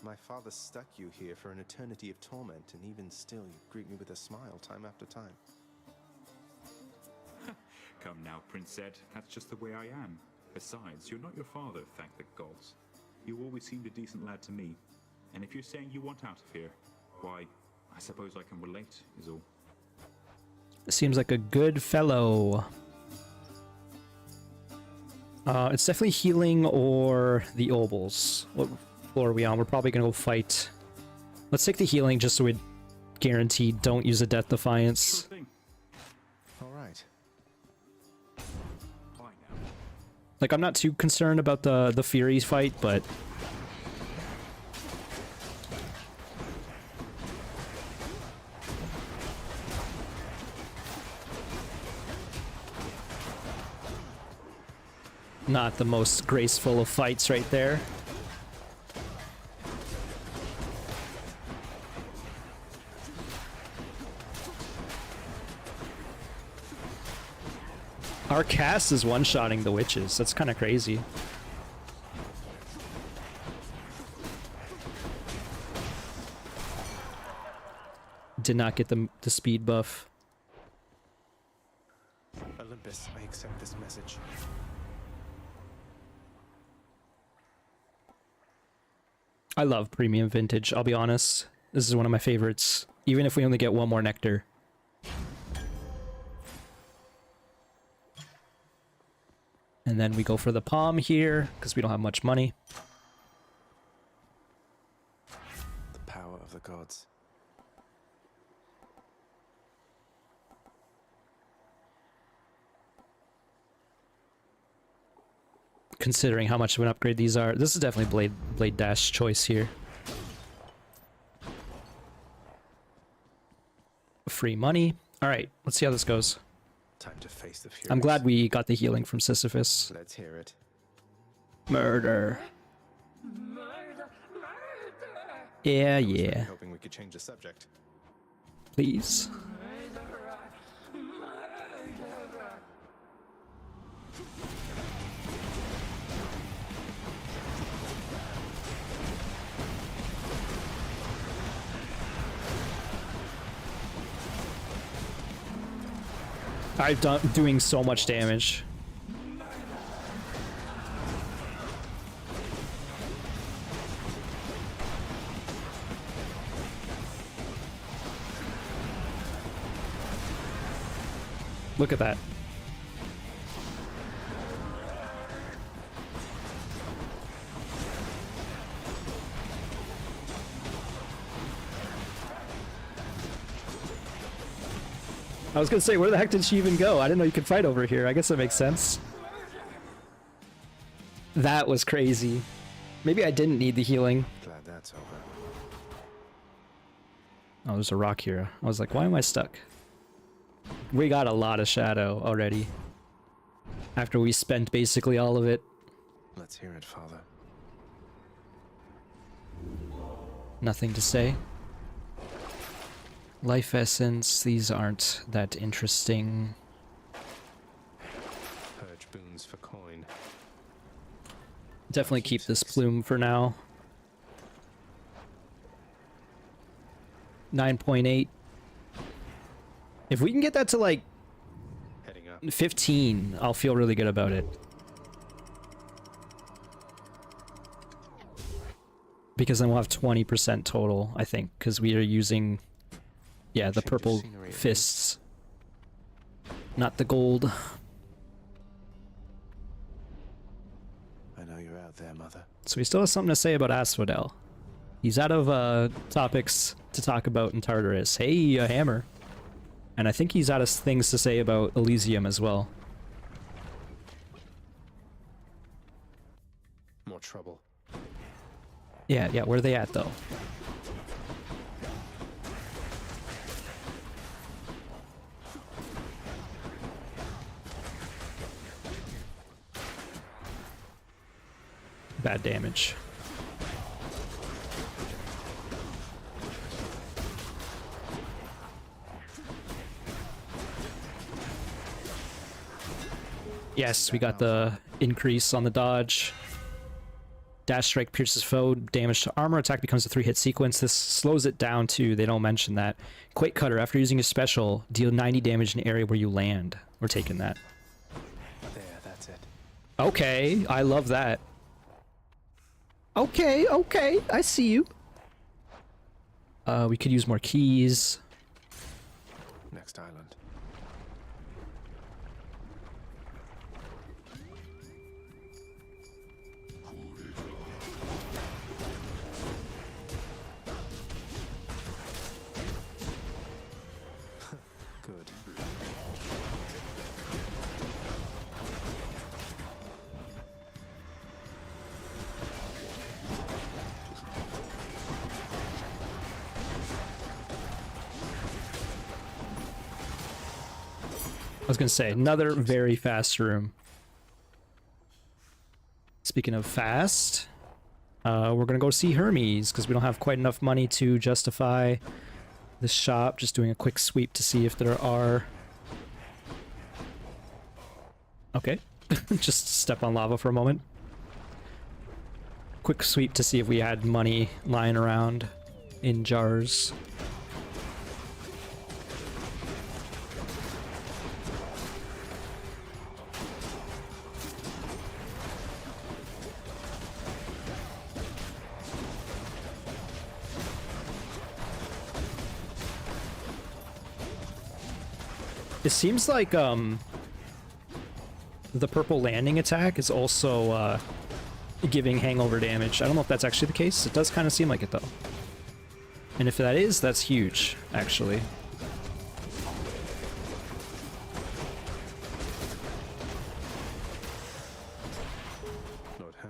My father stuck you here for an eternity of torment, and even still you greet me with a smile time after time. Come now, Prince Zed. That's just the way I am. Besides, you're not your father, thank the gods. You always seemed a decent lad to me. And if you're saying you want out of here, why, I suppose I can relate, is all. Seems like a good fellow. It's definitely healing or the obols. What floor are we on? We're probably gonna go fight. Let's take the healing just so we guaranteed don't use a Death Defiance. Alright. Like, I'm not too concerned about the Fury fight, but... not the most graceful of fights right there. Our cast is one-shotting the witches. That's kind of crazy. Did not get the speed buff. Olympus, I accept this message. I love premium vintage, I'll be honest. This is one of my favorites, even if we only get one more nectar. And then we go for the palm here, because we don't have much money. The power of the gods. Considering how much of an upgrade these are, this is definitely Blade Dash choice here. Free money. All right, let's see how this goes. Time to face the Furies. I'm glad we got the healing from Sisyphus. Let's hear it. Murder. Yeah, yeah. Hoping we could change the subject. Please. I'm doing so much damage. Look at that. I was gonna say, where the heck did she even go? I didn't know you could fight over here. I guess that makes sense. That was crazy. Maybe I didn't need the healing. Glad that's over. Oh, there's a rock here. I was like, why am I stuck? We got a lot of shadow already. After we spent basically all of it. Let's hear it, Father. Nothing to say. Life essence, these aren't that interesting. Purge boons for coin. Definitely keep this plume for now. 9.8. If we can get that to like 15, I'll feel really good about it. Because then we'll have 20% total, I think, because we are using, yeah, the purple fists, not the gold. I know you're out there, Mother. So he still has something to say about Asphodel. He's out of topics to talk about in Tartarus. Hey, a hammer. And I think he's out of things to say about Elysium as well. More trouble. Yeah, where are they at though? Bad damage. Yes, we got the increase on the dodge. Dash strike pierces foe, damage to armor, attack becomes a 3-hit sequence. This slows it down too, they don't mention that. Quake Cutter, after using a special, deal 90 damage in the area where you land. We're taking that. There, that's it. Okay, I love that. Okay, I see you. We could use more keys. Next island. Good. I was gonna say, another very fast room. Speaking of fast, we're gonna go see Hermes, because we don't have quite enough money to justify the shop. Just doing a quick sweep to see if there are... Okay, just step on lava for a moment. Quick sweep to see if we had money lying around in jars. It seems like the purple landing attack is also giving hangover damage. I don't know if that's actually the case. It does kind of seem like it though. And if that is, that's huge, actually.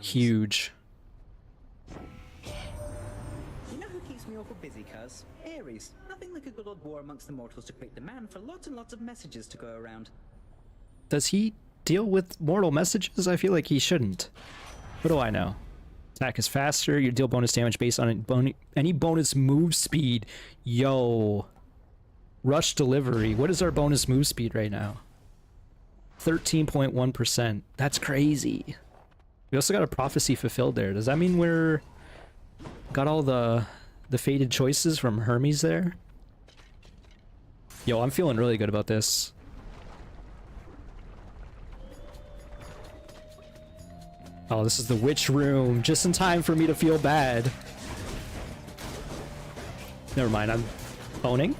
Huge. You know who keeps me awful busy, cuz? Ares. Nothing like a good old war amongst the mortals to create demand for lots and lots of messages to go around. Does he deal with mortal messages? I feel like he shouldn't. What do I know? Attack is faster. You deal bonus damage based on any bonus move speed. Yo. Rush delivery. What is our bonus move speed right now? 13.1%. That's crazy. We also got a prophecy fulfilled there. Does that mean we're... got all the fated choices from Hermes there? Yo, I'm feeling really good about this. Oh, this is the witch room, just in time for me to feel bad. Never mind, I'm owning.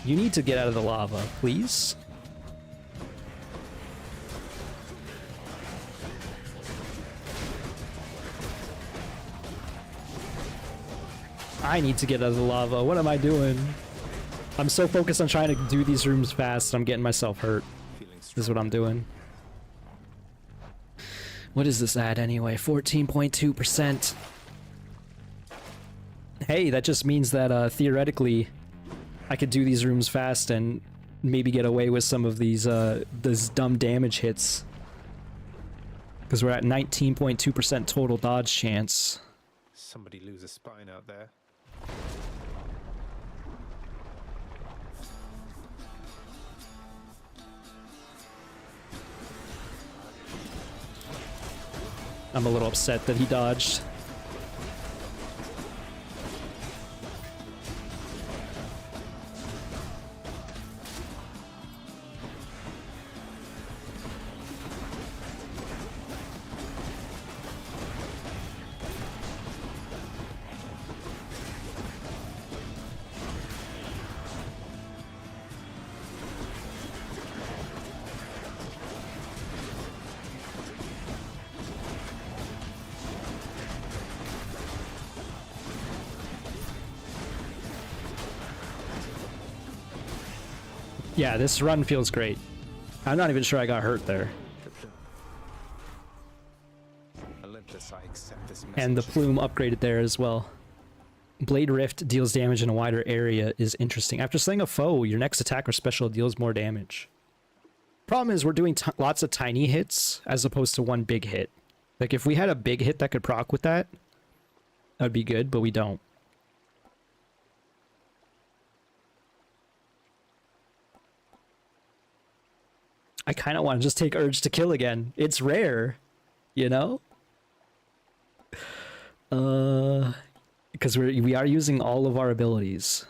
You need to get out of the lava, please. I need to get out of the lava. What am I doing? I'm so focused on trying to do these rooms fast, I'm getting myself hurt. This is what I'm doing. What is this at anyway? 14.2%. Hey, that just means that theoretically I could do these rooms fast and maybe get away with some of these dumb damage hits. Because we're at 19.2% total dodge chance. Somebody lose a spine out there. I'm a little upset that he dodged. Yeah, this run feels great. I'm not even sure I got hurt there. Olympus, I accept this message. And the plume upgraded there as well. Blade Rift deals damage in a wider area is interesting. After slaying a foe, your next attack or special deals more damage. Problem is we're doing lots of tiny hits as opposed to one big hit. Like if we had a big hit that could proc with that, that'd be good, but we don't. I kind of want to just take Urge to Kill again. It's rare, you know? Because we are using all of our abilities.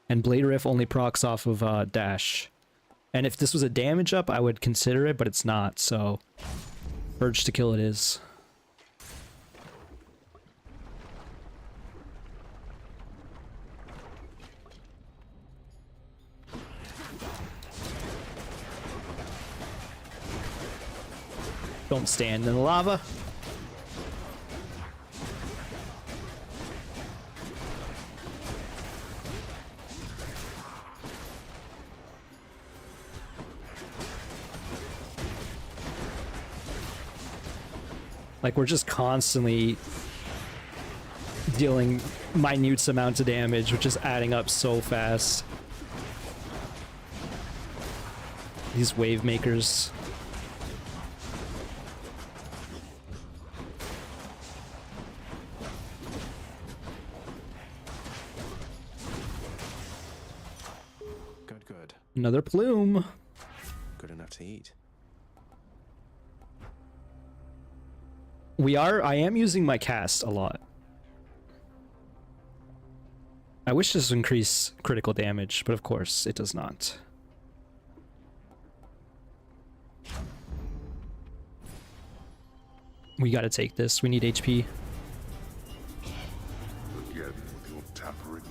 And Blade Riff only procs off of dash. And if this was a damage up, I would consider it, but it's not, so Urge to Kill it is. Don't stand in the lava. Like, we're just constantly dealing minute amounts of damage, which is adding up so fast. These wave makers. Good. Another plume. Good enough to eat. I am using my cast a lot. I wish this would increase critical damage, but of course it does not. We gotta take this. We need HP. Again with your tampering.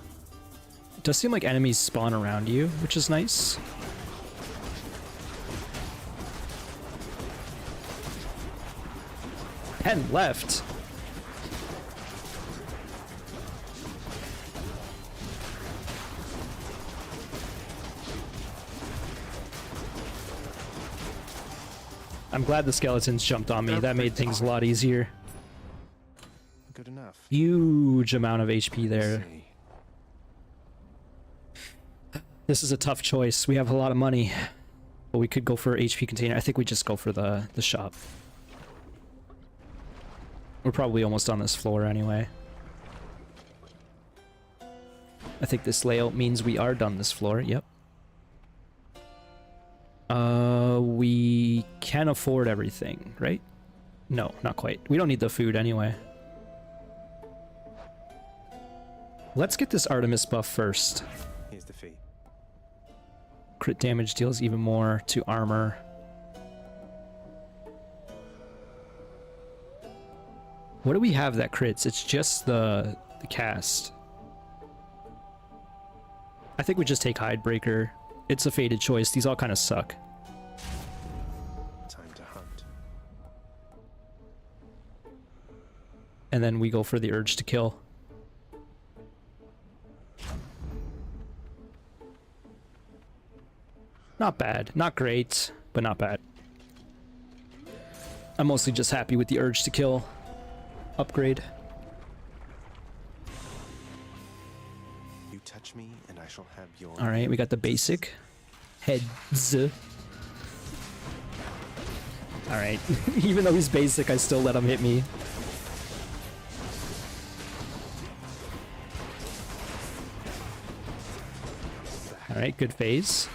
It does seem like enemies spawn around you, which is nice. And left. I'm glad the skeletons jumped on me. That made things a lot easier. Good enough. Huge amount of HP there. This is a tough choice. We have a lot of money, but we could go for HP container. I think we just go for the shop. We're probably almost on this floor anyway. I think this layout means we are done this floor. Yep. We can afford everything, right? No, not quite. We don't need the food anyway. Let's get this Artemis buff first. Here's the fee. Crit damage deals even more to armor. What do we have that crits? It's just the cast. I think we just take Hidebreaker. It's a fated choice. These all kind of suck. Time to hunt. And then we go for the Urge to Kill. Not bad. Not great, but not bad. I'm mostly just happy with the Urge to Kill upgrade. You touch me and I shall have your... Alright, we got the basic. Heads. Alright. Even though he's basic, I still let him hit me. Alright, good phase.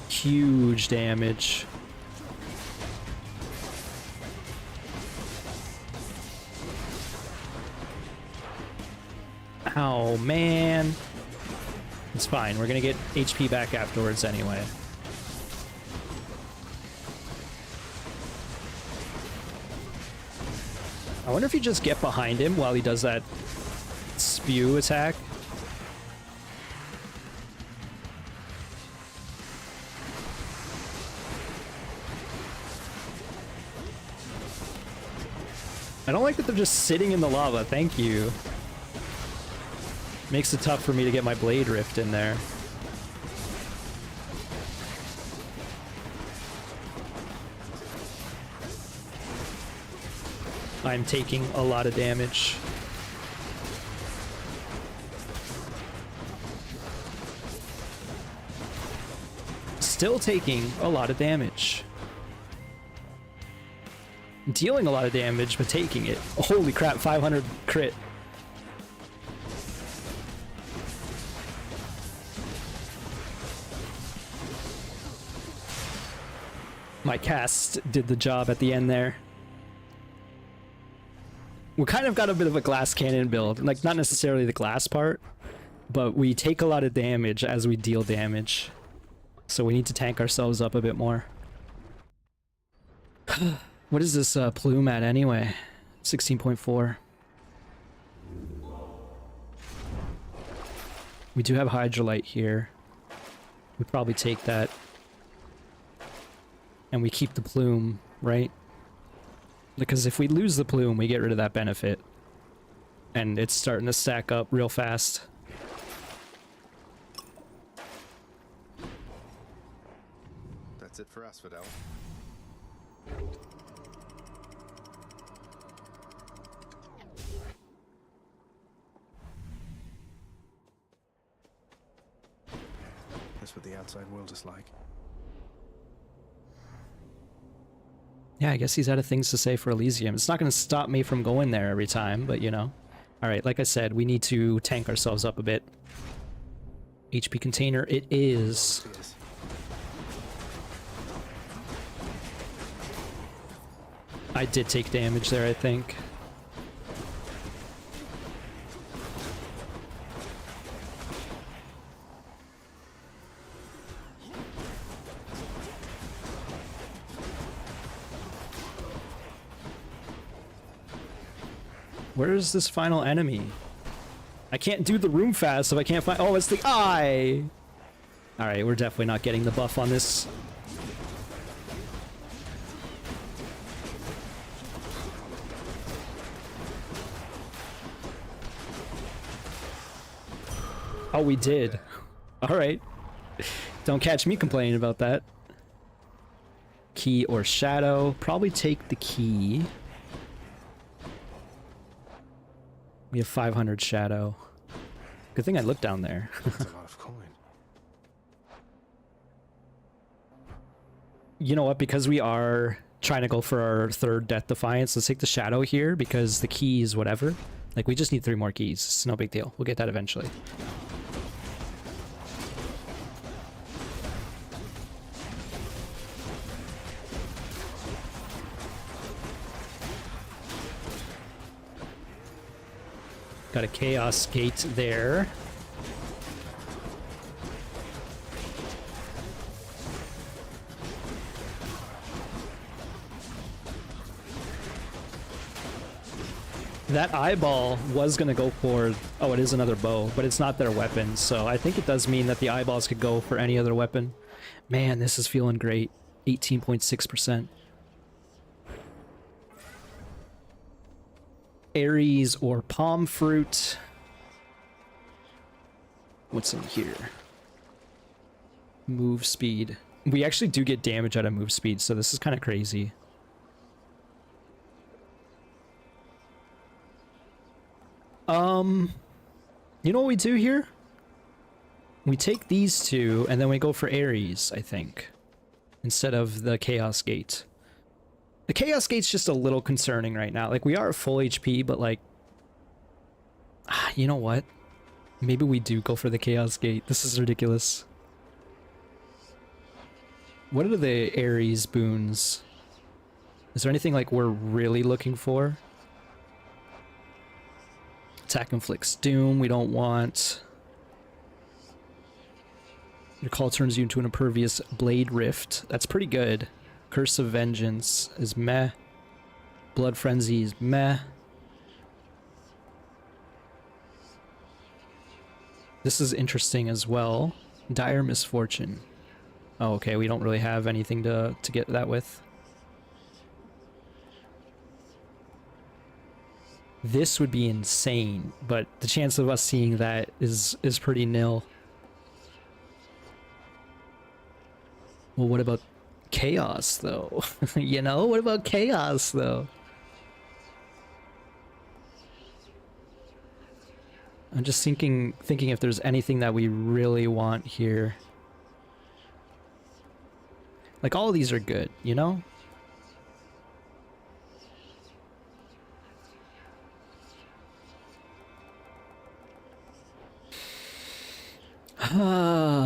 Huge damage. Oh man. It's fine. We're gonna get HP back afterwards anyway. I wonder if you just get behind him while he does that spew attack. I don't like that they're just sitting in the lava. Thank you. Makes it tough for me to get my Blade Rift in there. I'm taking a lot of damage. Still taking a lot of damage. Dealing a lot of damage, but taking it. Holy crap, 500 crit. My cast did the job at the end there. We kind of got a bit of a glass cannon build. Like, not necessarily the glass part, but we take a lot of damage as we deal damage. So we need to tank ourselves up a bit more. What is this plume at anyway? 16.4. We do have Hydrolite here. We probably take that. And we keep the plume, right? Because if we lose the plume, we get rid of that benefit. And it's starting to stack up real fast. That's it for us, Fidel. That's what the outside world is like. Yeah, I guess he's out of things to say for Elysium. It's not going to stop me from going there every time, but you know. Alright, like I said, we need to tank ourselves up a bit. HP container it is. I did take damage there, I think. Where is this final enemy? I can't do the room fast if I can't find— oh, it's the eye! Alright, we're definitely not getting the buff on this. Oh, we did. Alright. Don't catch me complaining about that. Key or shadow. Probably take the key. We have 500 shadow. Good thing I looked down there. That's a lot of coin. You know what? Because we are trying to go for our third Death Defiance, let's take the shadow here because the keys, whatever. Like, we just need 3 more keys. It's no big deal. We'll get that eventually. Got a Chaos Gate there. That eyeball was gonna go for— oh, it is another bow, but it's not their weapon, so I think it does mean that the eyeballs could go for any other weapon. Man, this is feeling great. 18.6%. Aries or palm fruit. What's in here? Move speed. We actually do get damage out of move speed, so this is kind of crazy. You know what we do here? We take these two and then we go for Aries, I think, instead of the Chaos Gate. The Chaos Gate's just a little concerning right now. Like, we are at full HP, but like, you know what? Maybe we do go for the Chaos Gate. This is ridiculous. What are the Aries boons? Is there anything like we're really looking for? Attack inflicts doom, we don't want. Your call turns you into an impervious blade rift. That's pretty good. Curse of Vengeance is meh. Blood Frenzy is meh. This is interesting as well. Dire Misfortune. Oh, okay, we don't really have anything to get that with. This would be insane, but the chance of us seeing that is pretty nil. Well, what about Chaos, though? You know, what about Chaos, though? I'm just thinking if there's anything that we really want here. Like, all of these are good, you know?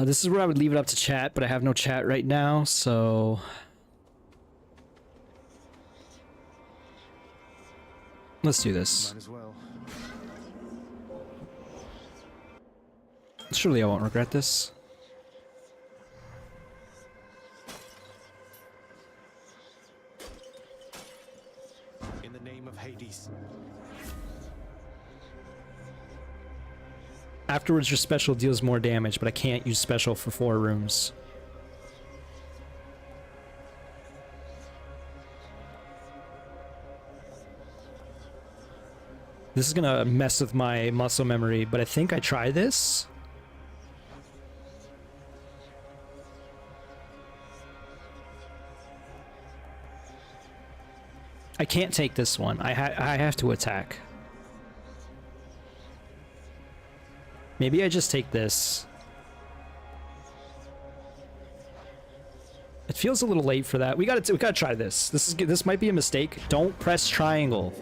This is where I would leave it up to chat, but I have no chat right now, so Let's do this. Might as well. Surely I won't regret this. In the name of Hades. Afterwards, your special deals more damage, but I can't use special for 4 rooms. This is gonna mess with my muscle memory, but I think I try this. I can't take this one. I have to attack. Maybe I just take this. It feels a little late for that. We gotta try this. This might be a mistake. Don't press triangle.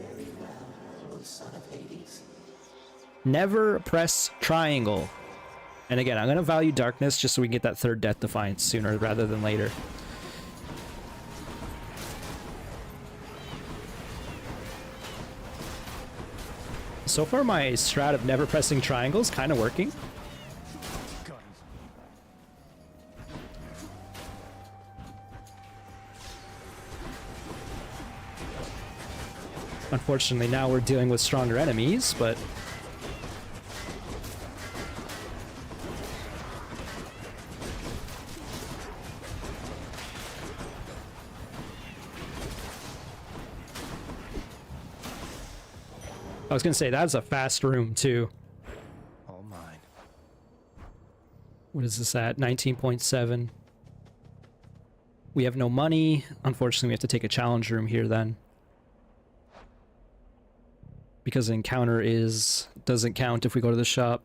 Never press triangle. And again, I'm gonna value darkness just so we can get that 3rd Death Defiance sooner rather than later. So far, my strat of never pressing triangles kind of working. Unfortunately, now we're dealing with stronger enemies, but I was gonna say that's a fast room too. All mine. What is this at? 19.7. We have no money. Unfortunately, we have to take a challenge room here then. Because the encounter doesn't count if we go to the shop.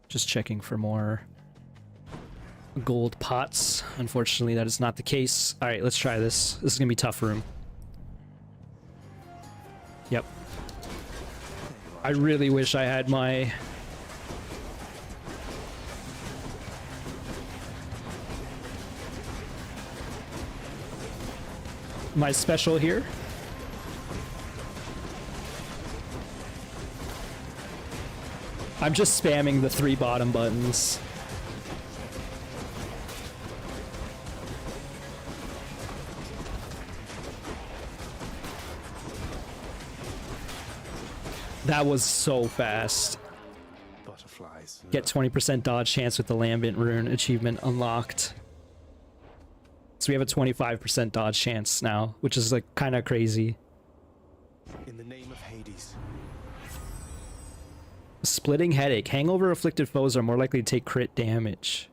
Just checking for more gold pots. Unfortunately, that is not the case. Alright, let's try this. This is gonna be a tough room. Yep. I really wish I had my special here. I'm just spamming the 3 bottom buttons. That was so fast. Butterflies. Get 20% dodge chance with the Lambent Rune achievement unlocked. So we have a 25% dodge chance now, which is like kind of crazy. In the name of Hades. Splitting Headache. Hangover afflicted foes are more likely to take crit damage.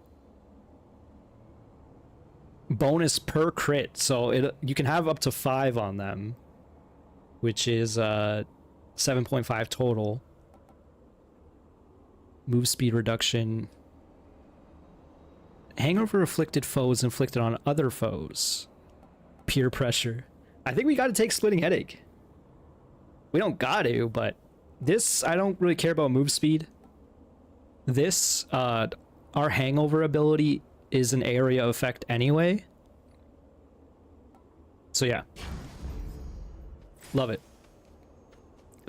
Bonus per crit, so you can have up to 5 on them, which is 7.5 total. Move speed reduction. Hangover afflicted foes inflicted on other foes. Peer pressure. I think we gotta take Splitting Headache. We don't gotta, but this, I don't really care about move speed. This, our hangover ability is an area effect anyway. So yeah. Love it.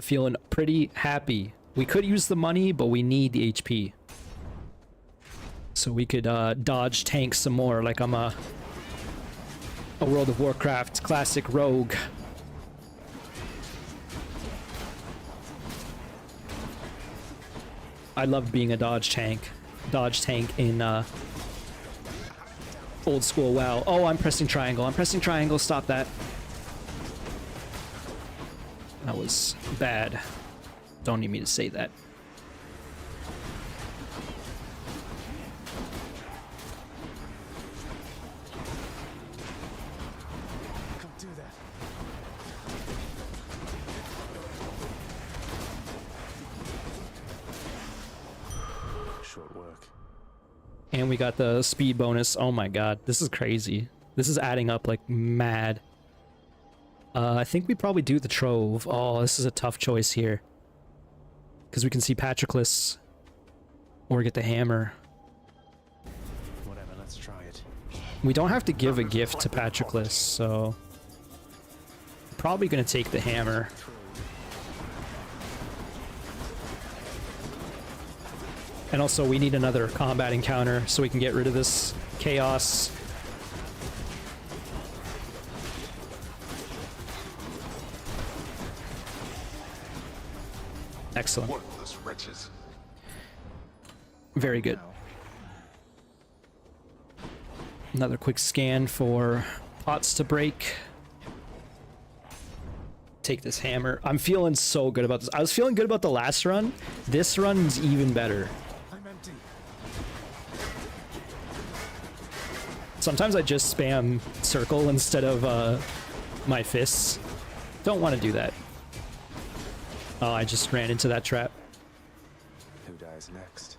Feeling pretty happy. We could use the money, but we need the HP. So we could dodge tank some more, like I'm a World of Warcraft classic rogue. I loved being a dodge tank in old school WoW. Oh, I'm pressing triangle, stop that. That was bad. Don't need me to say that. Come do that. Short work. And we got the speed bonus. Oh my god, this is crazy. This is adding up like mad. I think we probably do the Trove. Oh, this is a tough choice here. Because we can see Patroclus. Or get the hammer. Whatever, let's try it. We don't have to give a gift to Patroclus, so... Probably going to take the hammer. And also, we need another combat encounter so we can get rid of this chaos. Excellent. Worthless wretches. Very good. Another quick scan for pots to break. Take this hammer. I'm feeling so good about this. I was feeling good about the last run. This run's even better. Sometimes I just spam circle instead of my fists. Don't want to do that. Oh, I just ran into that trap. Who dies next?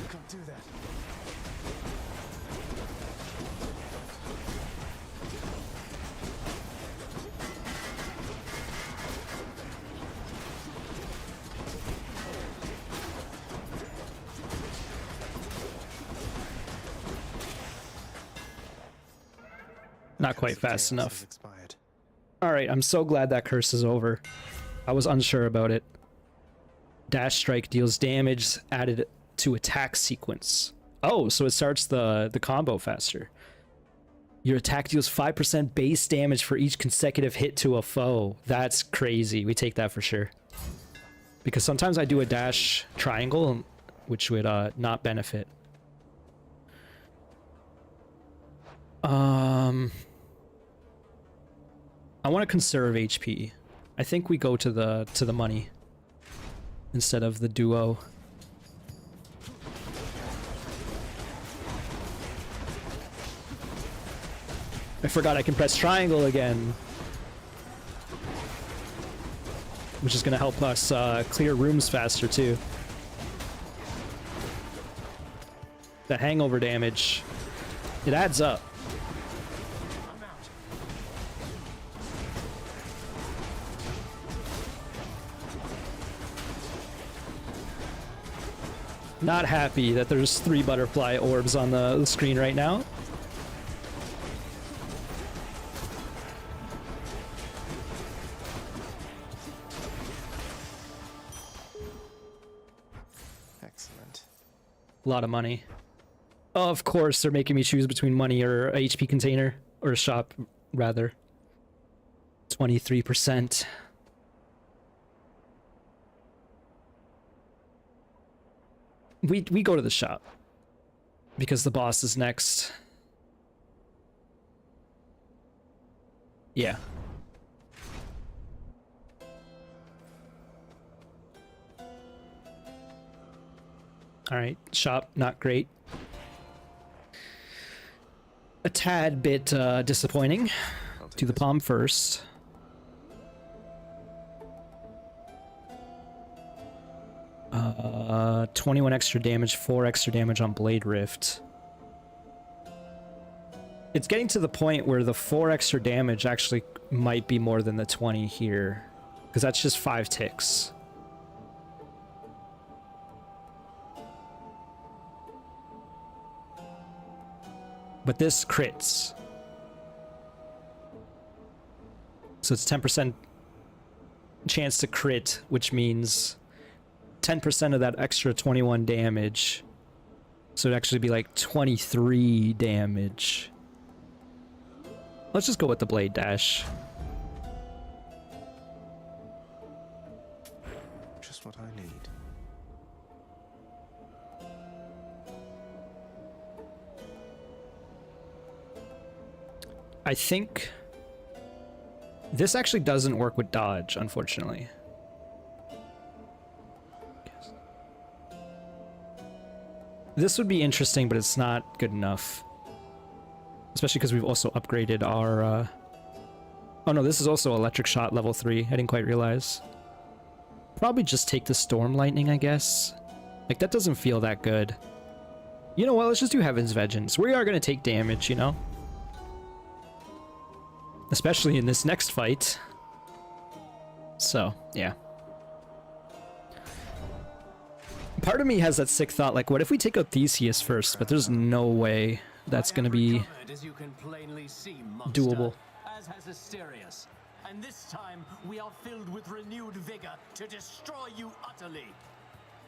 Can't do that. Not quite fast enough. Alright, I'm so glad that curse is over. I was unsure about it. Dash strike deals damage added to attack sequence. Oh, so it starts the combo faster. Your attack deals 5% base damage for each consecutive hit to a foe. That's crazy. We take that for sure. Because sometimes I do a dash triangle, which would not benefit. I want to conserve HP. I think we go to the money instead of the duo. I forgot I can press triangle again, which is going to help us clear rooms faster too. The hangover damage, it adds up. Not happy that there's 3 butterfly orbs on the screen right now. Excellent. A lot of money. Of course, they're making me choose between money or a HP container, or a shop, rather. 23%. We go to the shop because the boss is next. Yeah. All right, shop, not great. A tad bit disappointing. Do the palm first. 21 extra damage, 4 extra damage on Blade Rift. It's getting to the point where the 4 extra damage actually might be more than the 20 here, because that's just 5 ticks. But this crits. So it's 10% chance to crit, which means 10% of that extra 21 damage. So it'd actually be like 23 damage. Let's just go with the blade dash. Just what I need. I think this actually doesn't work with dodge, unfortunately. This would be interesting, but it's not good enough. Especially because we've also upgraded our... Oh no, this is also electric shot level 3. I didn't quite realize. Probably just take the storm lightning, I guess. Like, that doesn't feel that good. You know what, let's just do Heaven's Vengeance. We are going to take damage, you know? especially in this next fight. So, yeah. Part of me has that sick thought, like, what if we take out Theseus first? But there's no way that's gonna be As you can plainly see, doable. as has Asterius. And this time, we are filled with renewed vigor to destroy you utterly.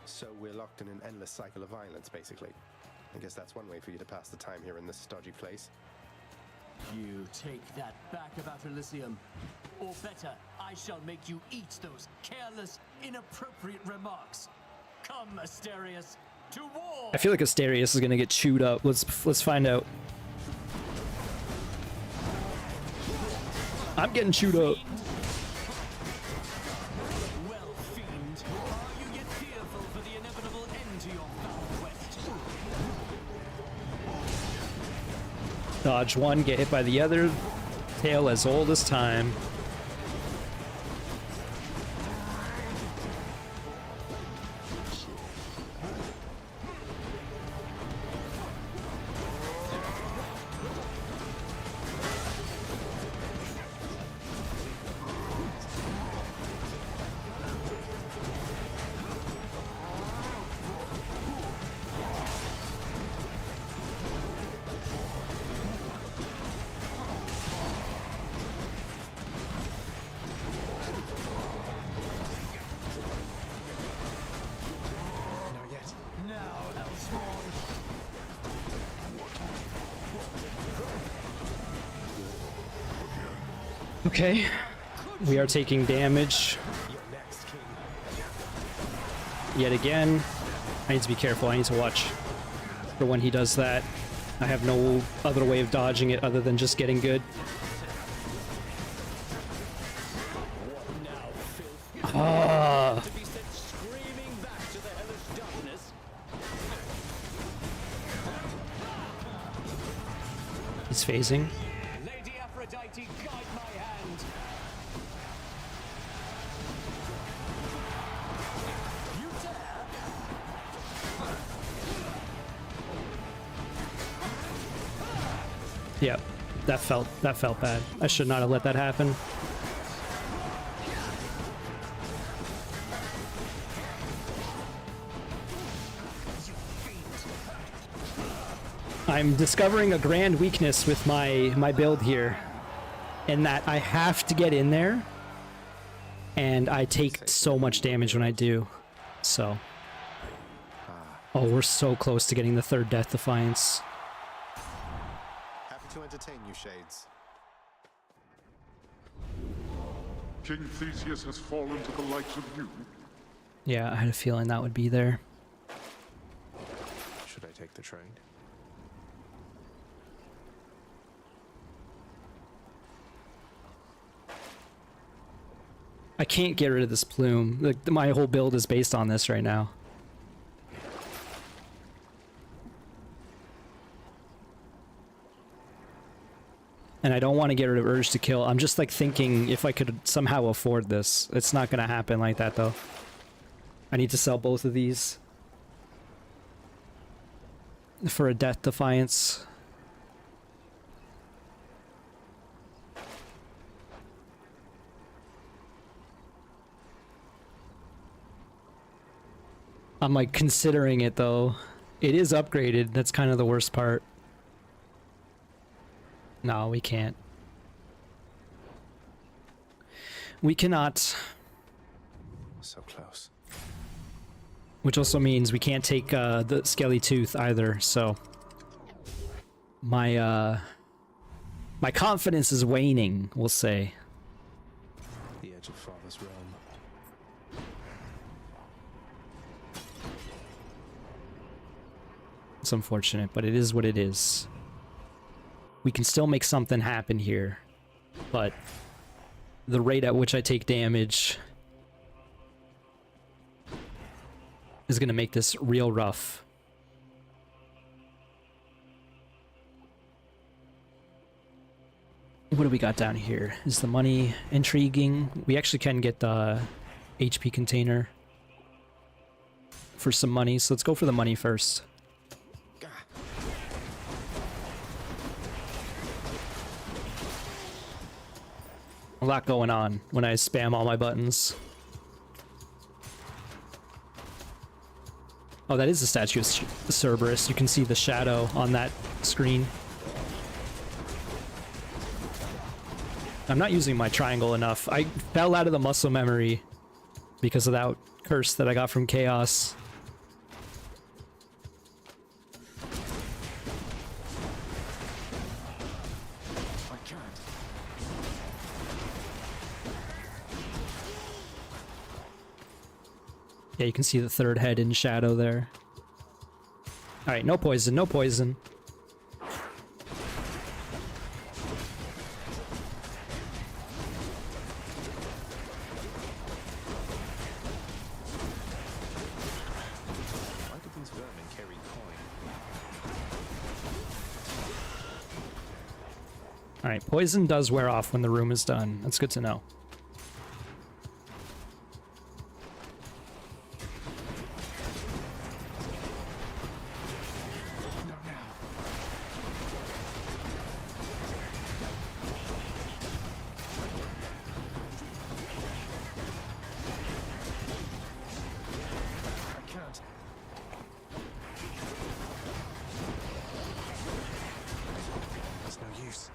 So we're locked in an endless cycle of violence, basically. I guess that's one way for you to pass the time here in this stodgy place. You take that back about Elysium. Or better, I shall make you eat those careless, inappropriate remarks. Come, Asterius, to war! I feel like Asterius is gonna get chewed up. Let's find out. I'm getting chewed up. Well, fiend, are you yet fearful for the inevitable end to your foul quest? Dodge one, get hit by the other. Tale as old as time. Okay, we are taking damage yet again. I need to be careful. I need to watch for when he does that. I have no other way of dodging it other than just getting good. Ah. He's phasing. Lady Aphrodite, guide my hand. You dare? Yep, that felt bad. I should not have let that happen. I'm discovering a grand weakness with my build here, in that I have to get in there, and I take so much damage when I do. So, oh, we're so close to getting the third Death Defiance. Happy to entertain you, Shades. King Theseus has fallen to the likes of you. Yeah, I had a feeling that would be there. Should I take the trade? I can't get rid of this plume. Like, my whole build is based on this right now. And I don't want to get rid of Urge to Kill. I'm just like thinking if I could somehow afford this. It's not going to happen like that though. I need to sell both of these for a Death Defiance. I'm like considering it though. It is upgraded. That's kind of the worst part. No, we can't. We cannot. So close. Which also means we can't take the Skelly Tooth either, so my my confidence is waning, we'll say. The edge of Father's realm. It's unfortunate, but it is what it is. We can still make something happen here, but the rate at which I take damage is going to make this real rough. What do we got down here? Is the money intriguing? We actually can get the HP container for some money, so let's go for the money first. A lot going on when I spam all my buttons. Oh, that is the statue of Cerberus. You can see the shadow on that screen. I'm not using my triangle enough. I fell out of the muscle memory because of that curse that I got from Chaos. Yeah, you can see the third head in shadow there. Alright, no poison, no poison. Why do these vermin carry coin? Alright, poison does wear off when the room is done. That's good to know. It's no use.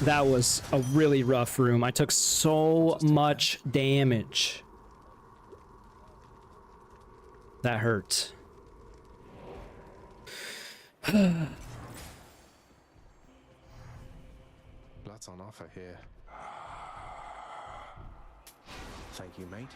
That was a really rough room. I took so much damage. That hurt. Blood's on offer here. Thank you, mate.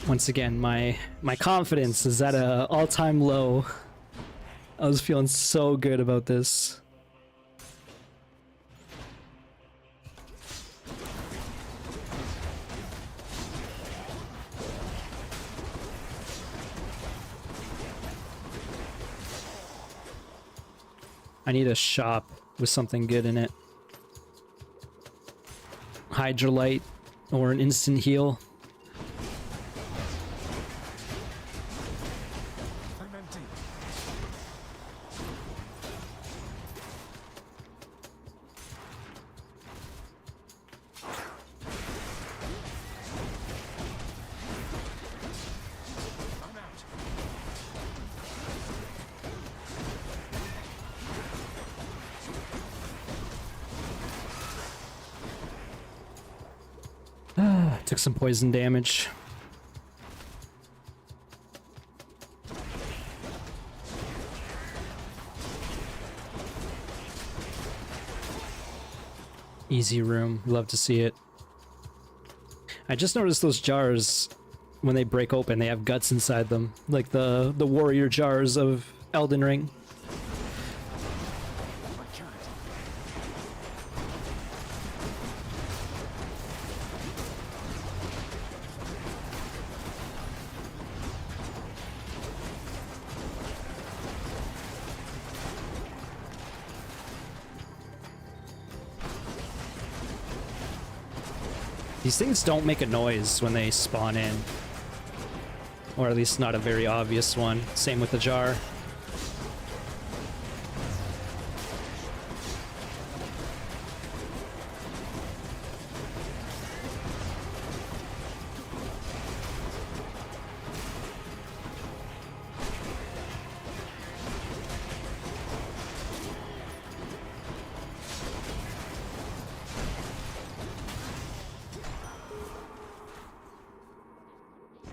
Once again, my confidence is at a all-time low. I was feeling so good about this. I need a shop with something good in it. Hydralite or an instant heal. I'm empty. I'm out. Took some poison damage. Easy room. Love to see it. I just noticed those jars, when they break open, they have guts inside them. Like the warrior jars of Elden Ring. These things don't make a noise when they spawn in. Or at least not a very obvious one. Same with the jar.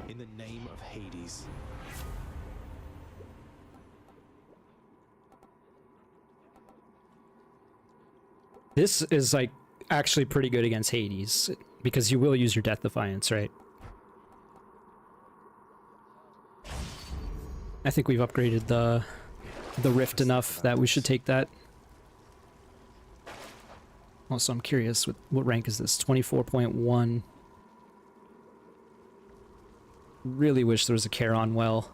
In the name of Hades. This is like actually pretty good against Hades because you will use your Death Defiance, right? I think we've upgraded the rift enough that we should take that. Also, I'm curious, what rank is this? 24.1. Really wish there was a Charon well.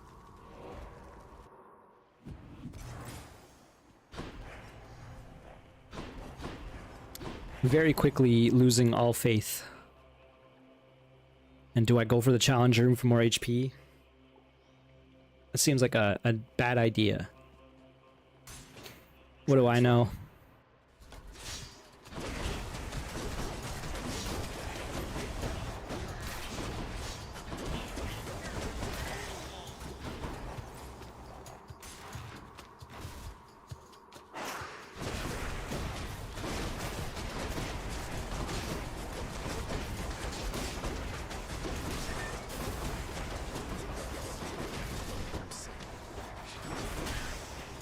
Very quickly losing all faith. And do I go for the Challenger room for more HP? It seems like a bad idea. What do I know?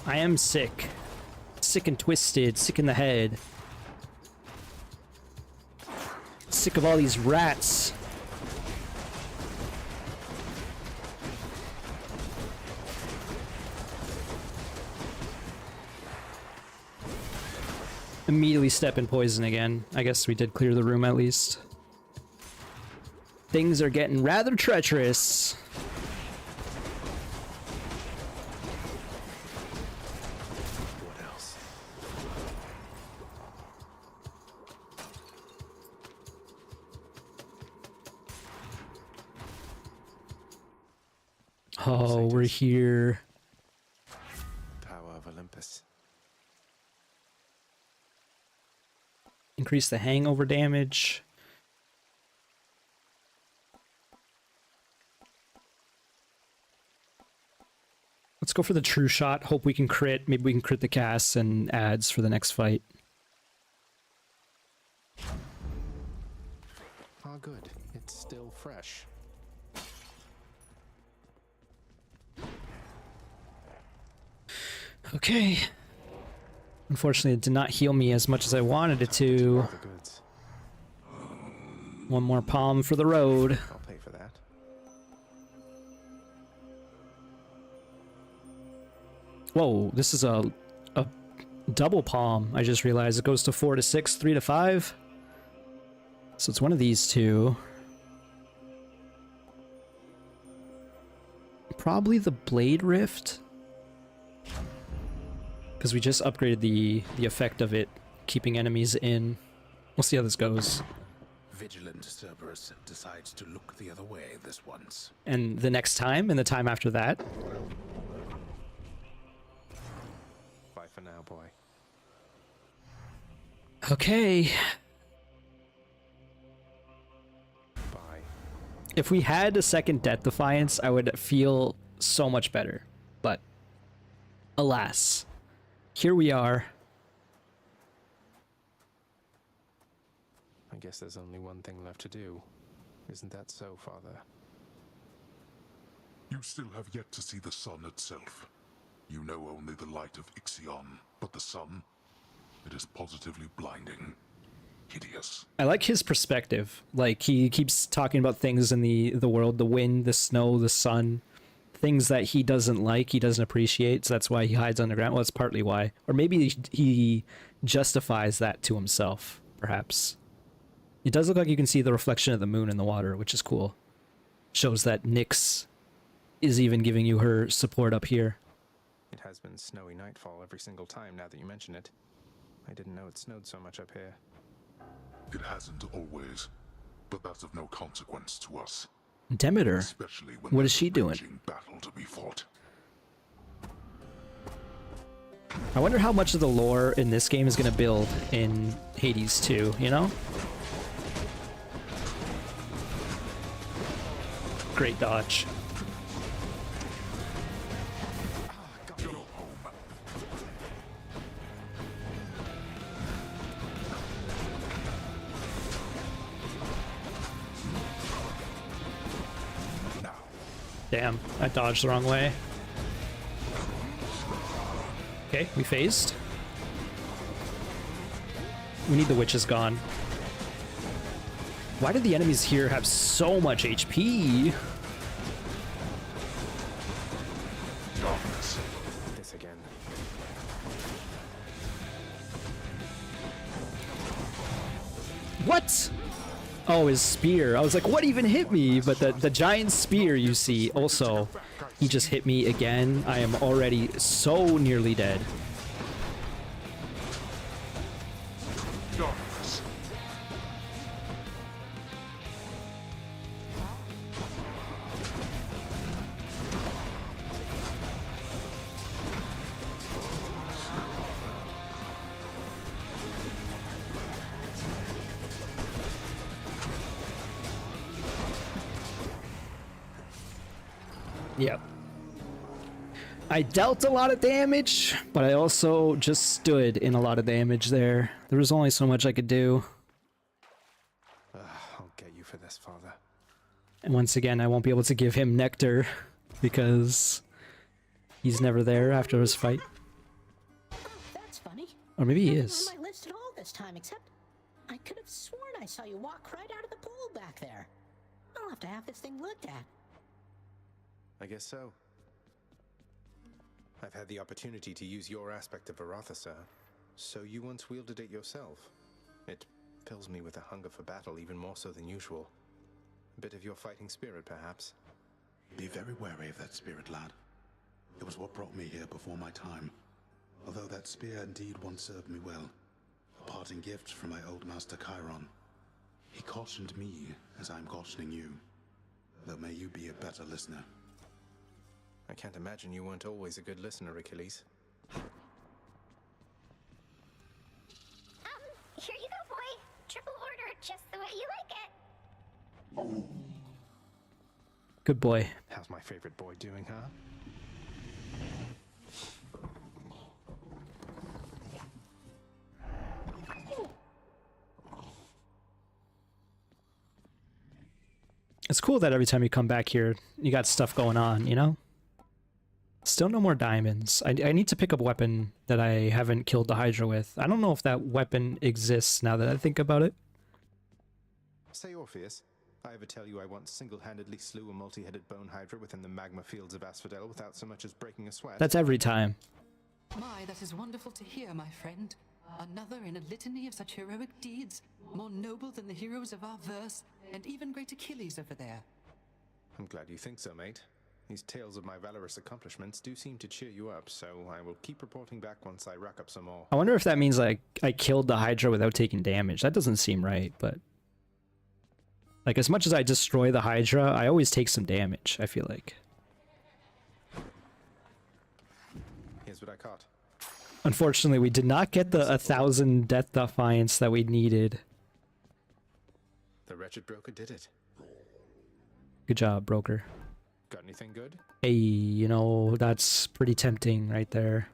I am sick. Sick and twisted, sick in the head. Sick of all these rats. Immediately step in poison again. I guess we did clear the room at least. Things are getting rather treacherous. Oh, we're here. Tower of Olympus. Increase the hangover damage. Let's go for the true shot. Hope we can crit. Maybe we can crit the cast and adds for the next fight. Oh, good. It's still fresh. Okay. Unfortunately, it did not heal me as much as I wanted it to. One more palm for the road. I'll pay for that. Whoa, this is a double palm. I just realized it goes to 4 to 6, 3 to 5. So it's one of these two. Probably the Blade Rift. Because we just upgraded the effect of it, keeping enemies in. We'll see how this goes. Vigilant Cerberus decides to look the other way this once. And the next time, and the time after that. Bye for now, boy. Okay. Bye. If we had a second Death Defiance, I would feel so much better. But, alas. Here we are. I guess there's only one thing left to do. Isn't that so, Father? You still have yet to see the sun itself. You know only the light of Ixion, but the sun, it is positively blinding. Hideous. I like his perspective. Like, he keeps talking about things in the world, the wind, the snow, the sun. Things that he doesn't like, he doesn't appreciate, so that's why he hides underground. Well, that's partly why. Or maybe he justifies that to himself, perhaps. It does look like you can see the reflection of the moon in the water, which is cool. Shows that Nyx is even giving you her support up here. It has been snowy nightfall every single time now that you mention it. I didn't know it snowed so much up here. It hasn't always, but that's of no consequence to us. Demeter? Especially when What is she doing? Battle to be fought. I wonder how much of the lore in this game is going to build in Hades 2, you know? Great dodge. Damn, I dodged the wrong way. Okay, we phased. We need the witches gone. Why do the enemies here have so much HP? This again. What? Oh, his spear. I was like, what even hit me? But the giant spear you see also, he just hit me again. I am already so nearly dead. Yep. I dealt a lot of damage, but I also just stood in a lot of damage there. There was only so much I could do. I'll get you for this, Father. And once again, I won't be able to give him nectar because he's never there after his fight. That's funny. Or maybe he Nothing is. on my list at all this time, except I could have sworn I saw you walk right out of the pool back there. I'll have to have this thing looked at. I guess so. I've had the opportunity to use your aspect of Varatha, sir. So you once wielded it yourself. It fills me with a hunger for battle, even more so than usual. A bit of your fighting spirit, perhaps. Be very wary of that spirit, lad. It was what brought me here before my time. Although that spear indeed once served me well. A parting gift from my old master Chiron. He cautioned me as I'm cautioning you. Though may you be a better listener. I can't imagine you weren't always a good listener, Achilles. Here you go, boy. Triple order, just the way you like it. Good boy. How's my favorite boy doing, huh? It's cool that every time you come back here, you got stuff going on, you know? Still no more diamonds. I need to pick up a weapon that I haven't killed the Hydra with. I don't know if that weapon exists now that I think about it. Say, Orpheus, I ever tell you I once single-handedly slew a multi-headed bone hydra within the magma fields of Asphodel without so much as breaking a sweat? That's every time. My, that is wonderful to hear, my friend. Another in a litany of such heroic deeds, more noble than the heroes of our verse, and even great Achilles over there. I'm glad you think so, mate. These tales of my valorous accomplishments do seem to cheer you up, so I will keep reporting back once I rack up some more. I wonder if that means like I killed the Hydra without taking damage. That doesn't seem right, but... Like, as much as I destroy the Hydra, I always take some damage, I feel like. Here's what I caught. Unfortunately, we did not get the 1,000 Death Defiance that we needed. The wretched broker did it. Good job, broker. Got anything good? Hey, you know, that's pretty tempting right there.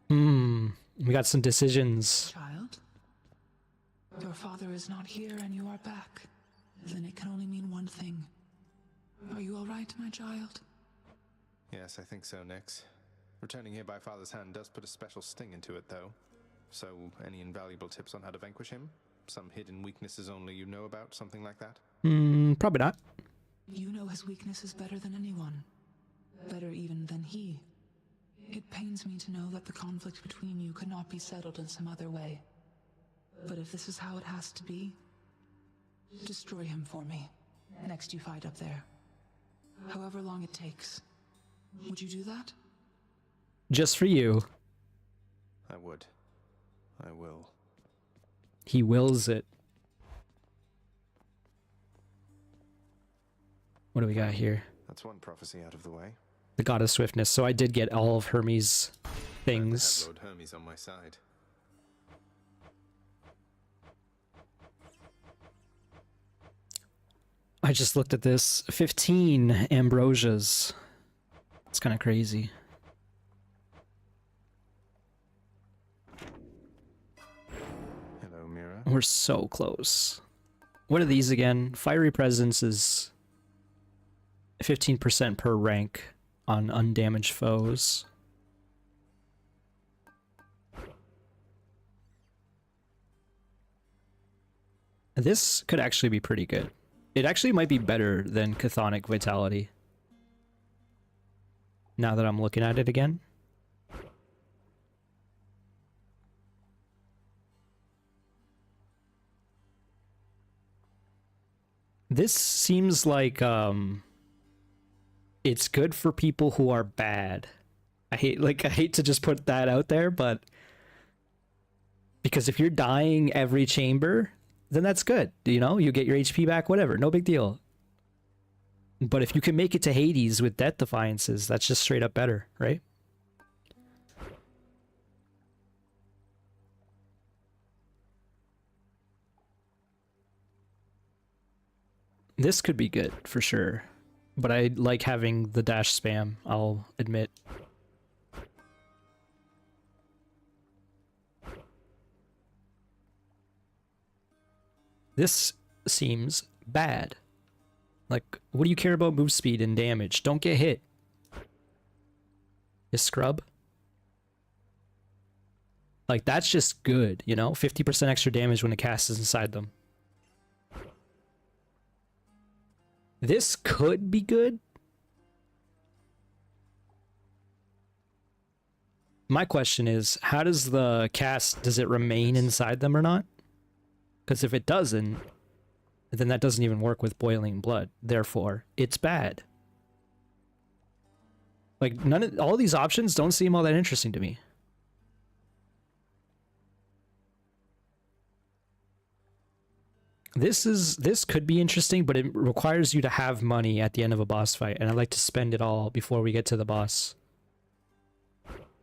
We got some decisions. Child, your father is not here and you are back. Then it can only mean one thing. Are you all right, my child? Yes, I think so, Nyx. Returning here by father's hand does put a special sting into it, though. So, any invaluable tips on how to vanquish him? Some hidden weaknesses only you know about, something like that? Probably not. You know his weaknesses better than anyone. Better even than he. It pains me to know that the conflict between you could not be settled in some other way. But if this is how it has to be, destroy him for me. Next you fight up there. However long it takes. Would you do that? Just for you. I would. I will. He wills it. What do we got here? That's one prophecy out of the way. The God of Swiftness. So I did get all of Hermes' things. I have Lord Hermes on my side. I just looked at this. 15 Ambrosias. It's kind of crazy. Hello, Mira. We're so close. What are these again? Fiery Presence is 15% per rank on undamaged foes. This could actually be pretty good. It actually might be better than Chthonic Vitality. Now that I'm looking at it again. This seems like it's good for people who are bad. I hate to just put that out there, but because if you're dying every chamber, then that's good. You know, you get your HP back, whatever, no big deal. But if you can make it to Hades with Death Defiances, that's just straight up better, right? This could be good for sure, but I like having the dash spam, I'll admit. This seems bad. Like, what do you care about move speed and damage? Don't get hit. You scrub. Like, that's just good, you know? 50% extra damage when a cast is inside them. This could be good. My question is, how does the cast, does it remain inside them or not? Because if it doesn't, then that doesn't even work with boiling blood. Therefore, it's bad. Like, all these options don't seem all that interesting to me. This could be interesting, but it requires you to have money at the end of a boss fight, and I like to spend it all before we get to the boss.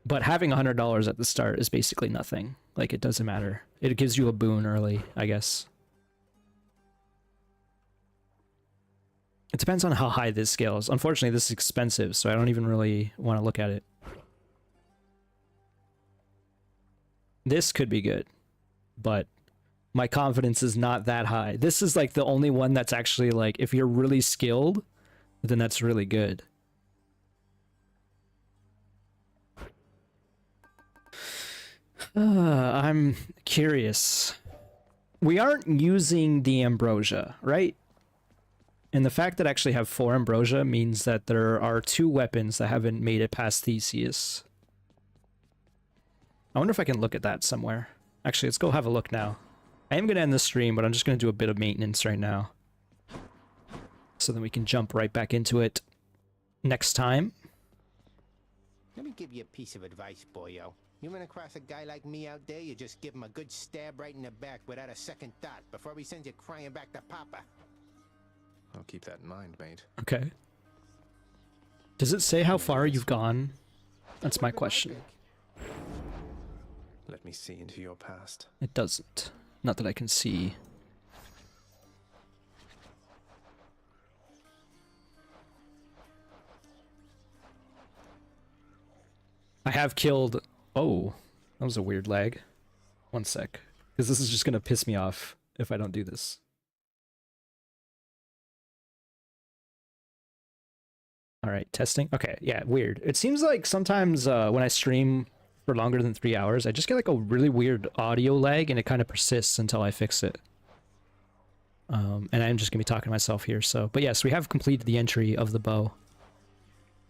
But having $100 at the start is basically nothing. Like, it doesn't matter. It gives you a boon early, I guess. It depends on how high this scales. Unfortunately, this is expensive, so I don't even really want to look at it. This could be good, but my confidence is not that high. This is like the only one that's actually like, if you're really skilled, then that's really good. I'm curious. We aren't using the ambrosia, right? And the fact that I actually have 4 ambrosia means that there are 2 weapons that haven't made it past Theseus. I wonder if I can look at that somewhere. Actually, let's go have a look now. I am going to end the stream, but I'm just going to do a bit of maintenance right now. So then we can jump right back into it next time. Let me give you a piece of advice, boyo. You run across a guy like me out there, you just give him a good stab right in the back without a second thought before he sends you crying back to Papa. I'll keep that in mind, mate. Okay. Does it say how far you've gone? That's my question. Let me see into your past. It doesn't. Not that I can see. I have killed... Oh, that was a weird lag. One sec. Because this is just going to piss me off if I don't do this. Alright, testing. Okay, yeah, weird. It seems like sometimes when I stream for longer than 3 hours, I just get like a really weird audio lag and it kind of persists until I fix it. And I'm just going to be talking to myself here, so... But yes, we have completed the entry of the bow,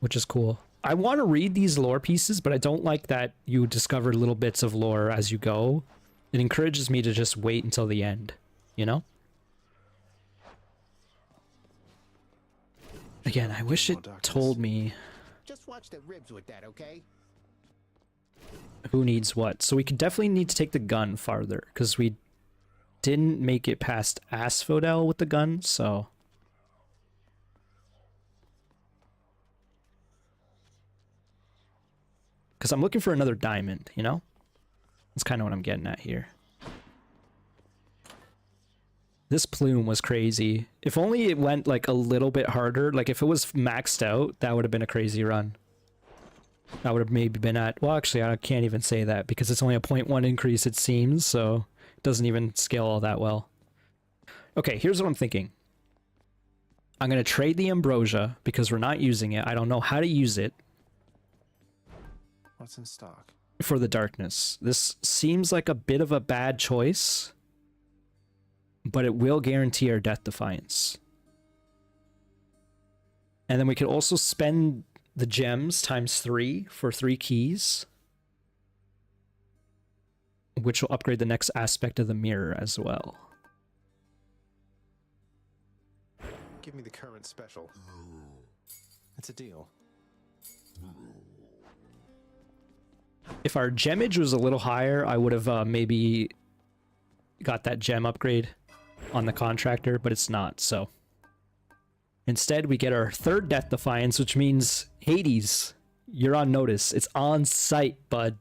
which is cool. I want to read these lore pieces, but I don't like that you discover little bits of lore as you go. It encourages me to just wait until the end, you know? Again, I wish it told me Just watch the ribs with that, okay? who needs what. So we could definitely need to take the gun farther, because we didn't make it past Asphodel with the gun, so... Because I'm looking for another diamond, you know? That's kind of what I'm getting at here. This plume was crazy. If only it went like a little bit harder, like if it was maxed out, that would have been a crazy run. I would have maybe been at... Well, actually, I can't even say that because it's only a 0.1 increase, it seems, so it doesn't even scale all that well. Okay, here's what I'm thinking. I'm going to trade the ambrosia because we're not using it. I don't know how to use it. What's in stock? For the darkness. This seems like a bit of a bad choice. but it will guarantee our Death Defiance. And then we could also spend the gems ×3 for 3 keys, which will upgrade the next aspect of the mirror as well. Give me the current special. It's a deal. If our gemage was a little higher, I would have maybe got that gem upgrade on the contractor, but it's not, so. Instead, we get our 3rd Death Defiance, which means Hades, you're on notice. It's on site, bud.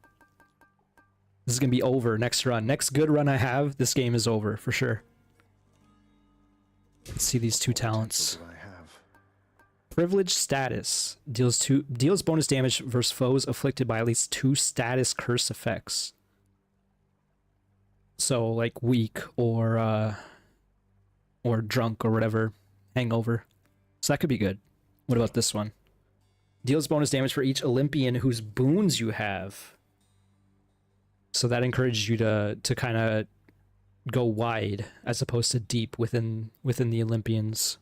This is going to be over next run. Next good run I have, this game is over, for sure. Let's see these 2 talents. Privileged status. Deals bonus damage versus foes afflicted by at least 2 status curse effects. So, like weak or drunk or whatever. Hangover. So that could be good. What about this one? Deals bonus damage for each Olympian whose boons you have. So that encourages you to kind of go wide as opposed to deep within the Olympians.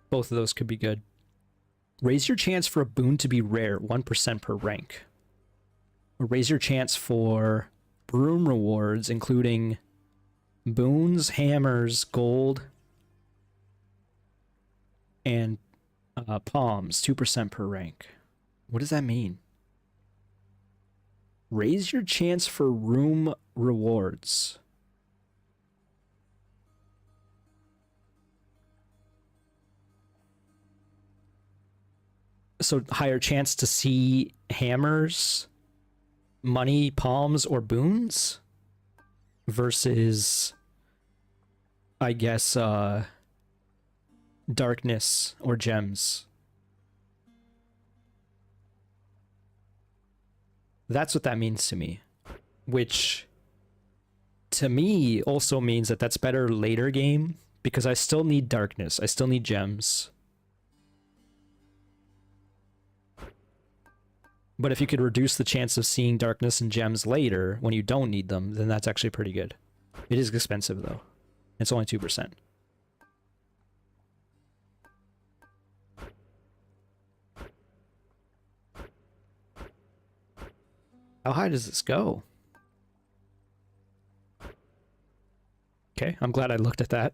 Both of those could be good. Raise your chance for a boon to be rare 1% per rank. Or raise your chance for broom rewards, including boons, hammers, gold, and palms, 2% per rank. What does that mean? Raise your chance for room rewards. So higher chance to see hammers, money, palms, or boons versus, I guess, darkness or gems. That's what that means to me, which to me also means that that's better later game because I still need darkness. I still need gems. But if you could reduce the chance of seeing darkness and gems later when you don't need them, then that's actually pretty good. It is expensive though. It's only 2%. How high does this go? Okay, I'm glad I looked at that.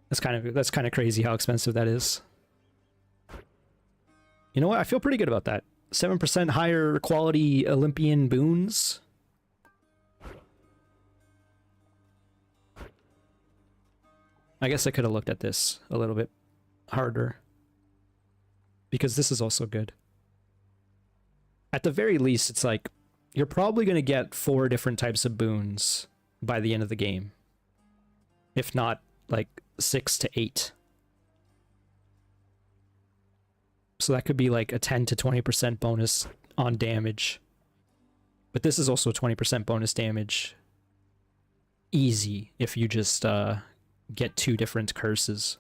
That's kind of crazy how expensive that is. You know what? I feel pretty good about that. 7% higher quality Olympian boons. I guess I could have looked at this a little bit harder. Because this is also good. At the very least, it's like, you're probably going to get 4 different types of boons by the end of the game. If not, like, 6 to 8. So that could be like a 10 to 20% bonus on damage. But this is also 20% bonus damage. Easy if you just get 2 different curses.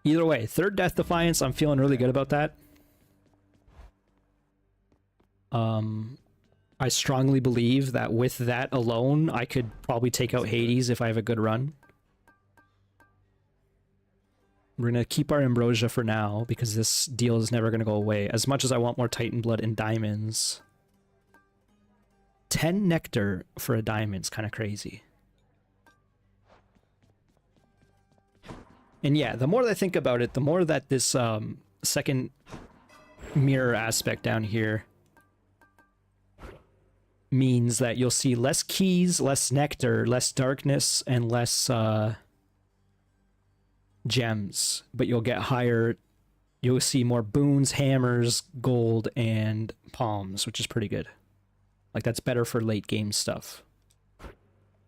Either way, 3rd Death Defiance, I'm feeling really good about that. I strongly believe that with that alone, I could probably take out Hades if I have a good run. We're going to keep our Ambrosia for now, because this deal is never going to go away. As much as I want more Titan Blood and diamonds. 10 Nectar for a diamond's kind of crazy. And yeah, the more that I think about it, the more that this second mirror aspect down here means that you'll see less keys, less nectar, less darkness, and less gems. But you'll get higher, you'll see more boons, hammers, gold, and palms, which is pretty good. Like, that's better for late game stuff.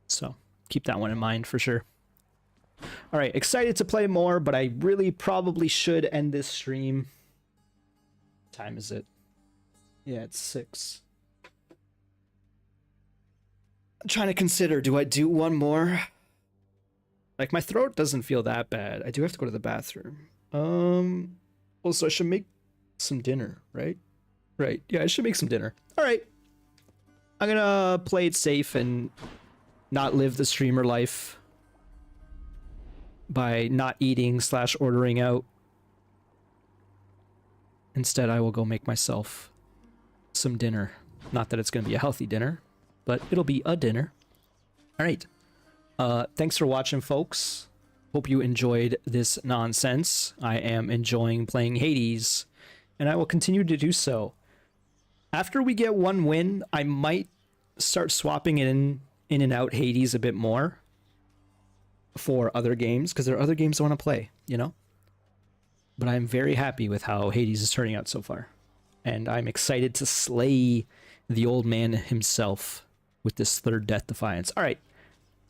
So, keep that one in mind for sure. Alright, excited to play more, but I really probably should end this stream. What time is it? Yeah, it's 6. I'm trying to consider, do I do one more? Like, my throat doesn't feel that bad. I do have to go to the bathroom. Also, I should make some dinner, right? Right. Yeah, I should make some dinner. All right. I'm gonna play it safe and not live the streamer life by not eating / ordering out. Instead, I will go make myself some dinner. Not that it's gonna be a healthy dinner, but it'll be a dinner. All right. Thanks for watching, folks. Hope you enjoyed this nonsense. I am enjoying playing Hades, and I will continue to do so. After we get one win, I might start swapping in and out Hades a bit more for other games, because there are other games I want to play, you know? But I'm very happy with how Hades is turning out so far. And I'm excited to slay the old man himself with this third Death Defiance. All right.